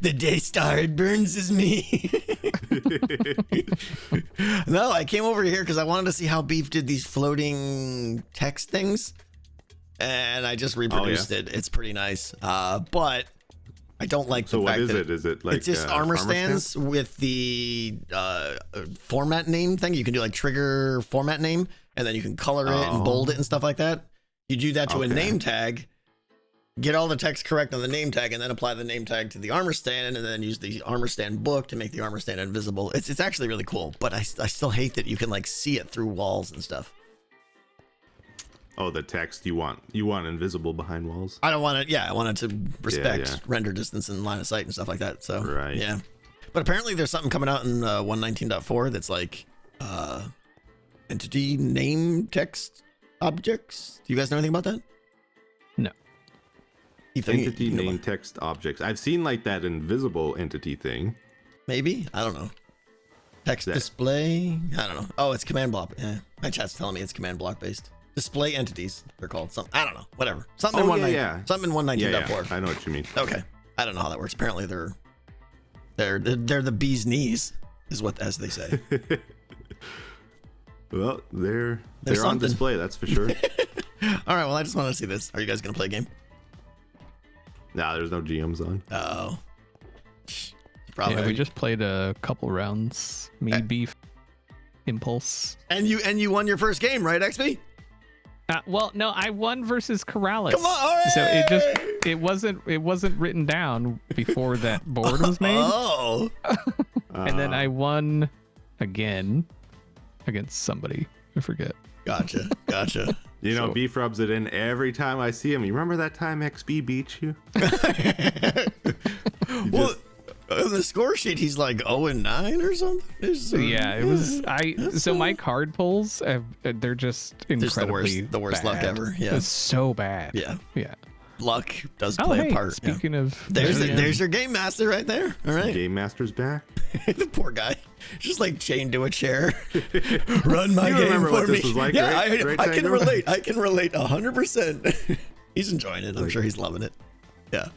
the day star it burns is me. No, I came over here because I wanted to see how Beef did these floating text things. And I just reproduced it. It's pretty nice. But I don't like the fact that... So what is it? Is it like... It's just armor stands with the format name thing. You can do like trigger format name, and then you can color it and bold it and stuff like that. You do that to a name tag, get all the text correct on the name tag, and then apply the name tag to the armor stand, and then use the armor stand book to make the armor stand invisible. It's actually really cool, but I still hate that you can like see it through walls and stuff. Oh, the text you want invisible behind walls. I don't want it. Yeah, I want it to respect render distance and line of sight and stuff like that. So right. Yeah, but apparently there's something coming out in 119.4 that's like entity name text objects. Do you guys know anything about that? No. Entity name text objects. I've seen like that invisible entity thing. Maybe, I don't know. Text display. I don't know. Oh, it's command block. My chat's telling me it's command block based. Display entities, they're called. Something, I don't know. Whatever. Something in 119. Something in 119.4. I know what you mean. Okay. I don't know how that works. Apparently they're the bee's knees, is what, as they say. Well, they're on display, that's for sure. All right, well, I just want to see this. Are you guys gonna play a game? Nah, there's no GMs on. Oh, probably. Yeah, we just played a couple rounds. Me, Beef, Impulse. And you won your first game, right, XP? Well, no, I won versus Corrlis. Come on, So it wasn't written down before that board was made. Oh, And then I won again against somebody. I forget. gotcha. You know, So- Beef rubs it in every time I see him. You remember that time XB beat you? Well, on the score sheet, he's like 0-9 or something. Yeah, it was. So my card pulls, they're just incredibly the worst luck bad. ever. Yeah. It's so bad. Yeah. Yeah. Luck does Oh, play hey, a part. Yeah. speaking of, There's your game master right there. All right. Game Master's back. The poor guy, just like chained to a chair. Run my You game remember for what me. this was like, Yeah, right? Right, I can Tango? relate. I can relate 100%. He's enjoying it. I'm sure he's loving it. Yeah.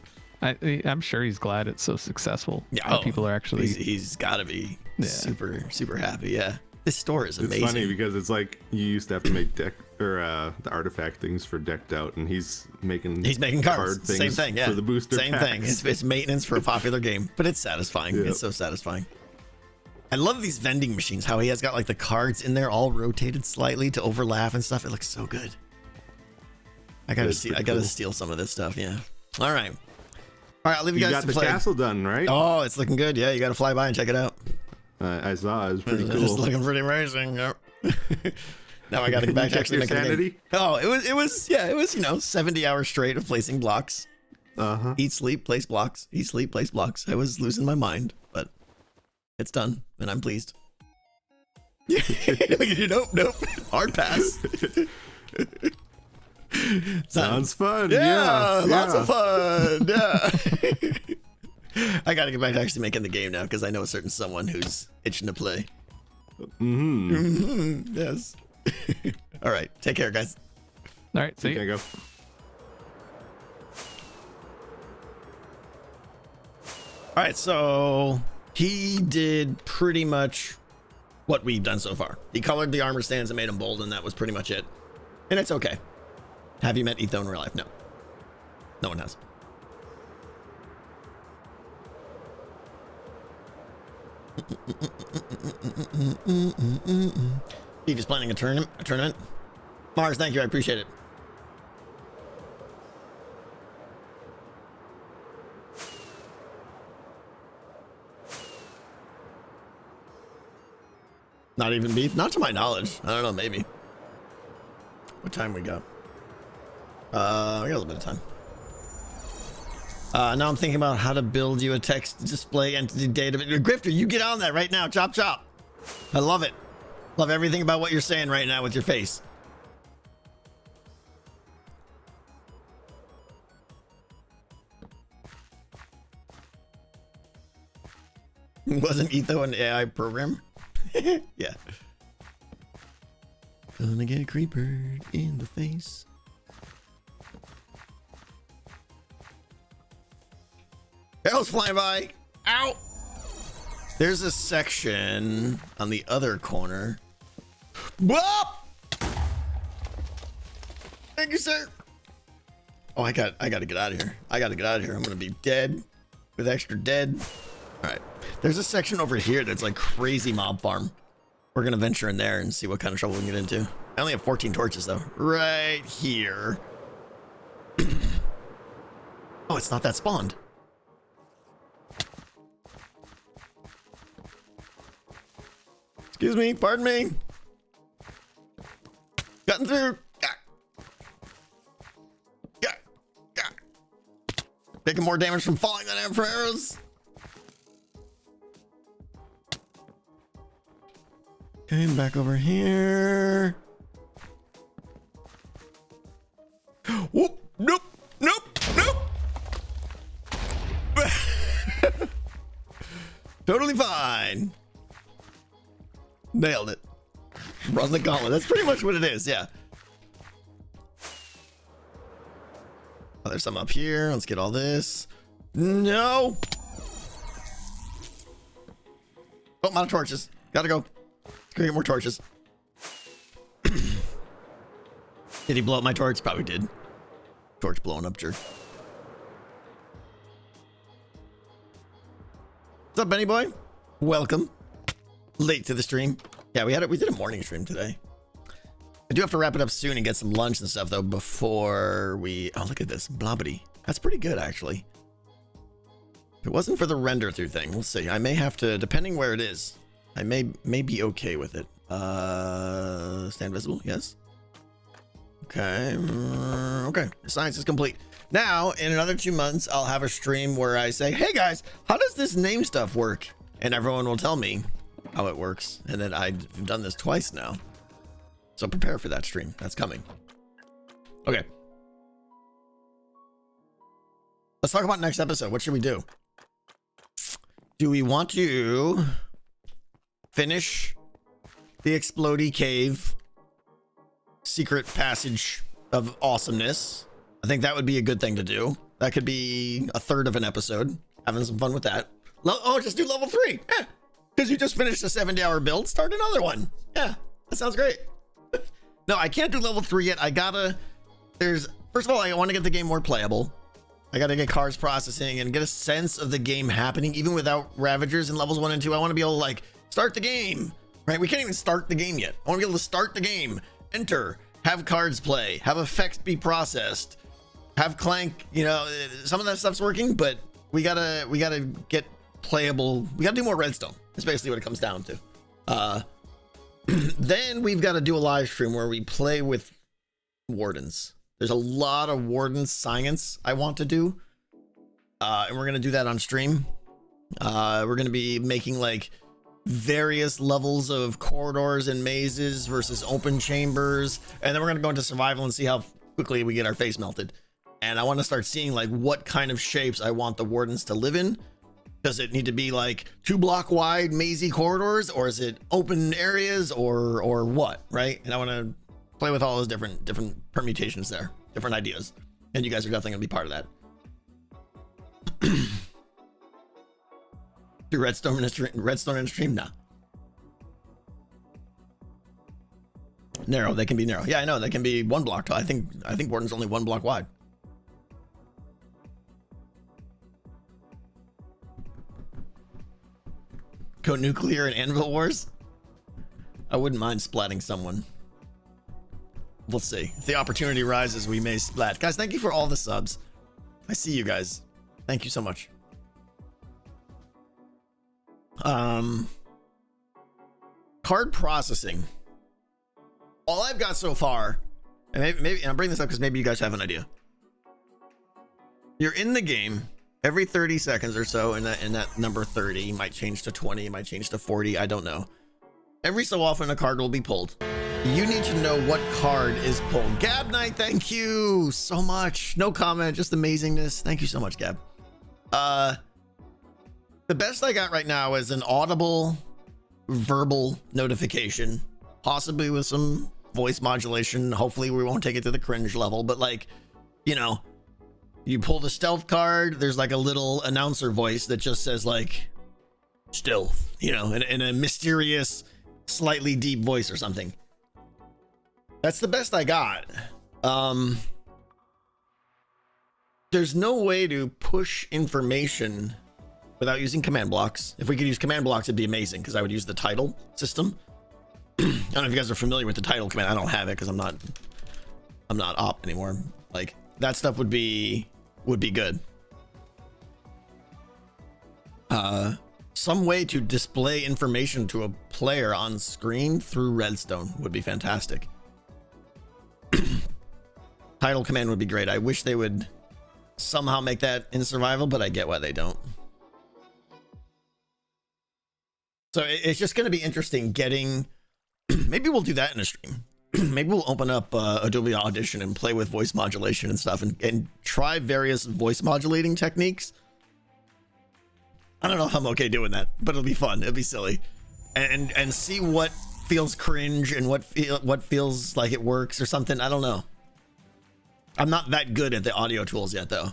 I'm sure he's glad it's so successful. Yeah. That people are actually. He's got to be Yeah. super happy. Yeah. This store is It's amazing. funny because it's like you used to have to make deck or the artifact things for decked out, and he's making cards. card things Same thing. Yeah. for the booster Same packs. thing. It's maintenance for a popular game, but it's satisfying. Yep. It's so satisfying. I love these vending machines. How he has got like the cards in there all rotated slightly to overlap and stuff. It looks so good. I gotta It's see. pretty I gotta cool. steal some of this stuff. Yeah. All right. All right. I'll leave you You guys got to the play. castle done, right? Oh, it's looking good. Yeah, you gotta fly by and check it out. I saw. It was pretty It's cool. looking pretty amazing. Yep. Now I gotta get You back to check actually your making the game. sanity? Oh, it was 70 hours straight of placing blocks. Uh-huh. Eat, sleep, place blocks. Eat, sleep, place blocks. I was losing my mind, but it's done, and I'm pleased. Nope. Hard pass. Sounds fun. Yeah, Yeah. lots of fun. Yeah. I gotta get back to actually making the game now because I know a certain someone who's itching to play. Mm-hmm. Yes. All right. Take care, guys. All right. See Okay, ya. go. All right. So he did pretty much what we've done so far. He colored the armor stands and made them bold, and that was pretty much it. And it's okay. Have you met Etho in real life? No. No one has. Steve is planning a tournament. Mars, thank you. I appreciate it. Not even beef? Not to my knowledge. I don't know, maybe. What time we got? We got a little bit of time. Now I'm thinking about how to build you a text display entity data. Grifter, you get on that right now. Chop, chop. I love it. Love everything about what you're saying right now with your face. Wasn't Etho an AI program? Yeah. Gonna get creepered in the face. Arrows flying by. Ow! There's a section on the other corner. Whoop! Thank you, sir. Oh, I gotta get out of here. I gotta get out of here. I'm gonna be dead with extra dead. All right. There's a section over here that's like crazy mob farm. We're gonna venture in there and see what kind of trouble we can get into. I only have 14 torches though. Right here. Oh, it's not that spawned. Excuse me, pardon me. Gotten through. Yeah. Taking more damage from falling than I am from arrows. Okay, back over here. Whoop, nope. Totally fine. Nailed it. Run the gauntlet. That's pretty much what it is, yeah. Oh, there's some up here. Let's get all this. No. Oh, I'm out of torches. Gotta go. Let's go get more torches. Did he blow up my torch? Probably did. Torch blowing up, jerk. What's up, Benny boy? Welcome. Late to the stream. Yeah, we did a morning stream today. I do have to wrap it up soon and get some lunch and stuff though before we. Oh, look at this blobbity. That's pretty good actually. If it wasn't for the render through thing, we'll see. I may have to, depending where it is. I may be okay with it. Stand visible. Yes. Okay. Okay. Science is complete. Now, in another 2 months, I'll have a stream where I say, hey guys, how does this name stuff work? And everyone will tell me how it works. And then I've done this twice now. So prepare for that stream. That's coming. Okay. Let's talk about next episode. What should we do? Do we want to finish the Explodey Cave secret passage of awesomeness? I think that would be a good thing to do. That could be a third of an episode. Having some fun with that. Oh, just do level 3. Yeah. Because you just finished a 70-hour build. Start another one. Yeah. That sounds great. No, I can't do level 3 yet. First of all, I want to get the game more playable. I got to get cards processing and get a sense of the game happening, even without Ravagers in levels 1 and 2. I want to be able to, like, start the game, right? We can't even start the game yet. I want to be able to start the game, enter, have cards play, have effects be processed, have Clank, you know, some of that stuff's working, but we gotta get playable. We gotta do more Redstone. That's basically what it comes down to. Then we've got to do a live stream where we play with wardens. There's a lot of warden science I want to do. And we're going to do that on stream. We're going to be making like various levels of corridors and mazes versus open chambers. And then we're going to go into survival and see how quickly we get our face melted. And I want to start seeing like what kind of shapes I want the wardens to live in. Does it need to be like 2-block wide mazy corridors, or is it open areas, or what, right? And I want to play with all those different permutations there, different ideas. And you guys are definitely going to be part of that. Do Redstone in a stream? Nah. Narrow, they can be narrow. Yeah, I know, they can be 1 block tall. I think Warden's only 1 block wide. Go nuclear in Anvil Wars? I wouldn't mind splatting someone. We'll see. If the opportunity rises, we may splat. Guys, thank you for all the subs. I see you guys. Thank you so much. Card processing. All I've got so far, and maybe I'm bringing this up because maybe you guys have an idea. You're in the game every 30 seconds or so, and that number 30 might change to 20, might change to 40. I don't know. Every so often, a card will be pulled. You need to know what card is pulled. Gab Knight, thank you so much. No comment, just amazingness. Thank you so much, Gab. The best I got right now is an audible verbal notification, possibly with some voice modulation. Hopefully we won't take it to the cringe level, but like, you know, you pull the stealth card, there's like a little announcer voice that just says like stealth, you know, in a mysterious, slightly deep voice or something. That's the best I got. There's no way to push information without using command blocks. If we could use command blocks, it'd be amazing because I would use the title system. I don't know if you guys are familiar with the title command. I don't have it because I'm not op anymore. Like that stuff would be good. Some way to display information to a player on screen through Redstone would be fantastic. Title command would be great. I wish they would somehow make that in survival, but I get why they don't. So it's just going to be interesting getting, maybe we'll do that in a stream. Maybe we'll open up Adobe Audition and play with voice modulation and stuff and try various voice modulating techniques. I don't know if I'm okay doing that, but it'll be fun. It'll be silly. And see what feels cringe and what feels like it works or something. I don't know. I'm not that good at the audio tools yet though.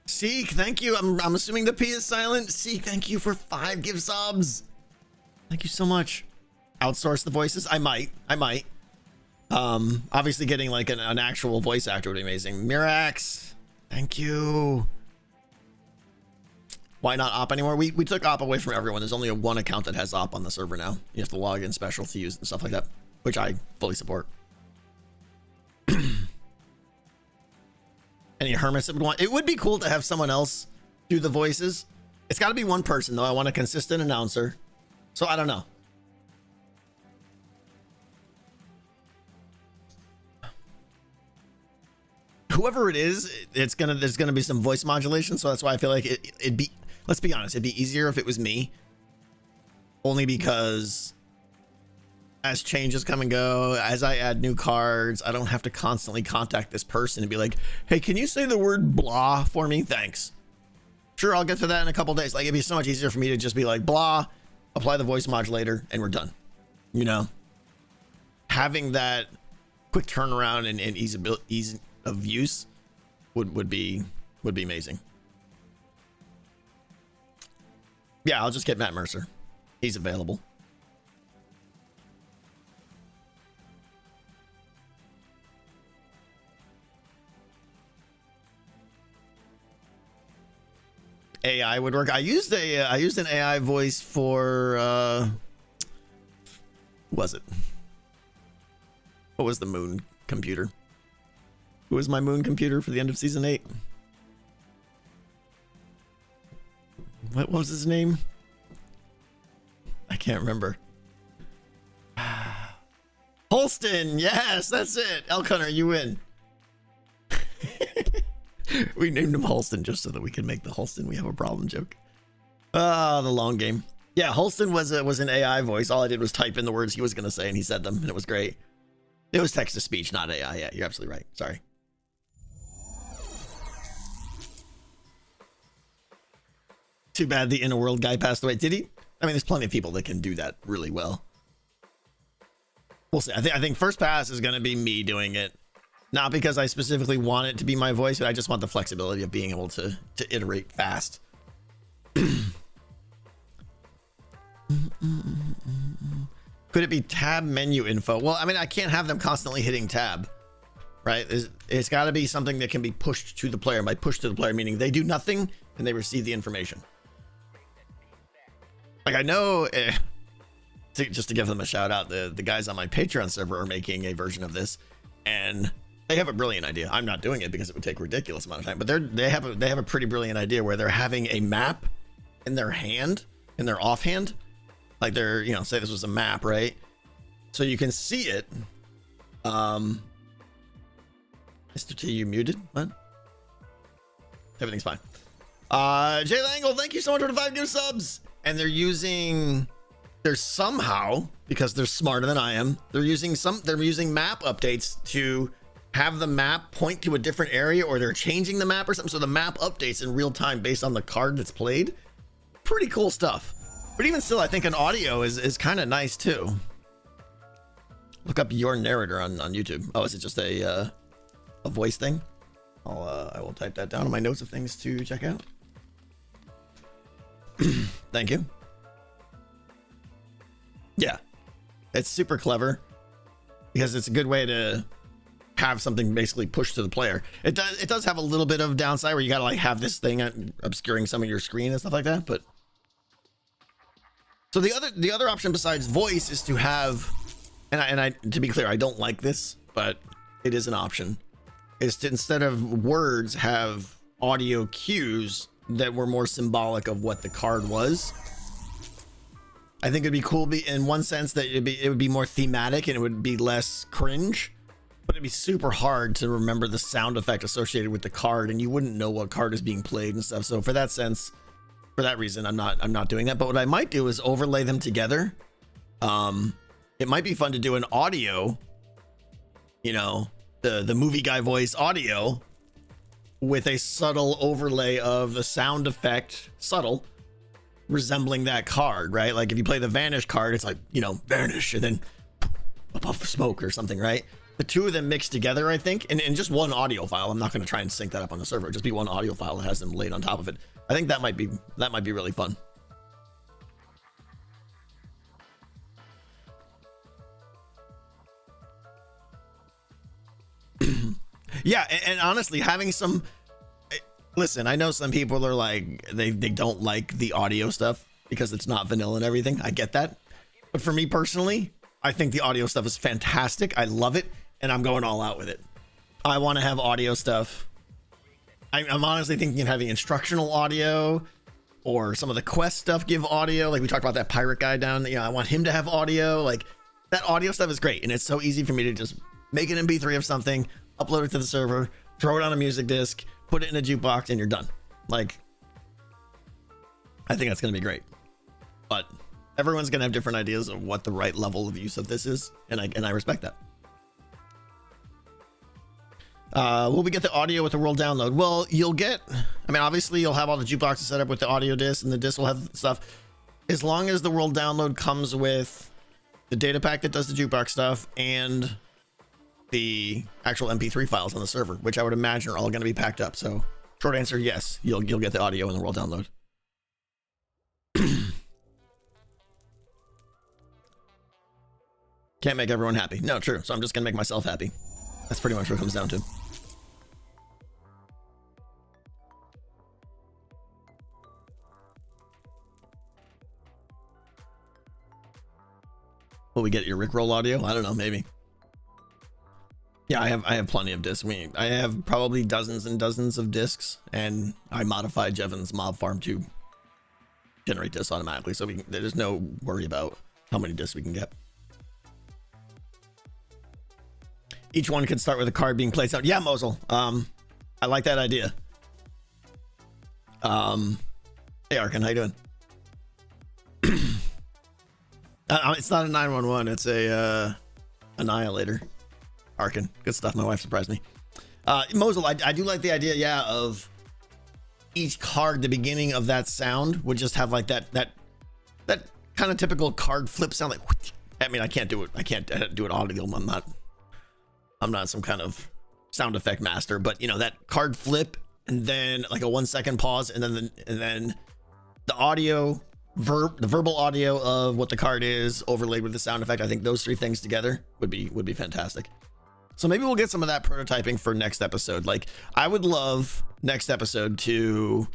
Seek, thank you. I'm assuming the P is silent. Seek, thank you for 5 gift subs. Thank you so much. Outsource the voices? I might. Obviously getting like an actual voice actor would be amazing. Mirax, thank you. Why not op anymore? We took op away from everyone. There's only one account that has op on the server now. You have to log in special to use and stuff like that, which I fully support. Any hermits that would want, it would be cool to have someone else do the voices. It's got to be one person though. I want a consistent announcer. So I don't know. Whoever it is, there's gonna be some voice modulation. So that's why I feel like it'd be, let's be honest, it'd be easier if it was me. Only because as changes come and go, as I add new cards, I don't have to constantly contact this person and be like, hey, can you say the word blah for me? Thanks. Sure, I'll get to that in a couple days. Like, it'd be so much easier for me to just be like, blah, apply the voice modulator, and we're done. You know? Having that quick turnaround and ease of use would be amazing. Yeah, I'll just get Matt Mercer. He's available. AI would work. I used an AI voice for what was the moon computer? Who was my moon computer for the end of season 8? What was his name? I can't remember. Holston, yes, that's it. Elk Hunter, you win. We named him Holston just so that we can make the Holston we have a problem joke. The long game. Yeah, Holston was an AI voice. All I did was type in the words he was going to say and he said them, and it was great. It was text to speech, not AI. Yeah, you're absolutely right. Sorry. Too bad the Inner World guy passed away. Did he? I mean, there's plenty of people that can do that really well. We'll see. I think first pass is going to be me doing it. Not because I specifically want it to be my voice, but I just want the flexibility of being able to iterate fast. Could it be tab menu info? Well, I mean, I can't have them constantly hitting tab, right? It's got to be something that can be pushed to the player. By push to the player, meaning they do nothing and they receive the information. Like, I know, just to give them a shout out, the guys on my Patreon server are making a version of this, and they have a brilliant idea. I'm not doing it because it would take a ridiculous amount of time, but they have a pretty brilliant idea where they're having a map in their hand, in their offhand, like they're, you know, say this was a map, right? So you can see it. Mr. T, you muted? What? Everything's fine. Jay Langle, thank you so much for the 5 new subs. And they're somehow, because they're smarter than I am, they're using map updates to have the map point to a different area, or they're changing the map or something, so the map updates in real time based on the card that's played. Pretty cool stuff. But even still, I think an audio is kind of nice too. Look up your narrator on YouTube. Oh, is it just a voice thing? I will type that down in my notes of things to check out. Thank you. Yeah, it's super clever because it's a good way to have something basically pushed to the player. It does have a little bit of downside where you gotta like have this thing obscuring some of your screen and stuff like that. But so the other option besides voice is to have, and I to be clear, I don't like this, but it is an option, is to, instead of words, have audio cues that were more symbolic of what the card was. I think it'd be cool in one sense that it would be more thematic and it would be less cringe, but it'd be super hard to remember the sound effect associated with the card, and you wouldn't know what card is being played and stuff. So for that sense, for that reason, I'm not doing that. But what I might do is overlay them together. It might be fun to do an audio, you know, the movie guy voice audio with a subtle overlay of the sound effect, subtle, resembling that card, right? Like if you play the vanish card, it's like, you know, vanish and then a puff of smoke or something, right? The two of them mixed together, I think, and in just one audio file. I'm not going to try and sync that up on the server. It'll just be one audio file that has them laid on top of it. I think that might be really fun. Yeah, and honestly, having some. Listen, I know some people are like they don't like the audio stuff because it's not vanilla and everything. I get that, but for me personally, I think the audio stuff is fantastic. I love it, and I'm going all out with it. I want to have audio stuff. I'm honestly thinking of having instructional audio, or some of the quest stuff give audio. Like we talked about that pirate guy down. You know, I want him to have audio. Like that audio stuff is great, and it's so easy for me to just make an MP3 of something, upload it to the server, throw it on a music disc, put it in a jukebox, and you're done. Like, I think that's gonna be great. But everyone's gonna have different ideas of what the right level of use of this is, and I respect that. Will we get the audio with the world download? Well, you'll get, I mean, obviously you'll have all the jukeboxes set up with the audio disc, and the disc will have stuff. As long as the world download comes with the data pack that does the jukebox stuff and the actual MP3 files on the server, which I would imagine are all going to be packed up. So short answer, yes, you'll get the audio in the world download. Can't make everyone happy. No, true. So I'm just going to make myself happy. That's pretty much what it comes down to. Will we get your Rickroll audio? I don't know, maybe. Yeah, I have plenty of discs. I have probably dozens and dozens of discs, and I modified Jevon's mob farm to generate discs automatically, so there's no worry about how many discs we can get. Each one can start with a card being placed out. Yeah, Mosul. I like that idea. Hey, Arkin, how you doing? It's not a 911. It's a annihilator. Arkin, good stuff. My wife surprised me. Mosul, I do like the idea, yeah, of each card. The beginning of that sound would just have like that kind of typical card flip sound. Like, I mean, I can't do it. I can't do it audio. I'm not some kind of sound effect master, but you know, that card flip and then like a 1 second pause, and then the audio. The verbal audio of what the card is overlaid with the sound effect. I think those three things together would be fantastic. So maybe we'll get some of that prototyping for next episode. Like, I would love next episode to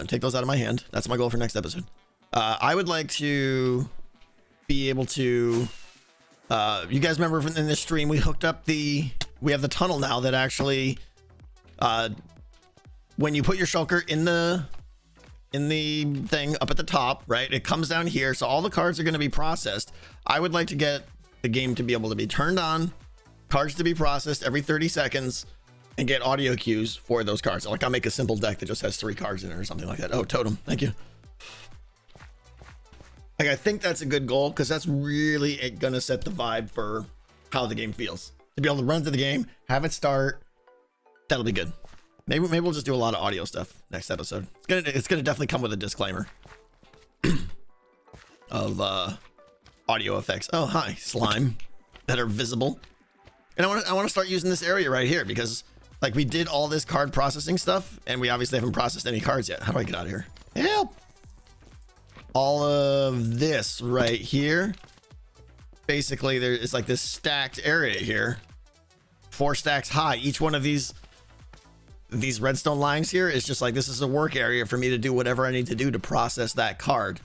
take those out of my hand. That's my goal for next episode. I would like to be able to you guys remember in this stream we hooked up we have the tunnel now that actually when you put your shulker in the thing up at the top, right, it comes down here, so all the cards are going to be processed. I would like to get the game to be able to be turned on, cards to be processed every 30 seconds, and get audio cues for those cards. Like, I'll make a simple deck that just has 3 cards in it or something like that. Oh, Totem, thank you. Like, I think that's a good goal, because that's really gonna set the vibe for how the game feels. To be able to run through the game, have it start, that'll be good. Maybe we'll just do a lot of audio stuff next episode. It's gonna definitely come with a disclaimer of audio effects. Oh, hi, slime that are visible. And I want to start using this area right here, because like we did all this card processing stuff, and we obviously haven't processed any cards yet. How do I get out of here? Help! All of this right here. Basically, it's like this stacked area here, 4 stacks high. Each one of these redstone lines here is just like, this is a work area for me to do whatever I need to do to process that card,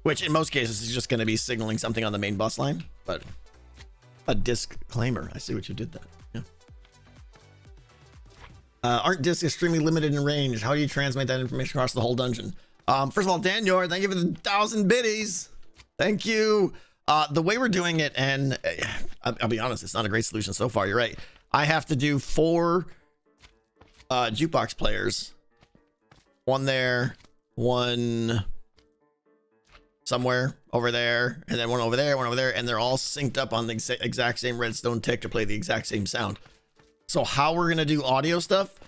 which in most cases is just going to be signaling something on the main bus line. But a disclaimer, I see what you did there. Yeah. Aren't discs extremely limited in range? How do you transmit that information across the whole dungeon? First of all, Daniel, thank you for the 1,000 biddies. Thank you. The way we're doing it, and I'll be honest, it's not a great solution so far. You're right. I have to do 4 jukebox players, 1 there, 1 somewhere over there, and then 1 over there, 1 over there, and they're all synced up on the exact same redstone tick to play the exact same sound. So how we're gonna do audio stuff,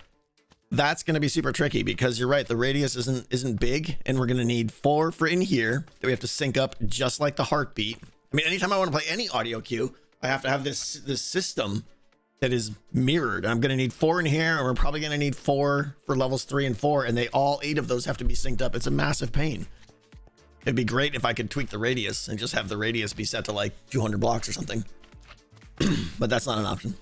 that's gonna be super tricky, because you're right, the radius isn't big, and we're gonna need 4 for in here that we have to sync up just like the heartbeat. I mean, anytime I want to play any audio cue, I have to have this system that is mirrored. I'm going to need 4 in here, and we're probably going to need 4 for levels 3 and 4, and all 8 of those have to be synced up. It's a massive pain. It'd be great if I could tweak the radius and just have the radius be set to like 200 blocks or something. But that's not an option.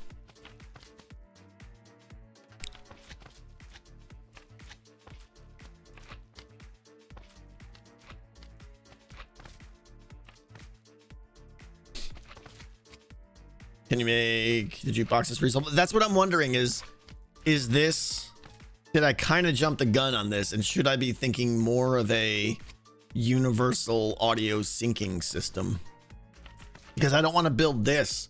Can you make the jukeboxes reasonable? That's what I'm wondering is this, did I kind of jump the gun on this? And should I be thinking more of a universal audio syncing system? Because I don't want to build this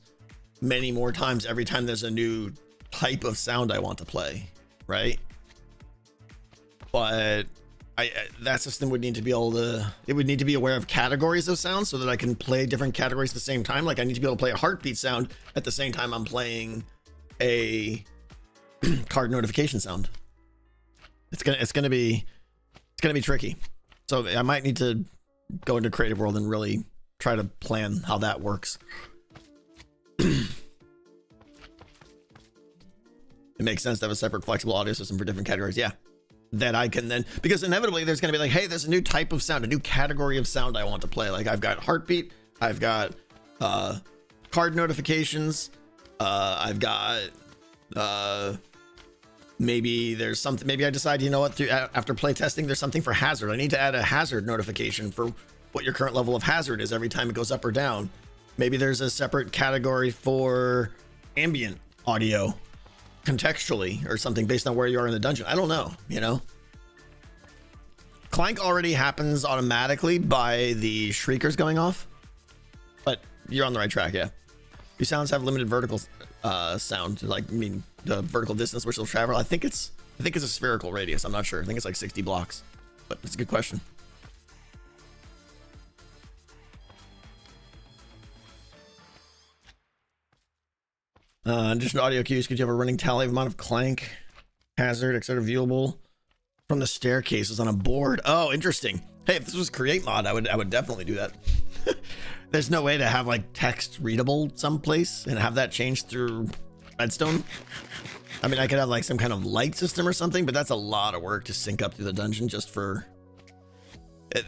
many more times every time there's a new type of sound I want to play, right? But that system would need to be able to, it would need to be aware of categories of sounds so that I can play different categories at the same time. Like I need to be able to play a heartbeat sound at the same time I'm playing a card notification sound. It's gonna be tricky. So I might need to go into Creative World and really try to plan how that works. It makes sense to have a separate flexible audio system for different categories. Yeah. That I can then, because inevitably there's going to be like, hey, there's a new type of sound, a new category of sound I want to play. Like I've got heartbeat, I've got card notifications, I've got maybe there's something, maybe I decide, you know what, after play testing, there's something for hazard. I need to add a hazard notification for what your current level of hazard is every time it goes up or down. Maybe there's a separate category for ambient audio contextually or something based on where you are in the dungeon. I don't know, you know. Clank already happens automatically by the shriekers going off, but you're on the right track. Yeah, your sounds have limited vertical sound, like I mean the vertical distance which they'll travel. I think it's a spherical radius. I'm not sure. I think it's like 60 blocks, but it's a good question. Additional audio cues. Could you have a running tally of amount of clank, hazard, etc. viewable from the staircases on a board? Oh, interesting. Hey, if this was create mod, I would definitely do that. There's no way to have like text readable someplace and have that changed through redstone. I mean, I could have like some kind of light system or something, but that's a lot of work to sync up through the dungeon just for.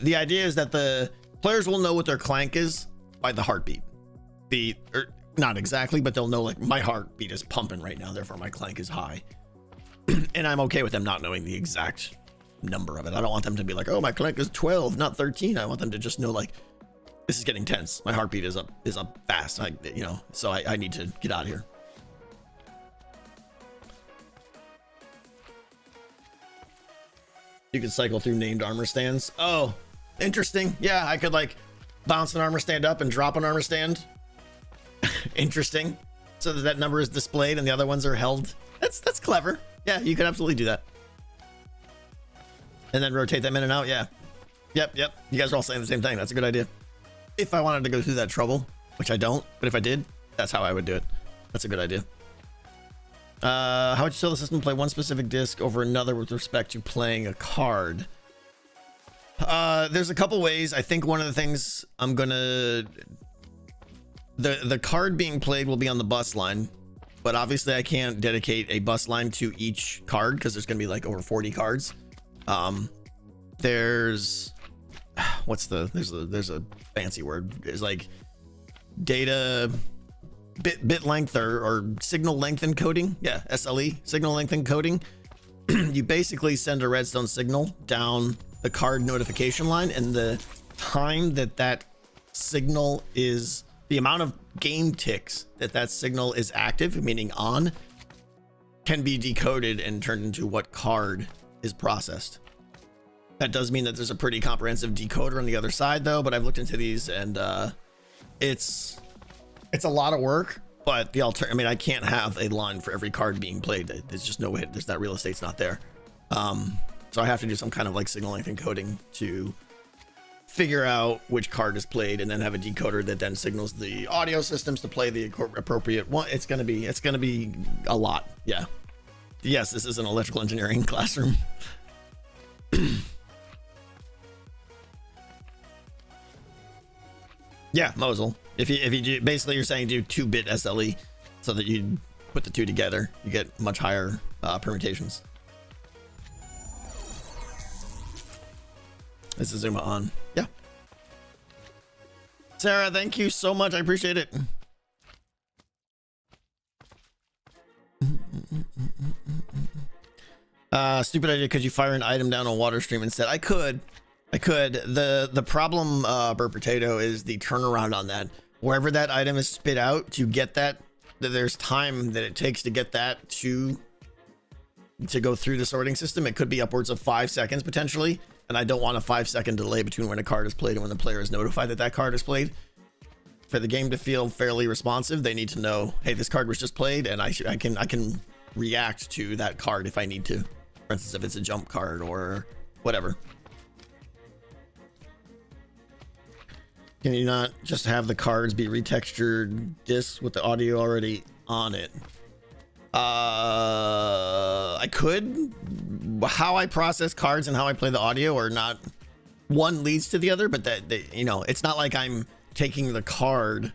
The idea is that the players will know what their clank is by the heartbeat. Not exactly, but they'll know like my heartbeat is pumping right now, therefore my clank is high. And I'm okay with them not knowing the exact number of it. I don't want them to be like, oh, my clank is 12, not 13. I want them to just know like, this is getting tense. My heartbeat is up fast. So I need to get out of here. You can cycle through named armor stands. Oh, interesting. Yeah, I could like bounce an armor stand up and drop an armor stand. Interesting. So that number is displayed and the other ones are held. That's clever. Yeah, you could absolutely do that. And then rotate them in and out. Yeah. Yep. You guys are all saying the same thing. That's a good idea. If I wanted to go through that trouble, which I don't, but if I did, that's how I would do it. That's a good idea. How would you tell the system to play one specific disc over another with respect to playing a card? There's a couple ways. I think one of the things I'm gonna... The card being played will be on the bus line, but obviously I can't dedicate a bus line to each card because there's going to be like over 40 cards. There's a fancy word. There's like data bit length or signal length encoding. Yeah, SLE, signal length encoding. You basically send a redstone signal down the card notification line, and the time that signal is, the amount of game ticks that signal is active, meaning on, can be decoded and turned into what card is processed. That does mean that there's a pretty comprehensive decoder on the other side though, but I've looked into these and it's a lot of work, but I can't have a line for every card being played. There's just no way, there's that real estate's not there. So I have to do some kind of like signal length encoding to figure out which card is played and then have a decoder that then signals the audio systems to play the appropriate one. It's gonna be a lot. Yeah. Yes, this is an electrical engineering classroom. Yeah, Mosul. If you do, basically you're saying do 2-bit SLE so that you put the two together, you get much higher permutations. This is Zuma on. Yeah. Sarah, thank you so much. I appreciate it. Stupid idea. Could you fire an item down a water stream instead? I could. The problem, Burr Potato, is the turnaround on that. Wherever that item is spit out, to get that there's time that it takes to get that to go through the sorting system. It could be upwards of 5 seconds potentially, and I don't want a 5-second delay between when a card is played and when the player is notified that that card is played. For the game to feel fairly responsive, they need to know, hey, this card was just played, and I can react to that card if I need to. For instance, if it's a jump card or whatever. Can you not just have the cards be retextured discs with the audio already on it? I could. How I process cards and how I play the audio are not, one leads to the other, but you know, it's not like I'm taking the card.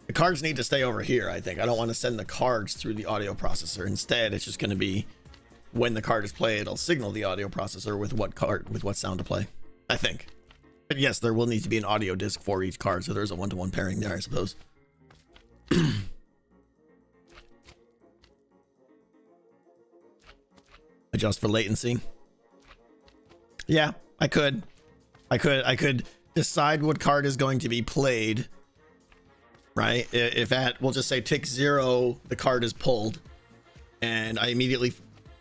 The cards need to stay over here, I think. I don't want to send the cards through the audio processor. Instead, it's just going to be when the card is played, it'll signal the audio processor with what sound to play, I think. But yes, there will need to be an audio disc for each card, so there's a one-to-one pairing there, I suppose. Adjust for latency Yeah, I could decide what card is going to be played, right? If at, we'll just say tick 0, the card is pulled, and I immediately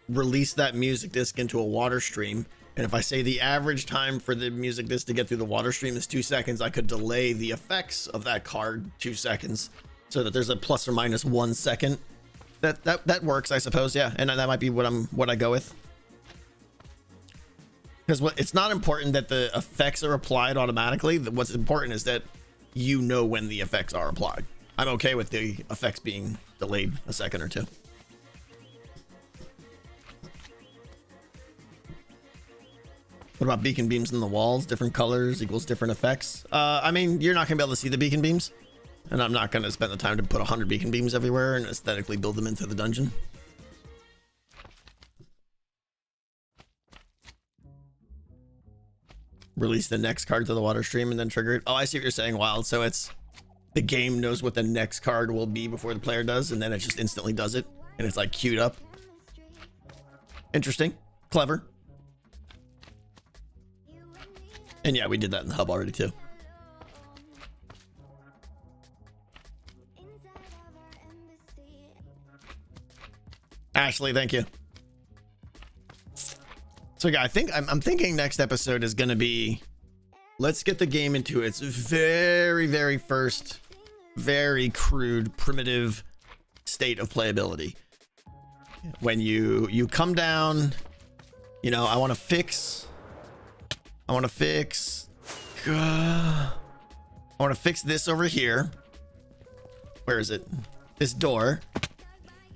release that music disc into a water stream. And if I say the average time for the music disc to get through the water stream is 2 seconds, I could delay the effects of that card 2 seconds so that there's a plus or minus 1 second. That works, I suppose. Yeah, and that might be what I go with. Because it's not important that the effects are applied automatically. What's important is that you know when the effects are applied. I'm okay with the effects being delayed a second or two. What about beacon beams in the walls? Different colors equals different effects. I mean, you're not gonna be able to see the beacon beams, and I'm not gonna spend the time to put 100 beacon beams everywhere and aesthetically build them into the dungeon. Release the next card to the water stream and then trigger it. Oh, I see what you're saying, Wild. So it's the game knows what the next card will be before the player does, and then it just instantly does it, and it's like queued up. Interesting, clever. And yeah, we did that in the hub already too. Ashley, thank you. So yeah, I'm thinking next episode is going to be, let's get the game into its very, very first, very crude, primitive state of playability. When you come down, you know, I want to fix this over here. Where is it? This door.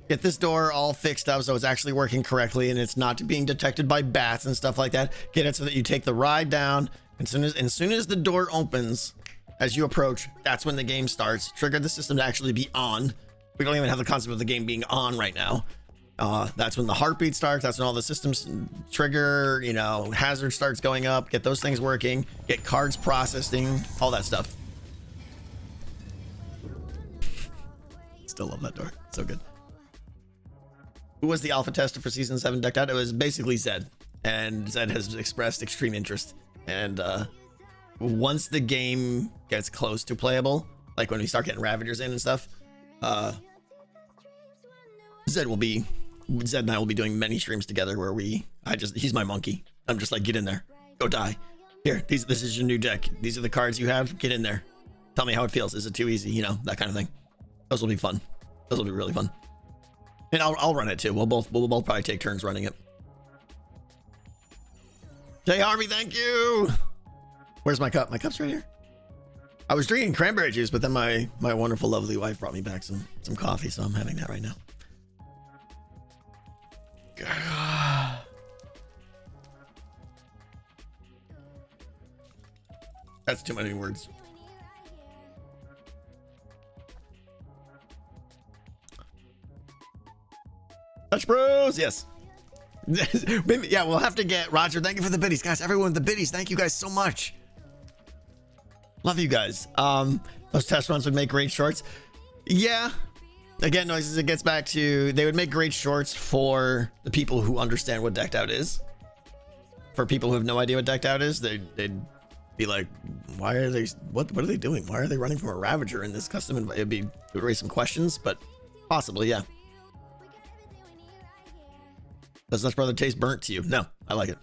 Get this door all fixed up so it's actually working correctly and it's not being detected by bats and stuff like that. Get it so that you take the ride down. As soon as the door opens, as you approach, that's when the game starts. Trigger the system to actually be on. We don't even have the concept of the game being on right now. That's when the heartbeat starts. That's when all the systems trigger, you know, hazard starts going up. Get those things working. Get cards processing, all that stuff. Still love that door. So good. Who was the alpha tester for season 7 decked out? It was basically Zed, and Zed has expressed extreme interest. And once the game gets close to playable, like when we start getting Ravagers in and stuff, Zed and I will be doing many streams together where he's my monkey. I'm just like, get in there, go die. Here, this is your new deck. These are the cards you have. Get in there. Tell me how it feels. Is it too easy? You know, that kind of thing. Those will be fun. Those will be really fun. And I'll run it too. We'll both probably take turns running it. Jay Harvey, thank you. Where's my cup? My cup's right here. I was drinking cranberry juice, but then my wonderful, lovely wife brought me back some coffee, so I'm having that right now. That's too many words. Touch Bros, yes. Yeah, we'll have to get Roger. Thank you for the biddies, guys. Everyone, the biddies. Thank you guys so much. Love you guys. Those test runs would make great shorts. Yeah. Again, noises. It gets back to they would make great shorts for the people who understand what decked out is. For people who have no idea what decked out is, they'd be like, "Why are they? What are they doing? Why are they running from a Ravager in this custom?" It would raise some questions, but Possibly, yeah. Does Nuts Brother taste burnt to you? No, I like it.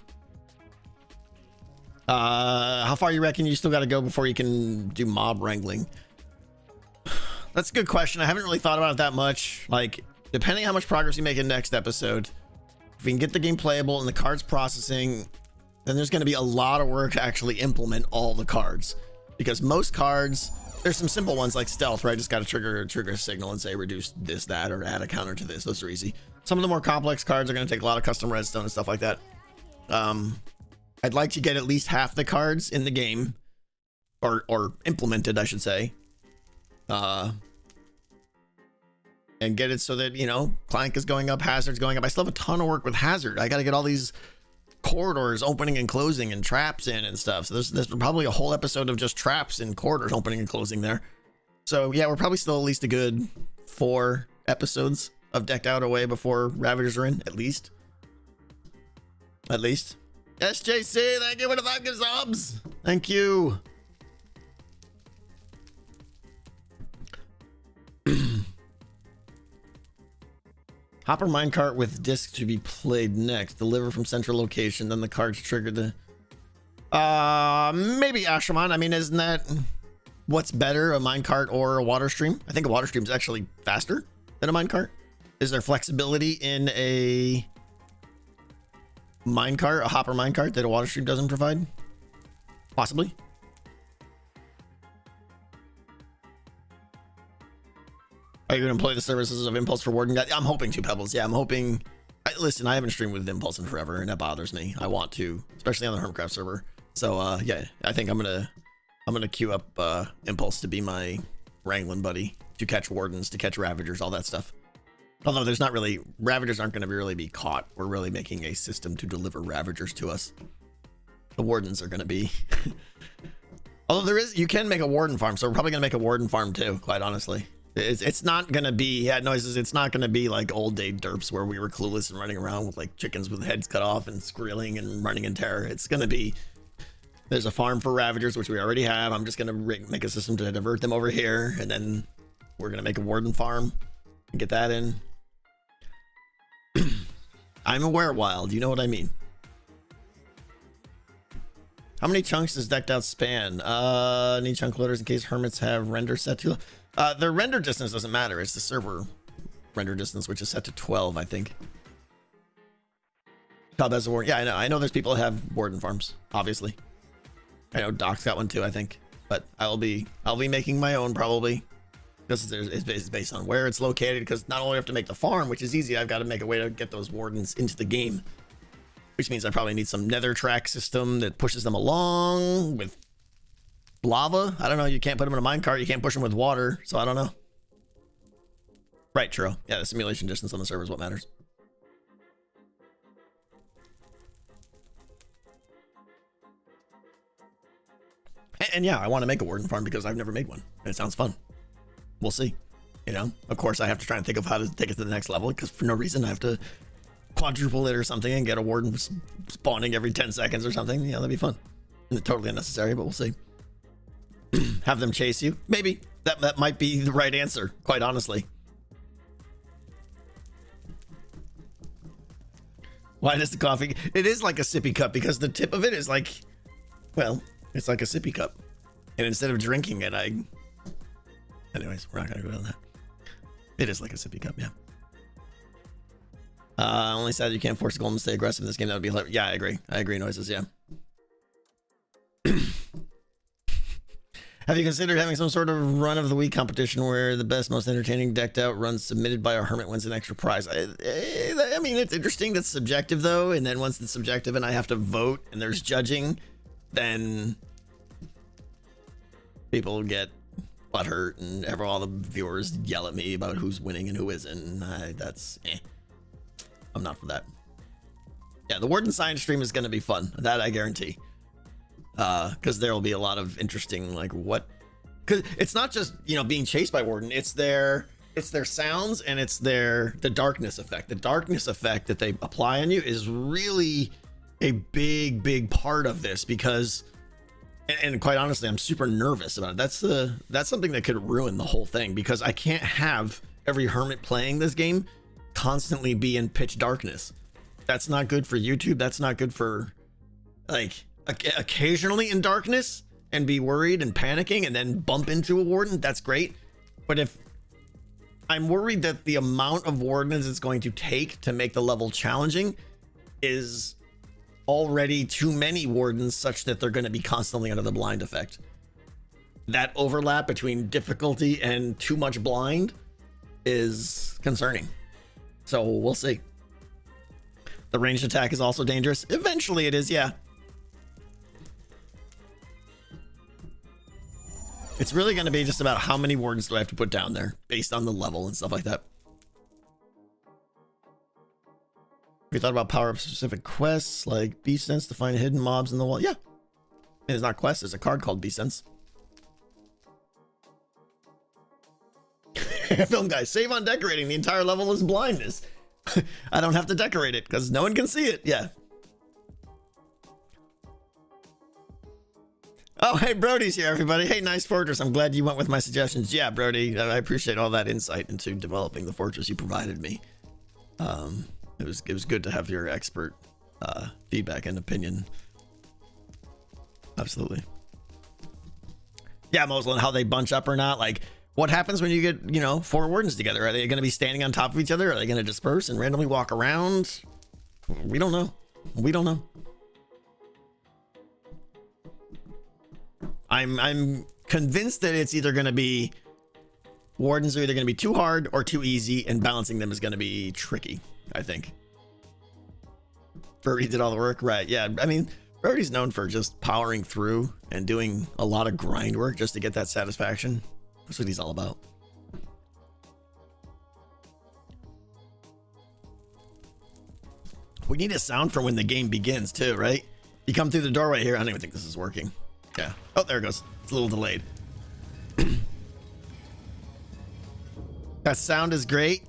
How far you reckon you still got to go before you can do mob wrangling? That's a good question. I haven't really thought about it that much. Like, depending how much progress you make in next episode, if we can get the game playable and the cards processing, then there's going to be a lot of work to actually implement all the cards. Because most cards, there's some simple ones like stealth, right? Just got to trigger a signal and say reduce this, that, or add a counter to this. Those are easy. Some of the more complex cards are going to take a lot of custom redstone and stuff like that. I'd like to get at least half the cards in the game, or implemented, I should say. And get it so that, you know, Clank is going up, Hazard's going up. I still have a ton of work with Hazard. I got to get all these corridors opening and closing and traps in and stuff. So there's probably a whole episode of just traps and corridors opening and closing there. So yeah, we're probably still at least a good 4 episodes of Decked Out away before Ravagers are in, at least. At least. SJC, thank you for the 5 subs. Thank you. Hopper minecart with disc to be played next. Deliver from central location. Then the cards trigger the... maybe Ashraman. I mean, isn't that what's better, a minecart or a water stream? I think a water stream is actually faster than a minecart. Is there flexibility in a minecart, a hopper minecart, that a water stream doesn't provide? Possibly. Are you going to employ the services of Impulse for Warden? I'm hoping to, Pebbles. Yeah, I'm hoping. Listen, I haven't streamed with Impulse in forever, and that bothers me. I want to, especially on the Hermitcraft server. So yeah, I think I'm gonna queue up Impulse to be my wrangling buddy, to catch wardens, to catch ravagers, all that stuff. Although there's not really, ravagers aren't going to really be caught. We're really making a system to deliver ravagers to us. The wardens are going to be. Although you can make a warden farm, so we're probably going to make a warden farm too, quite honestly. It's not going to be, noises, it's not going to be like old day derps where we were clueless and running around with like chickens with heads cut off and squealing and running in terror. It's going to be, there's a farm for ravagers, which we already have. I'm just going to make a system to divert them over here, and then we're going to make a warden farm and get that in. I'm aware, Wild. You know what I mean. How many chunks does Decked Out span? Need chunk loaders in case hermits have render set to... the render distance doesn't matter. It's the server render distance, which is set to 12, I think. Cobb has a warden. Yeah, I know there's people that have warden farms, obviously. I know Doc's got one too, I think. But I'll be making my own probably. Because it's based on where it's located. Because not only do I have to make the farm, which is easy, I've got to make a way to get those wardens into the game. Which means I probably need some nether track system that pushes them along with lava. I don't know. You can't put them in a minecart. You can't push them with water. So I don't know. Right, true. Yeah, the simulation distance on the server is what matters. And yeah, I want to make a warden farm because I've never made one. And it sounds fun. We'll see. You know, of course, I have to try and think of how to take it to the next level because for no reason I have to quadruple it or something and get a warden spawning every 10 seconds or something. Yeah, that'd be fun. And totally unnecessary, but we'll see. Have them chase you? Maybe. That might be the right answer, quite honestly. Why does the coffee... It is like a sippy cup because the tip of it is like... Well, it's like a sippy cup. And instead of drinking it, Anyways, we're not going to go down that. It is like a sippy cup, yeah. Only sad you can't force a golem to stay aggressive in this game. That would be hilarious. Yeah, I agree. I agree, Noises, yeah. Have you considered having some sort of run of the week competition where the best, most entertaining Decked Out runs submitted by a hermit wins an extra prize? I mean, it's interesting. That's subjective, though. And then once it's subjective and I have to vote and there's judging, then people get butthurt and all the viewers yell at me about who's winning and who isn't. That's I'm not for that. Yeah, the Warden Science stream is going to be fun. That I guarantee. Because there will be a lot of interesting, like, what... Because it's not just, being chased by Warden. It's their sounds and it's the darkness effect. The darkness effect that they apply on you is really a big, big part of this because... And quite honestly, I'm super nervous about it. That's something that could ruin the whole thing because I can't have every hermit playing this game constantly be in pitch darkness. That's not good for YouTube. That's not good for, like, occasionally in darkness and be worried and panicking and then bump into a warden. That's great. But if I'm worried that the amount of wardens it's going to take to make the level challenging is already too many wardens, such that they're going to be constantly under the blind effect. That overlap between difficulty and too much blind is concerning. So we'll see. The ranged attack is also dangerous. Eventually it is, yeah. It's really going to be just about how many wardens do I have to put down there based on the level and stuff like that. Have you thought about power up specific quests like Beast Sense to find hidden mobs in the wall? Yeah. It's not quest, there's a card called Beast Sense. Film guy, save on decorating. The entire level is blindness. I don't have to decorate it because no one can see it. Yeah. Oh, hey, Brody's here, everybody. Hey, nice fortress. I'm glad you went with my suggestions. Yeah, Brody, I appreciate all that insight into developing the fortress you provided me. It was good to have your expert feedback and opinion. Absolutely. Yeah, Moslin, how they bunch up or not. Like, what happens when you get, 4 wardens together? Are they going to be standing on top of each other? Are they going to disperse and randomly walk around? We don't know. We don't know. I'm convinced that it's either going to be wardens are either going to be too hard or too easy, and balancing them is going to be tricky, I think. Furry did all the work, right? Yeah, I mean, Furry's known for just powering through and doing a lot of grind work just to get that satisfaction. That's what he's all about. We need a sound for when the game begins too, right? You come through the doorway here. I don't even think this is working. Yeah. Oh, there it goes. It's a little delayed. That sound is great.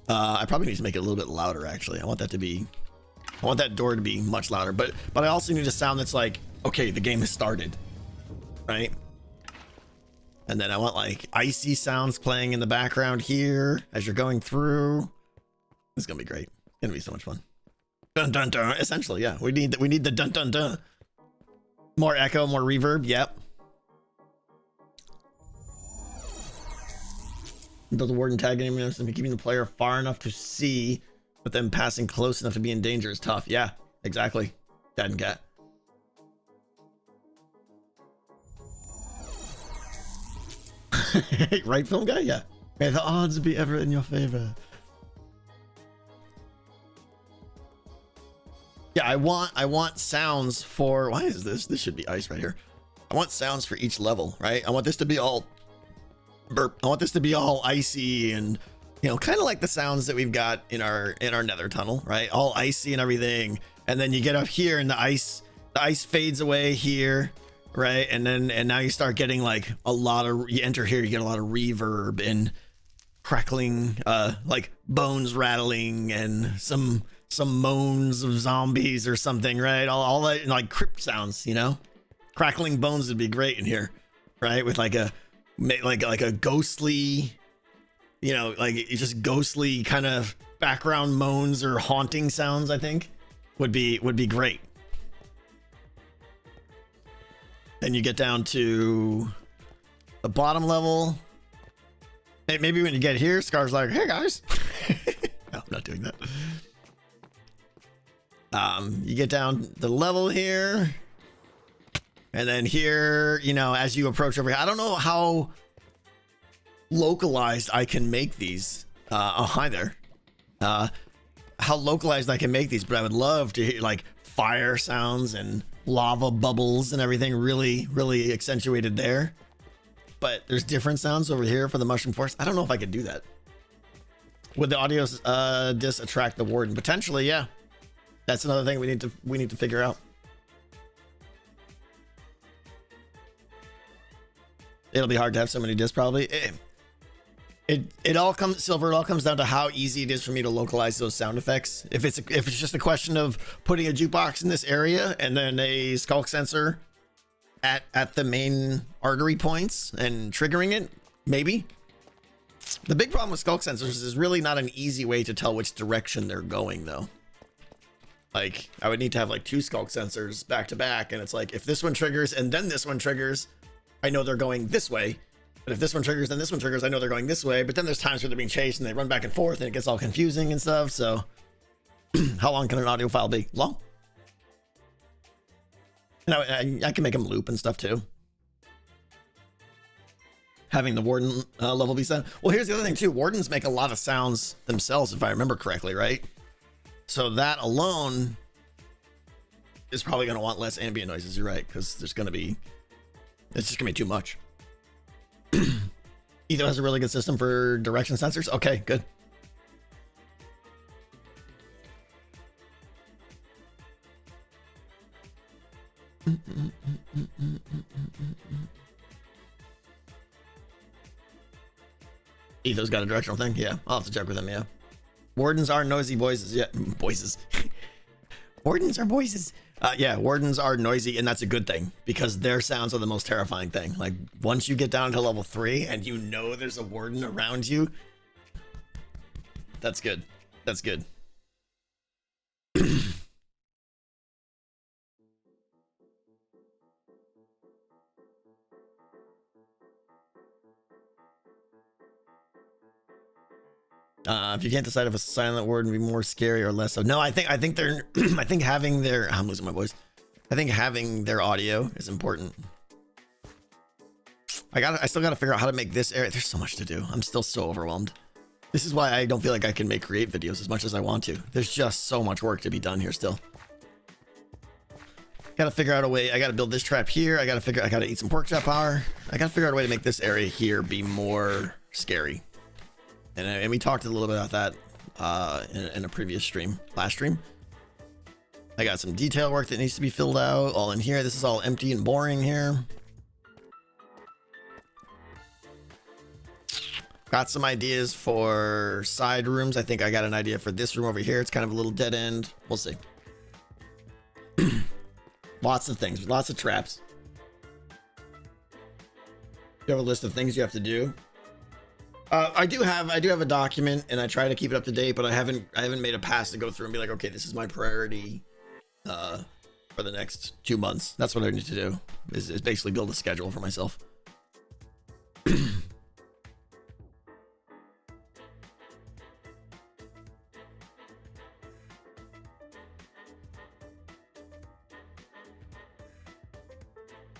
I probably need to make it a little bit louder, actually. I want that door to be much louder, but I also need a sound that's like, okay, the game has started, right? And then I want like icy sounds playing in the background here as you're going through. It's gonna be great. It's gonna be so much fun. Dun dun dun. Essentially, yeah. We need the dun dun dun. More echo, more reverb. Yep. Build a warden tag game and keeping the player far enough to see, but then passing close enough to be in danger is tough. Yeah, exactly. Dad and cat. Right, film guy? Yeah. May the odds be ever in your favor. Yeah, I want sounds for, why is this? This should be ice right here. I want sounds for each level, right? I want this to be all burp. I want this to be all icy and, kind of like the sounds that we've got in our nether tunnel, right? All icy and everything. And then you get up here and the ice fades away here, right? And now you start getting like you enter here, you get a lot of reverb and crackling, like bones rattling and some moans of zombies or something, right? All that, like crypt sounds, crackling bones would be great in here, right? With like a ghostly, like just ghostly kind of background moans or haunting sounds, I think would be great. Then you get down to the bottom level. Maybe when you get here, Scar's like, hey guys. No, I'm not doing that. You get down the level here. And then here, as you approach over here, I don't know how localized I can make these. Oh, hi there. How localized I can make these, but I would love to hear like fire sounds and lava bubbles and everything really, really accentuated there. But there's different sounds over here for the mushroom forest. I don't know if I could do that. Would the audio disc attract the warden? Potentially, yeah. That's another thing we need to figure out. It'll be hard to have so many discs probably. It all comes down to how easy it is for me to localize those sound effects. If it's just a question of putting a jukebox in this area and then a skulk sensor at the main artery points and triggering it, maybe. The big problem with skulk sensors is really not an easy way to tell which direction they're going, though. Like, I would need to have like 2 skulk sensors back to back, and it's like, if this one triggers and then this one triggers, I know they're going this way. But if this one triggers, then this one triggers, I know they're going this way. But then there's times where they're being chased and they run back and forth and it gets all confusing and stuff. So how long can an audio file be? Long. And I can make them loop and stuff too. Having the warden level be set. Well, here's the other thing too. Wardens make a lot of sounds themselves, if I remember correctly, right? So that alone is probably going to want less ambient noises. You're right, because there's going to be, it's just going to be too much. Etho has a really good system for direction sensors. Okay, good. Etho's got a directional thing. Yeah, I'll have to check with him. Yeah. Wardens are noisy voices. Yeah, voices. Wardens are voices. Yeah, wardens are noisy, and that's a good thing because their sounds are the most terrifying thing. Like once you get down to level 3 and you know there's a warden around you, that's good. That's good. If you can't decide if a silent warden would be more scary or less so. No, I think they're I think having their I'm losing my voice. I think having their audio is important. I still gotta figure out how to make this area. There's so much to do. I'm still so overwhelmed. This is why I don't feel like I can create videos as much as I want to. There's just so much work to be done here still. Gotta figure out a way. I gotta build this trap here. I gotta eat some pork chop power. I gotta figure out a way to make this area here be more scary. And we talked a little bit about that in a previous stream, last stream. I got some detail work that needs to be filled out all in here. This is all empty and boring here. Got some ideas for side rooms. I think I got an idea for this room over here. It's kind of a little dead end. We'll see. Lots of things, lots of traps. You have a list of things you have to do. I do have a document, and I try to keep it up to date, but I haven't made a pass to go through and be like, okay, this is my priority for the next 2 months. That's what I need to do is basically build a schedule for myself.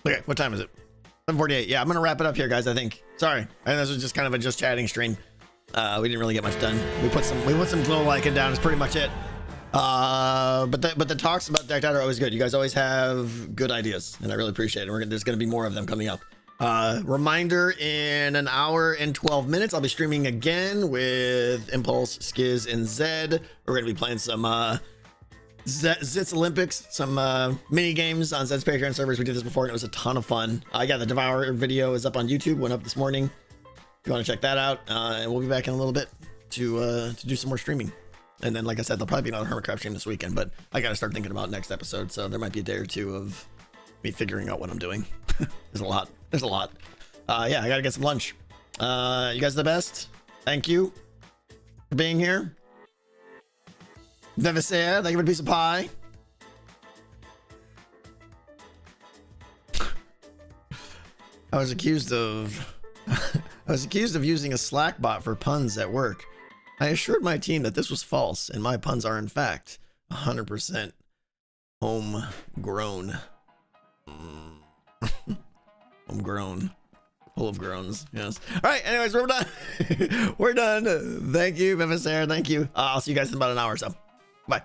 Okay, what time is it? 7:48. Yeah, I'm gonna wrap it up here, guys. I think. Sorry, I think this was just kind of a just chatting stream. We didn't really get much done. We put some glow liking down. It's pretty much it. But the talks about Decked Out are always good. You guys always have good ideas, and I really appreciate it. There's gonna be more of them coming up. Reminder: in an hour and 12 minutes, I'll be streaming again with Impulse, Skiz, and Zed. We're gonna be playing some Zit's Olympics, some mini games on Zed's Patreon servers. We did this before and it was a ton of fun. Yeah, the Devour video is up on YouTube, went up this morning. If you want to check that out, and we'll be back in a little bit to do some more streaming. And then, like I said, there'll probably be another Hermitcraft stream this weekend, but I got to start thinking about next episode. So there might be a day or two of me figuring out what I'm doing. There's a lot. Yeah, I got to get some lunch. You guys are the best. Thank you for being here. Vivisair, thank you for a piece of pie. I was accused of using a Slack bot for puns at work. I assured my team that this was false, and my puns are in fact 100% homegrown. Homegrown. Full of groans. Yes. All right. Anyways, we're done. We're done. Thank you, Vivisair. Thank you. I'll see you guys in about an hour or so. Bye.